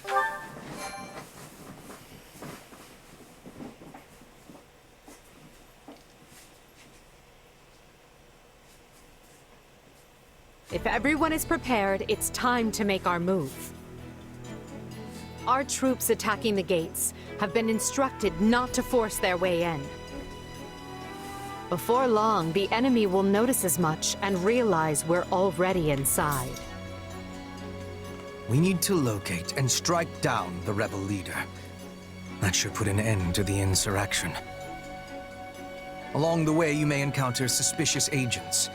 If everyone is prepared, it's time to make our move. Our troops attacking the gates have been instructed not to force their way in. Before long, the enemy will notice as much and realize we're already inside. We need to locate and strike down the rebel leader. That should put an end to the insurrection. Along the way, you may encounter suspicious agents.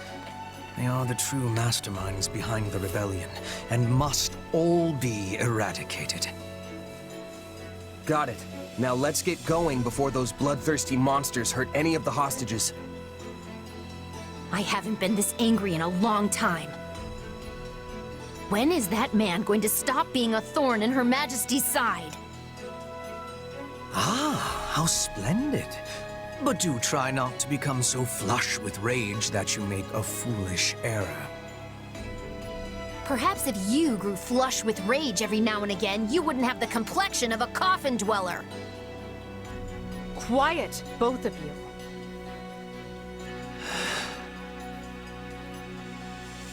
They are the true masterminds behind the rebellion, and must all be eradicated. Got it. Now let's get going before those bloodthirsty monsters hurt any of the hostages. I haven't been this angry in a long time. When is that man going to stop being a thorn in Her Majesty's side? Ah, how splendid. But do try not to become so flush with rage that you make a foolish error. Perhaps if you grew flush with rage every now and again, you wouldn't have the complexion of a coffin dweller. Quiet, both of you.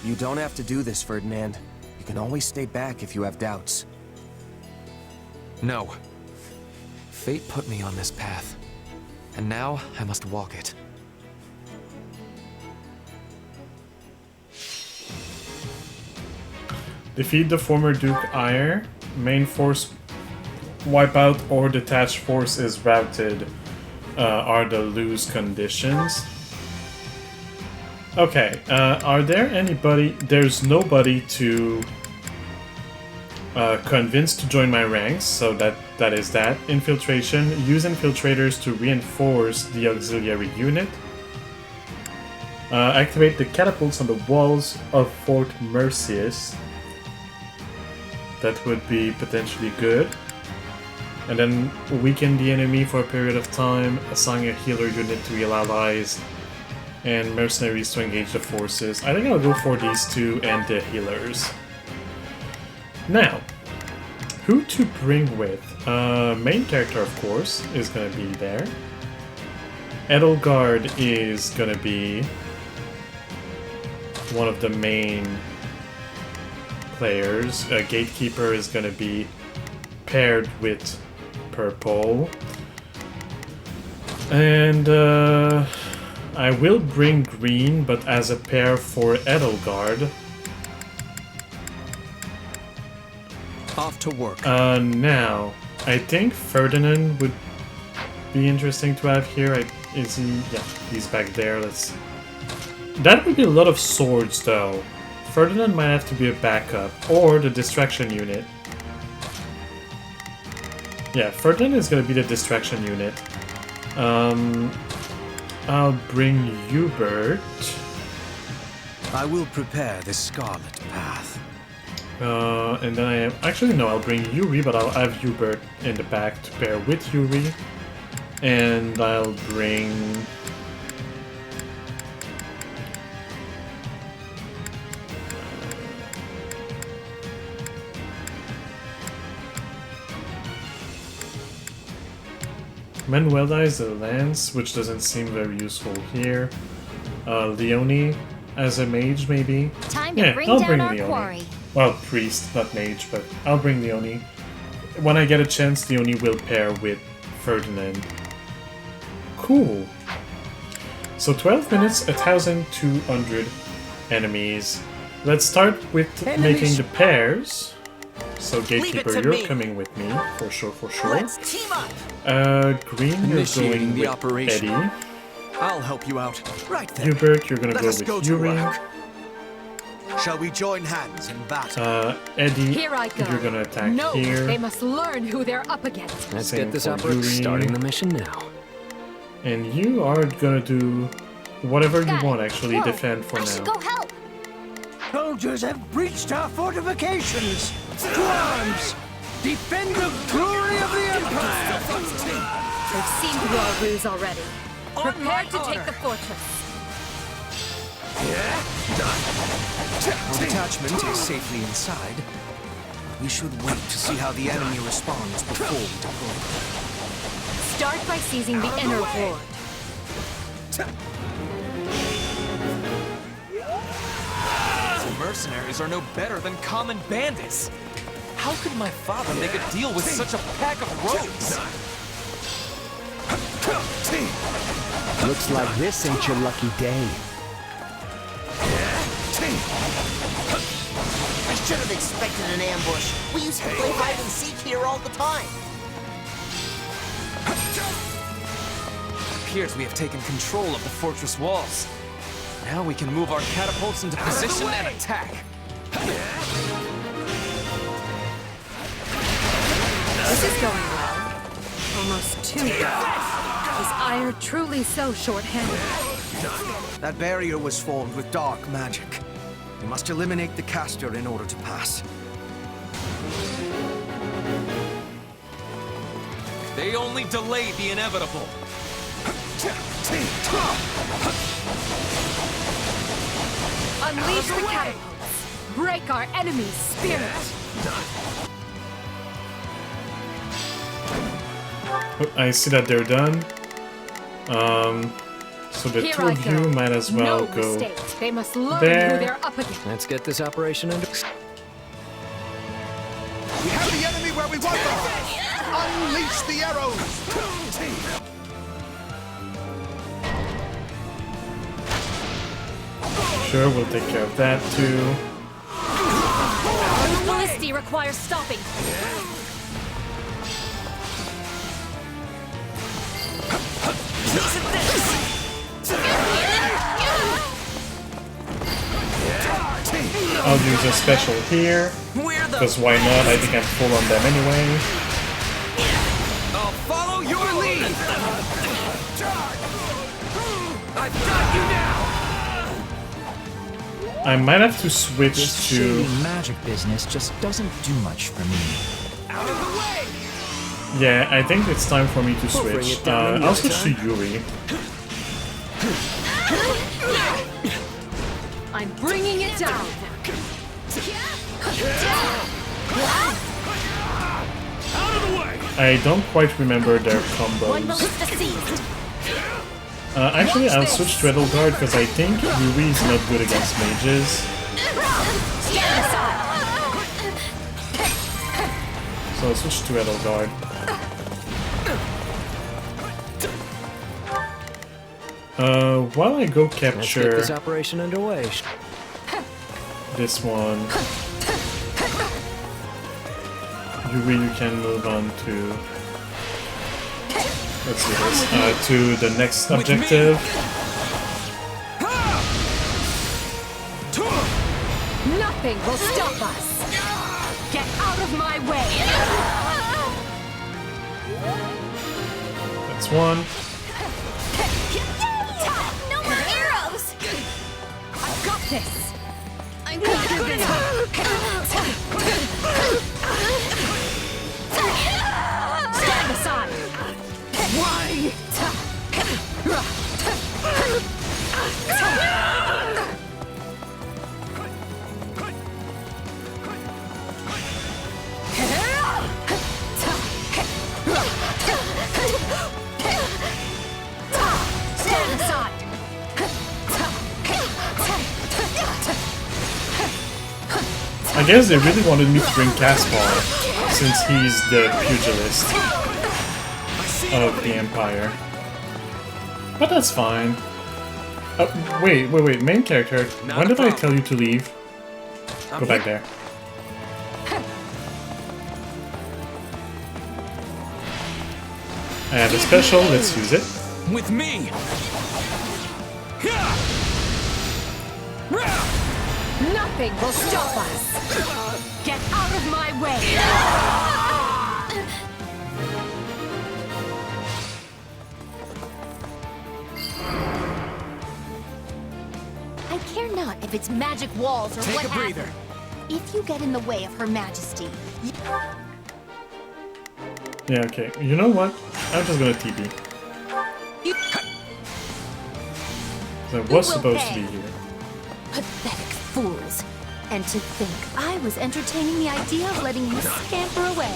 You don't have to do this, Ferdinand. You can always stay back if you have doubts. No. Fate put me on this path, and now I must walk it. Defeat the former Duke Eyre. Main force wipeout or detached force is routed are the lose conditions. Okay, are there anybody... There's nobody to convinced to join my ranks, so that is that. Infiltration. Use infiltrators to reinforce the auxiliary unit. Activate the catapults on the walls of Fort Mercius. That would be potentially good. And then weaken the enemy for a period of time. Assign a healer unit to heal allies. And mercenaries to engage the forces. I think I'll go for these two and the healers. Now, who to bring with? Main character, of course, is gonna be there. Edelgard is gonna be one of the main players. Gatekeeper is gonna be paired with Purple. And I will bring Green, but as a pair for Edelgard. Off to work. Now, I think Ferdinand would be interesting to have here. Is he? Yeah, he's back there. That would be a lot of swords, though. Ferdinand might have to be a backup, or the distraction unit. Yeah, Ferdinand is gonna be the distraction unit. I'll bring Hubert. I will prepare the Scarlet Path. And then I have... Actually, no, I'll bring Yuri, but I'll have Hubert in the back to pair with Yuri. And I'll bring... Manuela is a lance, which doesn't seem very useful here. Leonie as a mage, maybe? Time to bring down our quarry. Well, priest, not mage, but I'll bring Leonie. When I get a chance, Leonie will pair with Ferdinand. Cool. So 12 minutes, 1,200 enemies. Let's start with making the pairs. So Gatekeeper, you're coming with me, for sure, for sure. Let's team up. Green, you're going with operation. Eddie. I'll help you out. Right there. Hubert, you're gonna Let go us with go to Yuri. work. Shall we join hands in battle? Eddie, Here I go. you're gonna attack No, here. they must learn who they're up against. Let's Same get this for operation. Yuri. Starting the mission now. And you are gonna do whatever you Got it. want, actually. Whoa, Defend for I should now. go help. Soldiers have breached our fortifications. To arms! Defend the glory of the Empire! They've seen through our ruse already. Prepare to take the fortress. Our detachment is safely inside. We should wait to see how the enemy responds before we deploy. Start by seizing the inner ward. The mercenaries are no better than common bandits. How could my father make a deal with such a pack of rogues? Looks like this ain't your lucky day. I should have expected an ambush. We used to play hide and seek here all the time. It appears we have taken control of the fortress walls. Now we can move our catapults into position and attack. This is going well. Almost too well. Is Ire truly so short-handed? That barrier was formed with dark magic. We must eliminate the caster in order to pass. They only delay the inevitable. Unleash the catapults. Break our enemy's spirit. I see that they're done. So the Here two I of go. you might as well No go mistakes. They must learn there. who they're up against. Let's get this operation under. We have the enemy where we want them! Unleash the arrows! Sure, we'll take care of that too. Ballisti requires stopping. I'll use use a special here, because why not? I think I'm full on them anyway. I'll follow your lead! I've got you now! I might have to switch This to... shady magic business just doesn't do much for me. Out of the way! Yeah, I think it's time for me to bring switch. it down in I'll no switch to time. Yuri. I'm bringing it down. Out of the way! I don't quite remember their One combos. ballista seized. Actually, I'll switch to Edelgard because I think Yuri is not good against mages. Stand aside. So I'll switch to Edelgard. While I go Let's get capture this operation underway. this one, Yuri, you can move on to... Let's do this. To the next objective. Nothing will stop us. Get out of my way. That's one. No more arrows! I've got this. I'm not giving Stand aside. Why? Stand aside. I guess they really wanted me to bring Caspar, since he's the pugilist of the Empire. But that's fine. Wait, main character, when did I tell you to leave? Go back there. I have a special, let's use it. with me! Nothing will stop us. Get out of my way. I care not if it's magic walls or Take what a breather. have you. If you get in the way of Her Majesty, Yeah, okay. You know what? I'm just gonna TP. I was supposed to be here. pathetic fools. And to think I was entertaining the idea of letting you scamper away.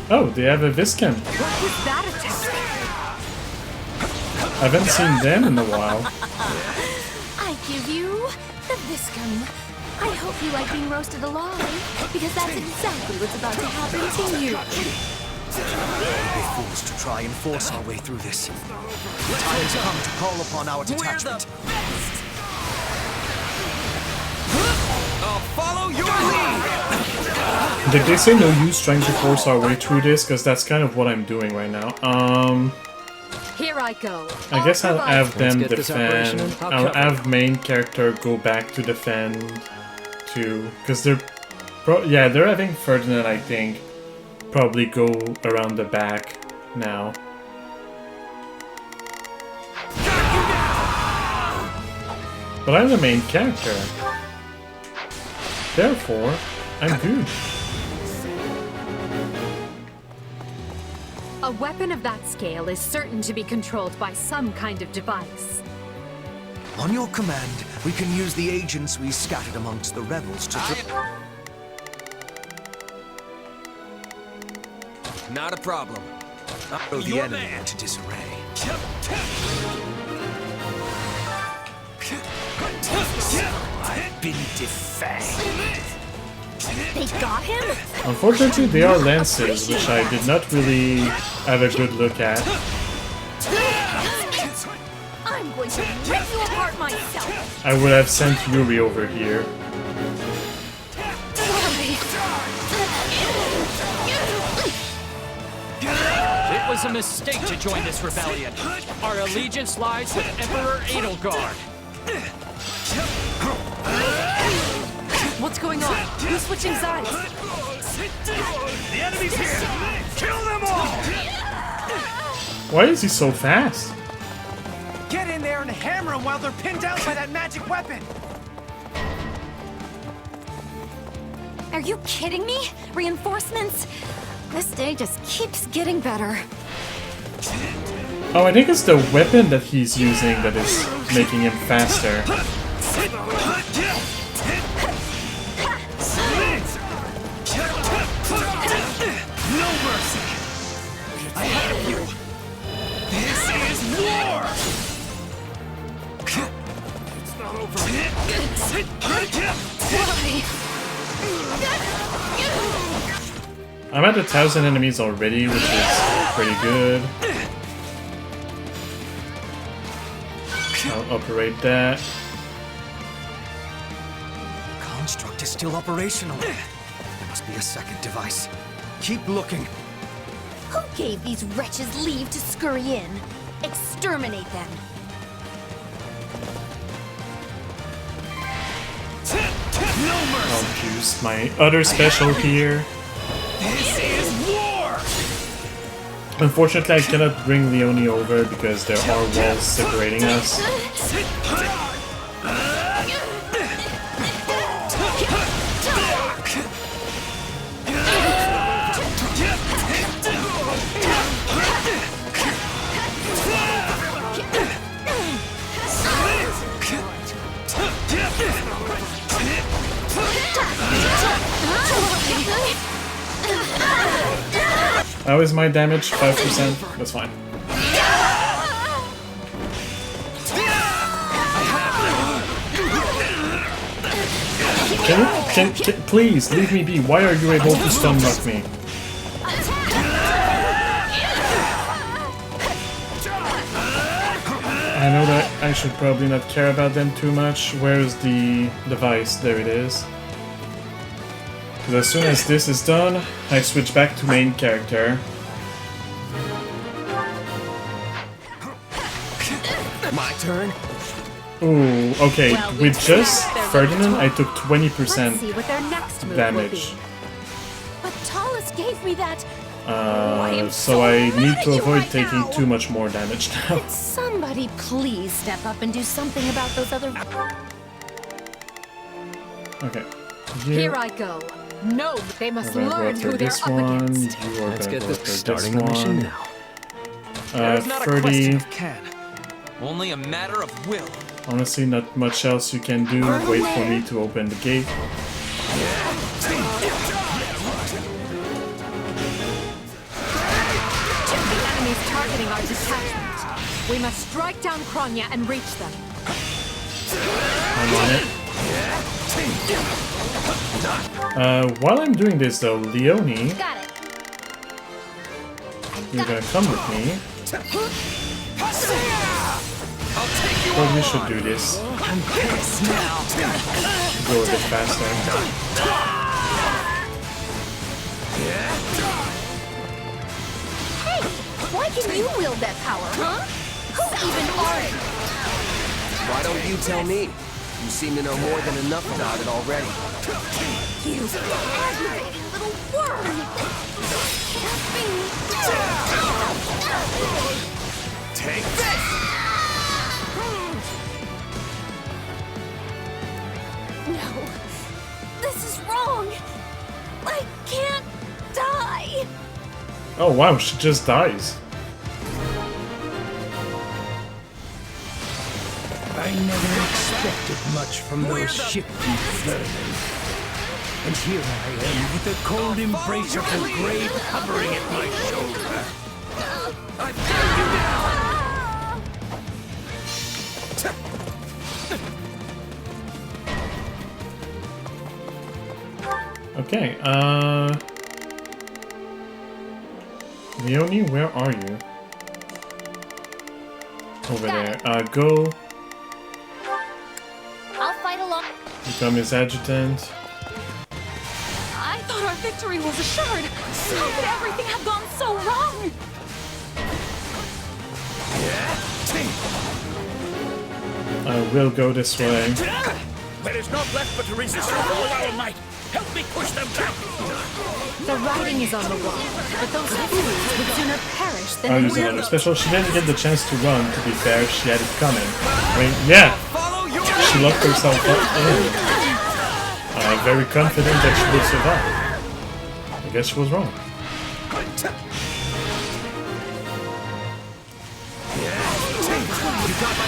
Oh, they have a Viscam. What was that attack? I haven't seen them in a while. I give you the Viscum. I hope you like being roasted alive, because that's exactly what's about to happen to you. We're fools to try and force our way through this. The time has come to call upon our detachment. I'll follow your lead! Did they say no use trying to force our way through this? Because that's kind of what I'm doing right now. Here I go. I guess I'll have them get this operation defend. in. I'll I'll cover have main character go back to defend too, because they're they're having Ferdinand, I think, probably go around the back now. But I'm the main character. Therefore, I'm good. A weapon of that scale is certain to be controlled by some kind of device. On your command, we can use the agents we scattered amongst the rebels to... Not a problem. I'll throw the enemy into disarray. I've been defaced. They got him? Unfortunately, they are lances, which I did not really have a good look at. I'm going to rip you apart myself. I would have sent Yuri over here. was a mistake to join this rebellion. Our allegiance lies with Emperor Edelgard. What's going on? Who's switching sides? The enemy's here! Kill them all! Why is he so fast? Get in there and hammer them while they're pinned down by that magic weapon! Are you kidding me? Reinforcements? This day just keeps getting better. Oh, I think it's the weapon that he's using that is making him faster. No mercy! I have you! This is war! It's not over. I'm at 1,000 enemies already, which is pretty good. I'll operate that. Construct is still operational. There must be a second device. Keep looking. Who gave these wretches leave to scurry in? Exterminate them. I'll use my other special here. This is war! Unfortunately, I cannot bring Leonie over because there are walls separating us. How is my damage? 5%? That's fine. Can please leave me be? Why are you able to stun lock me? I know that I should probably not care about them too much. Where's the device? There it is. Because as soon as this is done, I switch back to main character. My turn. Ooh, okay. With just Ferdinand, I took 20% Let's see what their next move damage. will be. But Talus gave me that. So I need to avoid taking too much more damage now. Could somebody please step up and do something about those other... Okay. Here I go. No, they must We're gonna learn go after who they're this up one. against. You are Let's gonna get go this after starting this the mission one. now. There's not a question 30. of can. Only a matter of will. Honestly, not much else you can do. Wait for me to open the gate. The enemy's targeting our detachment. We must strike down Kronya and reach them. I'm on it. While I'm doing this though, Leonie, you're gonna come with me. Probably should do this. I'm pissed now. Go a bit faster. Hey, why can you wield that power, huh? Who even are you? Why don't you tell me? You seem to know more than enough about it already. You aggravating little worm! Take this! No, this is wrong. I can't die. Oh wow, she just dies. I never expected much from those shifty vermin. And here I am with the cold embrace of the grave hovering at my shoulder. I've got you now! Okay, Leonie, where are you? Over there. Go I'll fight along. become his adjutant. I thought our victory was assured. How could everything have gone so wrong? I will go this way. There is naught left but to resist with all our might. Help me push them down. The writing is on the wall, but those fools would sooner perish than I'll use another special. She didn't get the chance to run, to be fair. She had it coming. I mean, yeah. She locked herself up in. I'm very confident that she would survive. I guess she was wrong.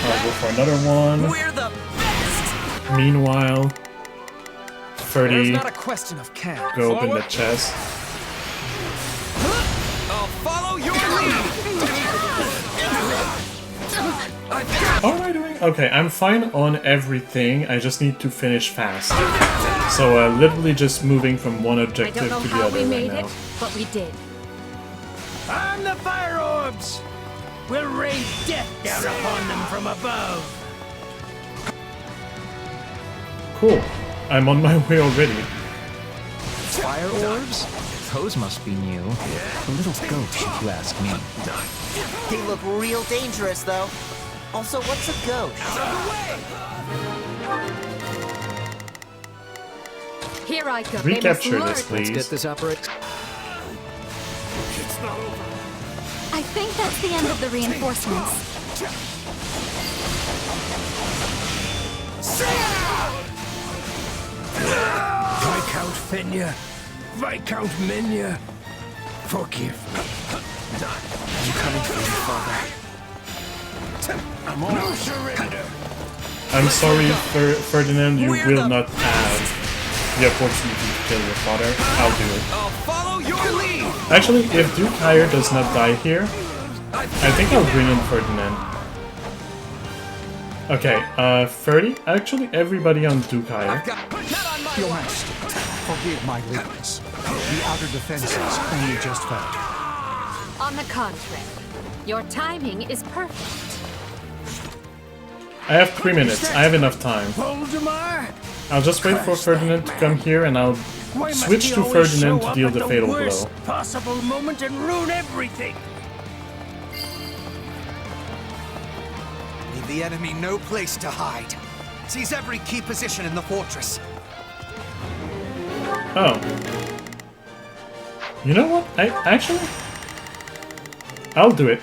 I'll go for another one. Meanwhile, 30 not a question of can. go open the chest. I'll follow your lead. How am I doing? Okay, I'm fine on everything. I just need to finish fast. So literally just moving from one I objective don't know to the how other we right made now. it, but we did. On the fire orbs! We'll rain death down upon them from above. Cool. I'm on my way already. Fire orbs? Those must be new. A little ghost, if you ask me. They look real dangerous, though. Also, what's a ghost? Here I go. Recapture this, please. Let's get this operation. I think that's the end of the reinforcements. Viscount Fenya, Viscount Menya, forgive me. I'm coming for you, Father. I'm on. No surrender. I'm sorry, Ferdinand, you will not have the opportunity to kill your father. I'll do it. I'll follow your lead. Actually, if Duke Hire does not die here, I think I'll bring in Ferdinand. Okay, 30? Actually, everybody on Duke Hire. Your Majesty, forgive my lateness. The outer defenses only just fell. On the contrary, your timing is perfect. I have 3 minutes. I have enough time. Voldemar? I'll just wait for Ferdinand to come here and I'll Why must switch he to always Ferdinand show to up deal at the fatal worst blow. possible moment and ruin everything. Leave the enemy no place to hide. Seize every key position in the fortress. Oh. You know what? I'll do it.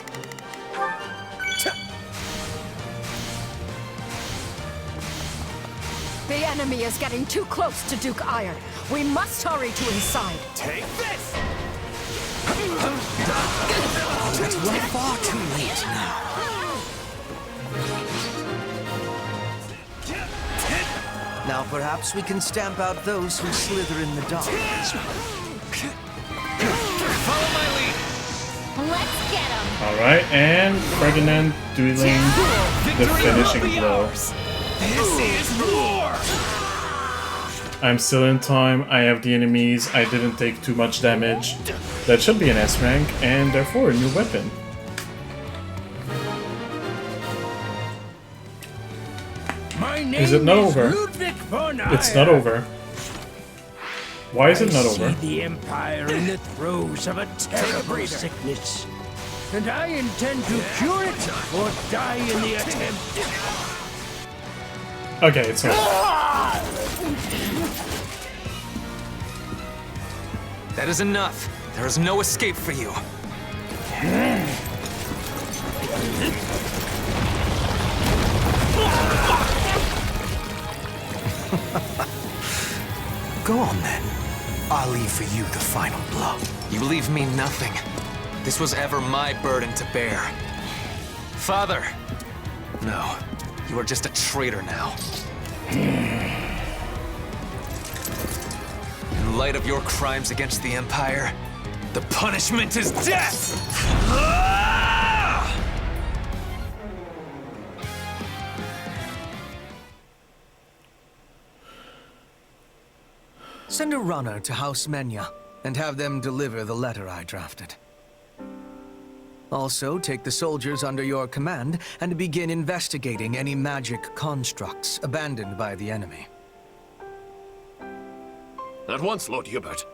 The enemy is getting too close to Duke Iron. We must hurry to inside. Take this! But we're far too late now. Now perhaps we can stamp out those who slither in the dark. Follow my lead. Let's get him. Alright, and Ferdinand dealing the finishing blow. This is war! I'm still in time, I have the enemies, I didn't take too much damage. That should be an S rank, and therefore a new weapon. My name Is it not over? Ludwig von It's not Eyre. over. Why is it not I over? see the Empire in the throes of a terrible sickness. And I intend to cure it or die in the attempt. Okay, it's over. That is enough. There is no escape for you. Go on then. I'll leave for you the final blow. You leave me nothing. This was ever my burden to bear. Father! No, you are just a traitor now. In light of your crimes against the Empire, the punishment is death! Send a runner to House Menya and have them deliver the letter I drafted. Also, take the soldiers under your command and begin investigating any magic constructs abandoned by the enemy. At once, Lord Hubert.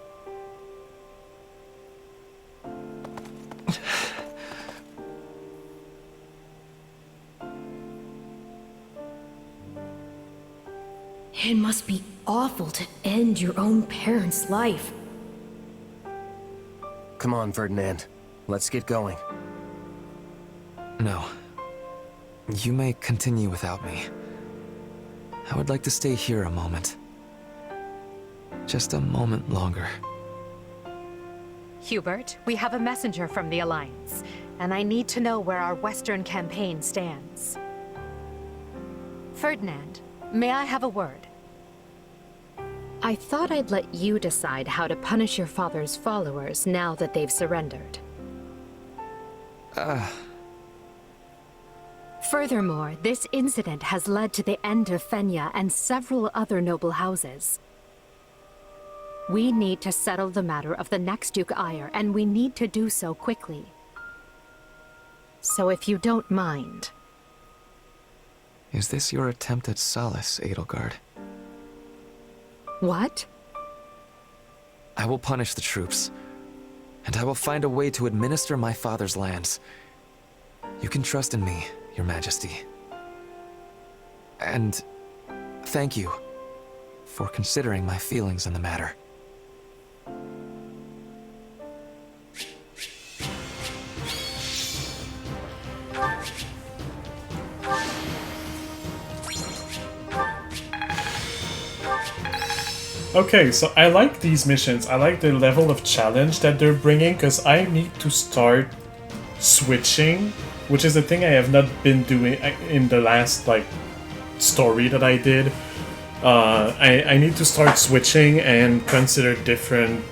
It must be awful to end your own parents' life. Come on, Ferdinand. Let's get going. No. You may continue without me. I would like to stay here a moment. Just a moment longer. Hubert, we have a messenger from the Alliance, and I need to know where our Western campaign stands. Ferdinand, may I have a word? I thought I'd let you decide how to punish your father's followers now that they've surrendered. Furthermore, this incident has led to the end of Fenya and several other noble houses. We need to settle the matter of the next Duke Ire, and we need to do so quickly. So if you don't mind... Is this your attempt at solace, Edelgard? What? I will punish the troops, and I will find a way to administer my father's lands. You can trust in me, Your Majesty. And thank you for considering my feelings in the matter. Okay, so I like these missions. I like the level of challenge that they're bringing, because I need to start switching, which is a thing I have not been doing in the last, like, story that I did. I need to start switching and consider different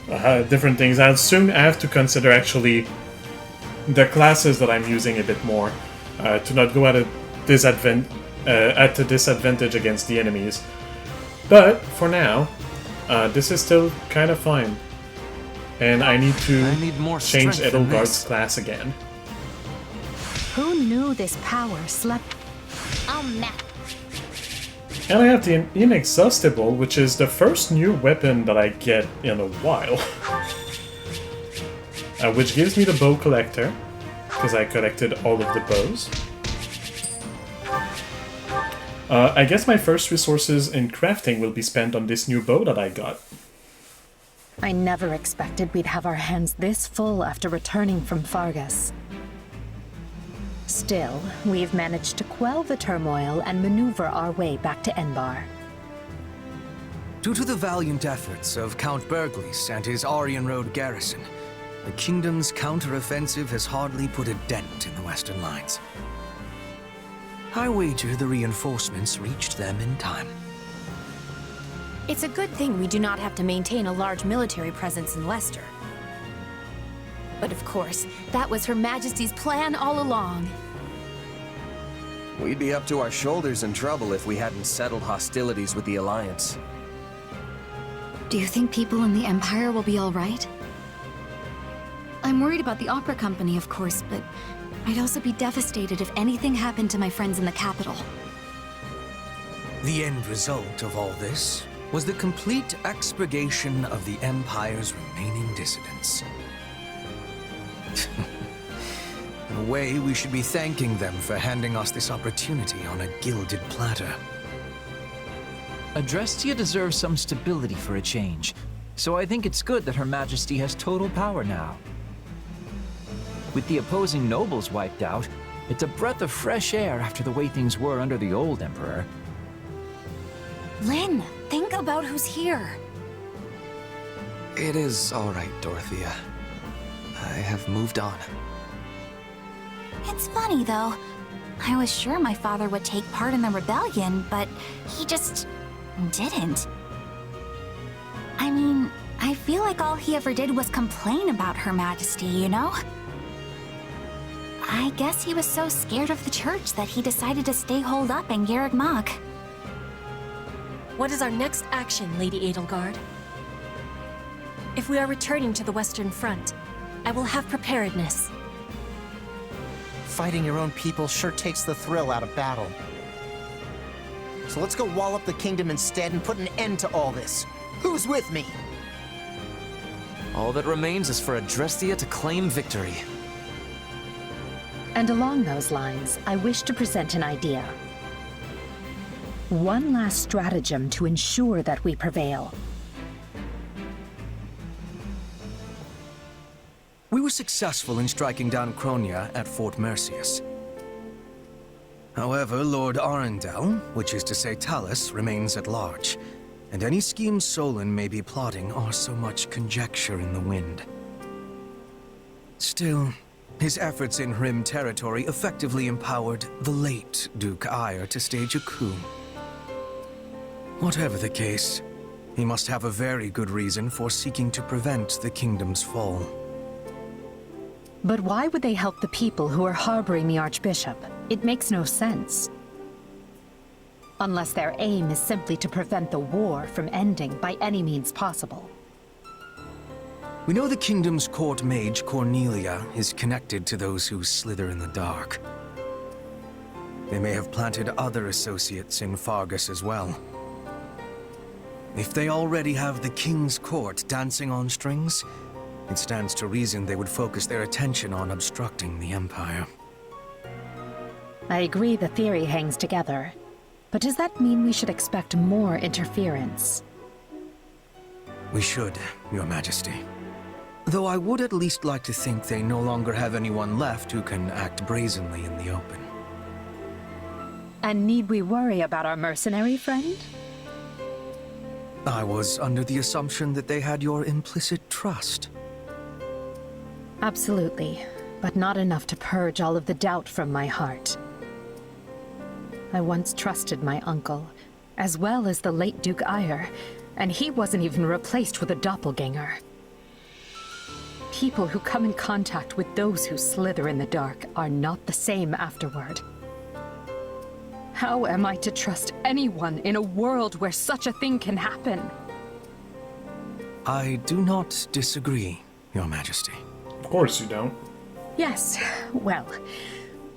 things. I'll soon have to consider, actually, the classes that I'm using a bit more, to not go at a disadvantage against the enemies. But, for now, this is still kind of fine. And I need to change Edelgard's class again. Who knew this power slept? Oh, man. And I have the Inexhaustible, which is the first new weapon that I get in a while. Which gives me the Bow Collector, because I collected all of the bows. I guess my first resources in crafting will be spent on this new bow that I got. I never expected we'd have our hands this full after returning from Fargus. Still, we've managed to quell the turmoil and maneuver our way back to Enbar. Due to the valiant efforts of Count Berglis and his Aryan Road garrison, the kingdom's counter-offensive has hardly put a dent in the western lines. I wager the reinforcements reached them in time. It's a good thing we do not have to maintain a large military presence in Leicester. But of course, that was Her Majesty's plan all along. We'd be up to our shoulders in trouble if we hadn't settled hostilities with the Alliance. Do you think people in the Empire will be all right? I'm worried about the opera company, of course, but I'd also be devastated if anything happened to my friends in the capital. The end result of all this was the complete expurgation of the Empire's remaining dissidents. In a way, we should be thanking them for handing us this opportunity on a gilded platter. Adrestia deserves some stability for a change, so I think it's good that Her Majesty has total power now. With the opposing nobles wiped out, it's a breath of fresh air after the way things were under the old Emperor. Lynn, think about who's here. It is all right, Dorothea. I have moved on. It's funny, though. I was sure my father would take part in the rebellion, but he just didn't. I mean, I feel like all he ever did was complain about Her Majesty, you know? I guess he was so scared of the church that he decided to stay holed up in Garreg Mach. What is our next action, Lady Edelgard? If we are returning to the Western Front, I will have preparedness. Fighting your own people sure takes the thrill out of battle. So let's go wall up the kingdom instead and put an end to all this. Who's with me? All that remains is for Adrestia to claim victory. And along those lines, I wish to present an idea. One last stratagem to ensure that we prevail. We were successful in striking down Kronia at Fort Mercius. However, Lord Arundel, which is to say Talus, remains at large, and any schemes Solon may be plotting are so much conjecture in the wind. Still, his efforts in Rim territory effectively empowered the late Duke Ire to stage a coup. Whatever the case, he must have a very good reason for seeking to prevent the kingdom's fall. But why would they help the people who are harboring the Archbishop? It makes no sense. Unless their aim is simply to prevent the war from ending by any means possible. We know the kingdom's court mage, Cornelia, is connected to those who slither in the dark. They may have planted other associates in Fargus as well. If they already have the king's court dancing on strings, it stands to reason they would focus their attention on obstructing the Empire. I agree the theory hangs together, but does that mean we should expect more interference? We should, Your Majesty. Though I would at least like to think they no longer have anyone left who can act brazenly in the open. And need we worry about our mercenary friend? I was under the assumption that they had your implicit trust. Absolutely, but not enough to purge all of the doubt from my heart. I once trusted my uncle, as well as the late Duke Ire, and he wasn't even replaced with a doppelganger. People who come in contact with those who slither in the dark are not the same afterward. How am I to trust anyone in a world where such a thing can happen? I do not disagree, Your Majesty. Of course you don't. Yes, well,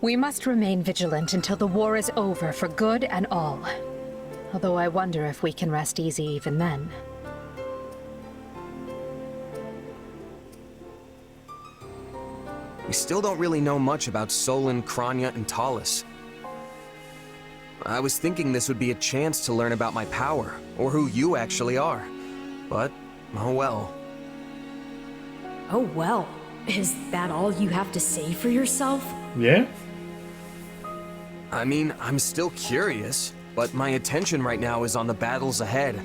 we must remain vigilant until the war is over for good and all. Although I wonder if we can rest easy even then. We still don't really know much about Solon, Kronia, and Talus. I was thinking this would be a chance to learn about my power, or who you actually are. But, oh well. Oh well. Is that all you have to say for yourself? Yeah? I mean, I'm still curious, but my attention right now is on the battles ahead.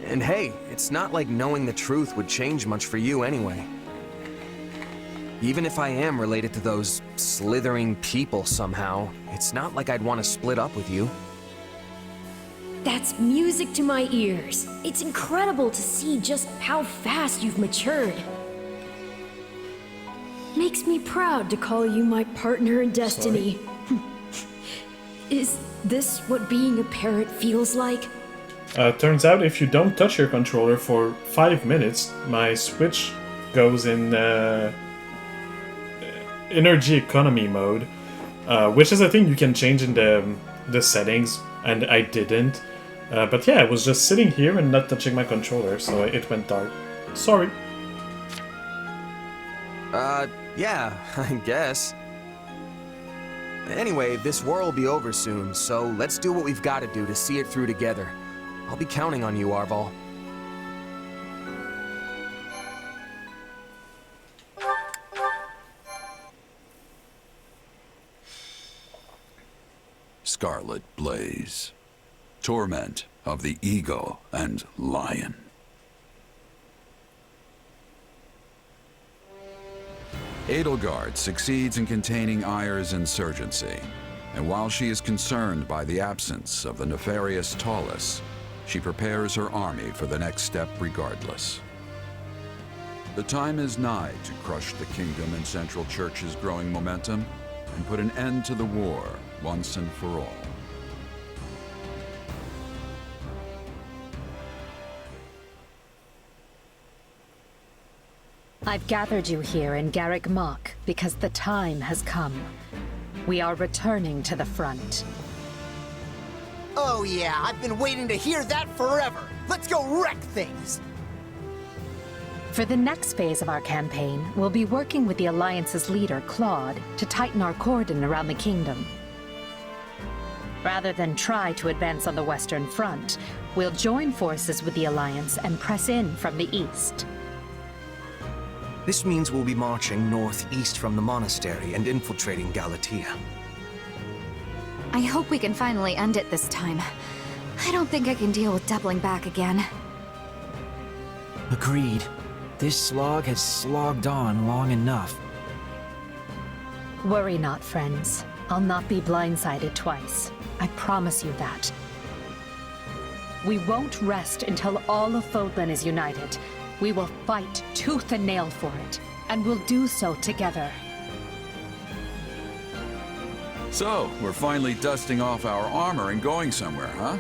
And hey, it's not like knowing the truth would change much for you anyway. Even if I am related to those slithering people somehow, it's not like I'd want to split up with you. That's music to my ears. It's incredible to see just how fast you've matured. Makes me proud to call you my partner in destiny. Is this what being a parent feels like? Turns out if you don't touch your controller for 5 minutes, my Switch goes in energy economy mode, which is a thing you can change in the settings, and I didn't. But yeah, I was just sitting here and not touching my controller, so it went dark. Sorry. Yeah, I guess. Anyway, this war will be over soon, so let's do what we've got to do to see it through together. I'll be counting on you, Arval. Scarlet Blaze. Torment of the Eagle and Lion. Edelgard succeeds in containing Ire's insurgency, and while she is concerned by the absence of the nefarious Talus, she prepares her army for the next step regardless. The time is nigh to crush the kingdom and Central Church's growing momentum and put an end to the war once and for all. I've gathered you here in Garrick Mach because the time has come. We are returning to the front. Oh yeah, I've been waiting to hear that forever. Let's go wreck things! For the next phase of our campaign, we'll be working with the Alliance's leader, Claude, to tighten our cordon around the kingdom. Rather than try to advance on the Western Front, we'll join forces with the Alliance and press in from the east. This means we'll be marching northeast from the monastery and infiltrating Galatea. I hope we can finally end it this time. I don't think I can deal with doubling back again. Agreed. This slog has slogged on long enough. Worry not, friends. I'll not be blindsided twice. I promise you that. We won't rest until all of Fodlan is united. We will fight tooth and nail for it, and we'll do so together. So, we're finally dusting off our armor and going somewhere, huh?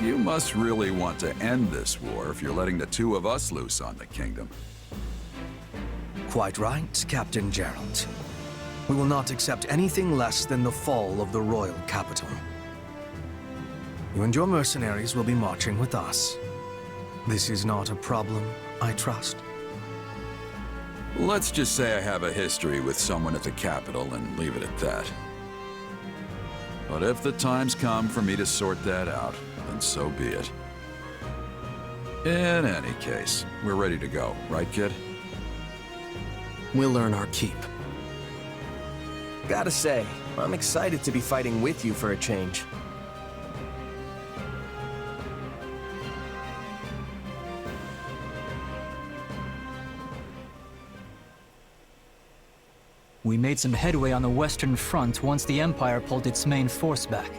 You must really want to end this war if you're letting the two of us loose on the kingdom. Quite right, Captain Gerald. We will not accept anything less than the fall of the royal capital. You and your mercenaries will be marching with us. This is not a problem, I trust. Let's just say I have a history with someone at the capital and leave it at that. But if the time's come for me to sort that out, then so be it. In any case, we're ready to go, right, kid? We'll earn our keep. Gotta say, I'm excited to be fighting with you for a change. We made some headway on the Western Front once the Empire pulled its main force back.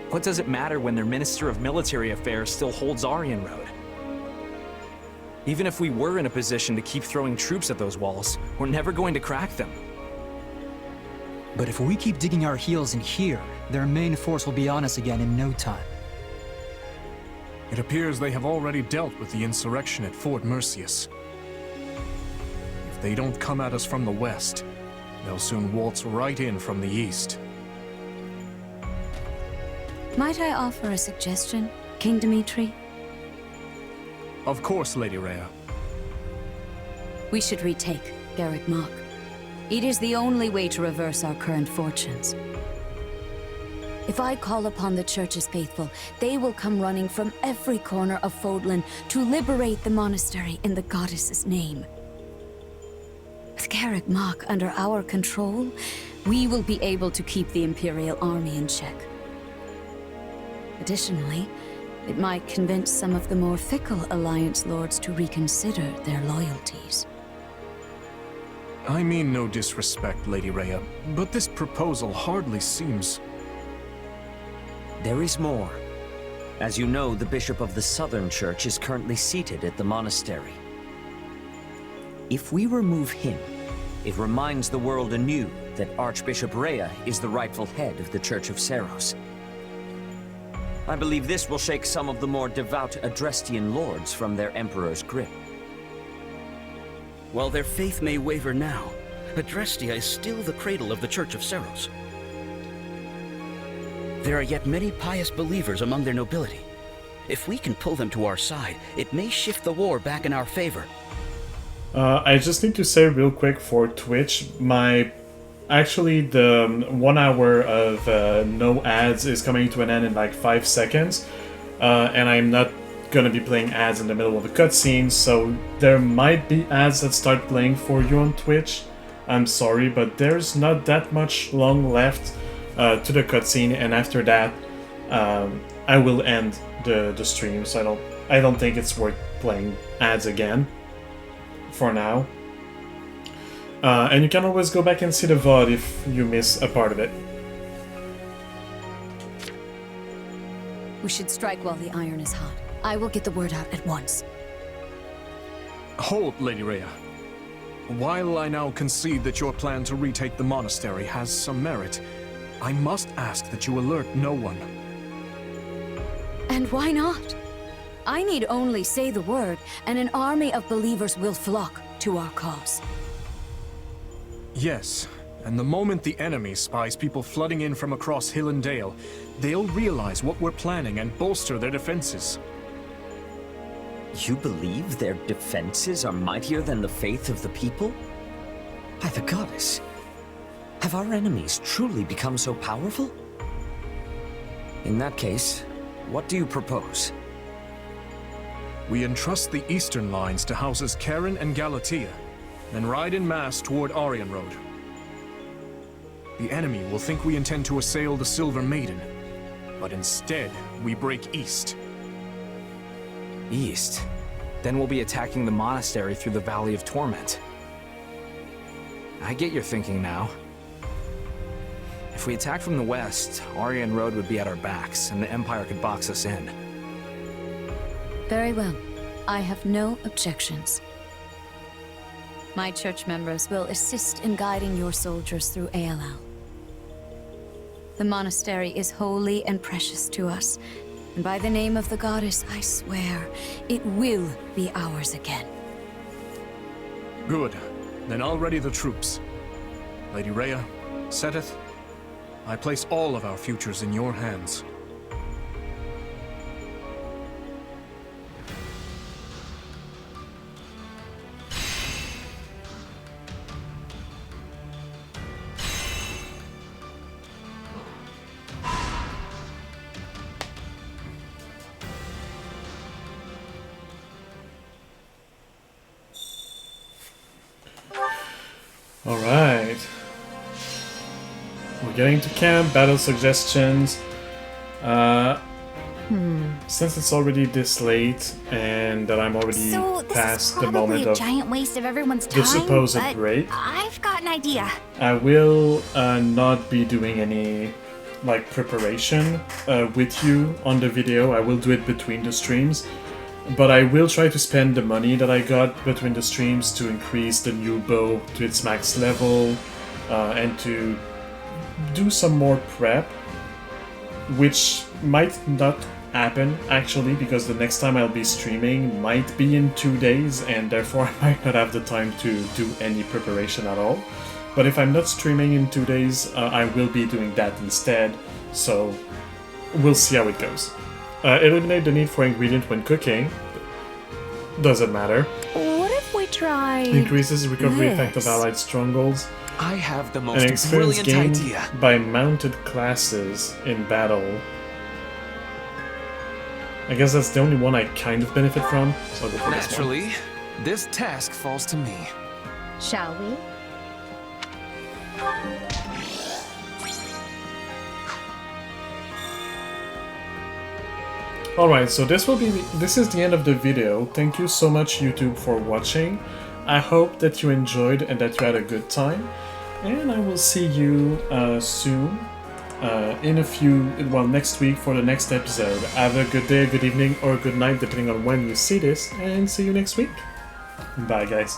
What does it matter when their Minister of Military Affairs still holds Aryan Road? Even if we were in a position to keep throwing troops at those walls, we're never going to crack them. But if we keep digging our heels in here, their main force will be on us again in no time. It appears they have already dealt with the insurrection at Fort Mercius. If they don't come at us from the west, they'll soon waltz right in from the east. Might I offer a suggestion, King Dimitri? Of course, Lady Rhea. We should retake Garreg Mach. It is the only way to reverse our current fortunes. If I call upon the Church's faithful, they will come running from every corner of Fodlan to liberate the monastery in the goddess's name. With Garreg Mach under our control, we will be able to keep the Imperial army in check. Additionally, it might convince some of the more fickle Alliance lords to reconsider their loyalties. I mean no disrespect, Lady Rhea, but this proposal hardly seems... There is more. As you know, the Bishop of the Southern Church is currently seated at the monastery. If we remove him, it reminds the world anew that Archbishop Rhea is the rightful head of the Church of Seiros. I believe this will shake some of the more devout Adrestian lords from their Emperor's grip. While their faith may waver now, Adrestia is still the cradle of the Church of Seiros. There are yet many pious believers among their nobility. If we can pull them to our side, it may shift the war back in our favor. I just need to say real quick for Twitch, actually the 1 hour of no ads is coming to an end in like 5 seconds, and I'm not gonna be playing ads in the middle of a cutscene, so there might be ads that start playing for you on Twitch. I'm sorry, but there's not that much long left to the cutscene, and after that I will end the stream, so I don't think it's worth playing ads again for now. And you can always go back and see the VOD if you miss a part of it. We should strike while the iron is hot. I will get the word out at once. Hold, Lady Rhea. While I now concede that your plan to retake the monastery has some merit, I must ask that you alert no one. And why not? I need only say the word, and an army of believers will flock to our cause. Yes, and the moment the enemy spies people flooding in from across Hill and Dale, they'll realize what we're planning and bolster their defenses. You believe their defenses are mightier than the faith of the people? By the goddess, Have our enemies truly become so powerful? In that case, what do you propose? We entrust the eastern lines to houses Karen and Galatea, then ride en masse toward Aryan Road. The enemy will think we intend to assail the Silver Maiden, but instead, we break east. East? Then we'll be attacking the monastery through the Valley of Torment. I get your thinking now. If we attack from the west, Aryan Road would be at our backs, and the Empire could box us in. Very well. I have no objections. My church members will assist in guiding your soldiers through ALL. The monastery is holy and precious to us, and by the name of the goddess, I swear, it will be ours again. Good. Then I'll ready the troops. Lady Rhea, Seteth, I place all of our futures in your hands. Alright. We're getting to camp, battle suggestions. Since it's already this late and that I'm already past the moment of giant waste of everyone's the time, supposed but break, I've got an idea. I will not be doing any like preparation with you on the video. I will do it between the streams. But I will try to spend the money that I got between the streams to increase the new bow to its max level and to do some more prep, which might not happen actually, because the next time I'll be streaming might be in 2 days, and therefore I might not have the time to do any preparation at all. But if I'm not streaming in 2 days, I will be doing that instead, so we'll see how it goes. Eliminate the need for ingredient when cooking. Doesn't matter. What if we try... Increases recovery effect of allied strongholds. I have the An most experience brilliant gained idea. by mounted classes in battle. I guess that's the only one I kind of benefit from, so I'll go for this one. Naturally, this task falls to me. Shall we? Alright, so this is the end of the video. Thank you so much, YouTube, for watching. I hope that you enjoyed and that you had a good time. And I will see you soon, next week for the next episode. Have a good day, good evening, or good night, depending on when you see this, and see you next week. Bye, guys.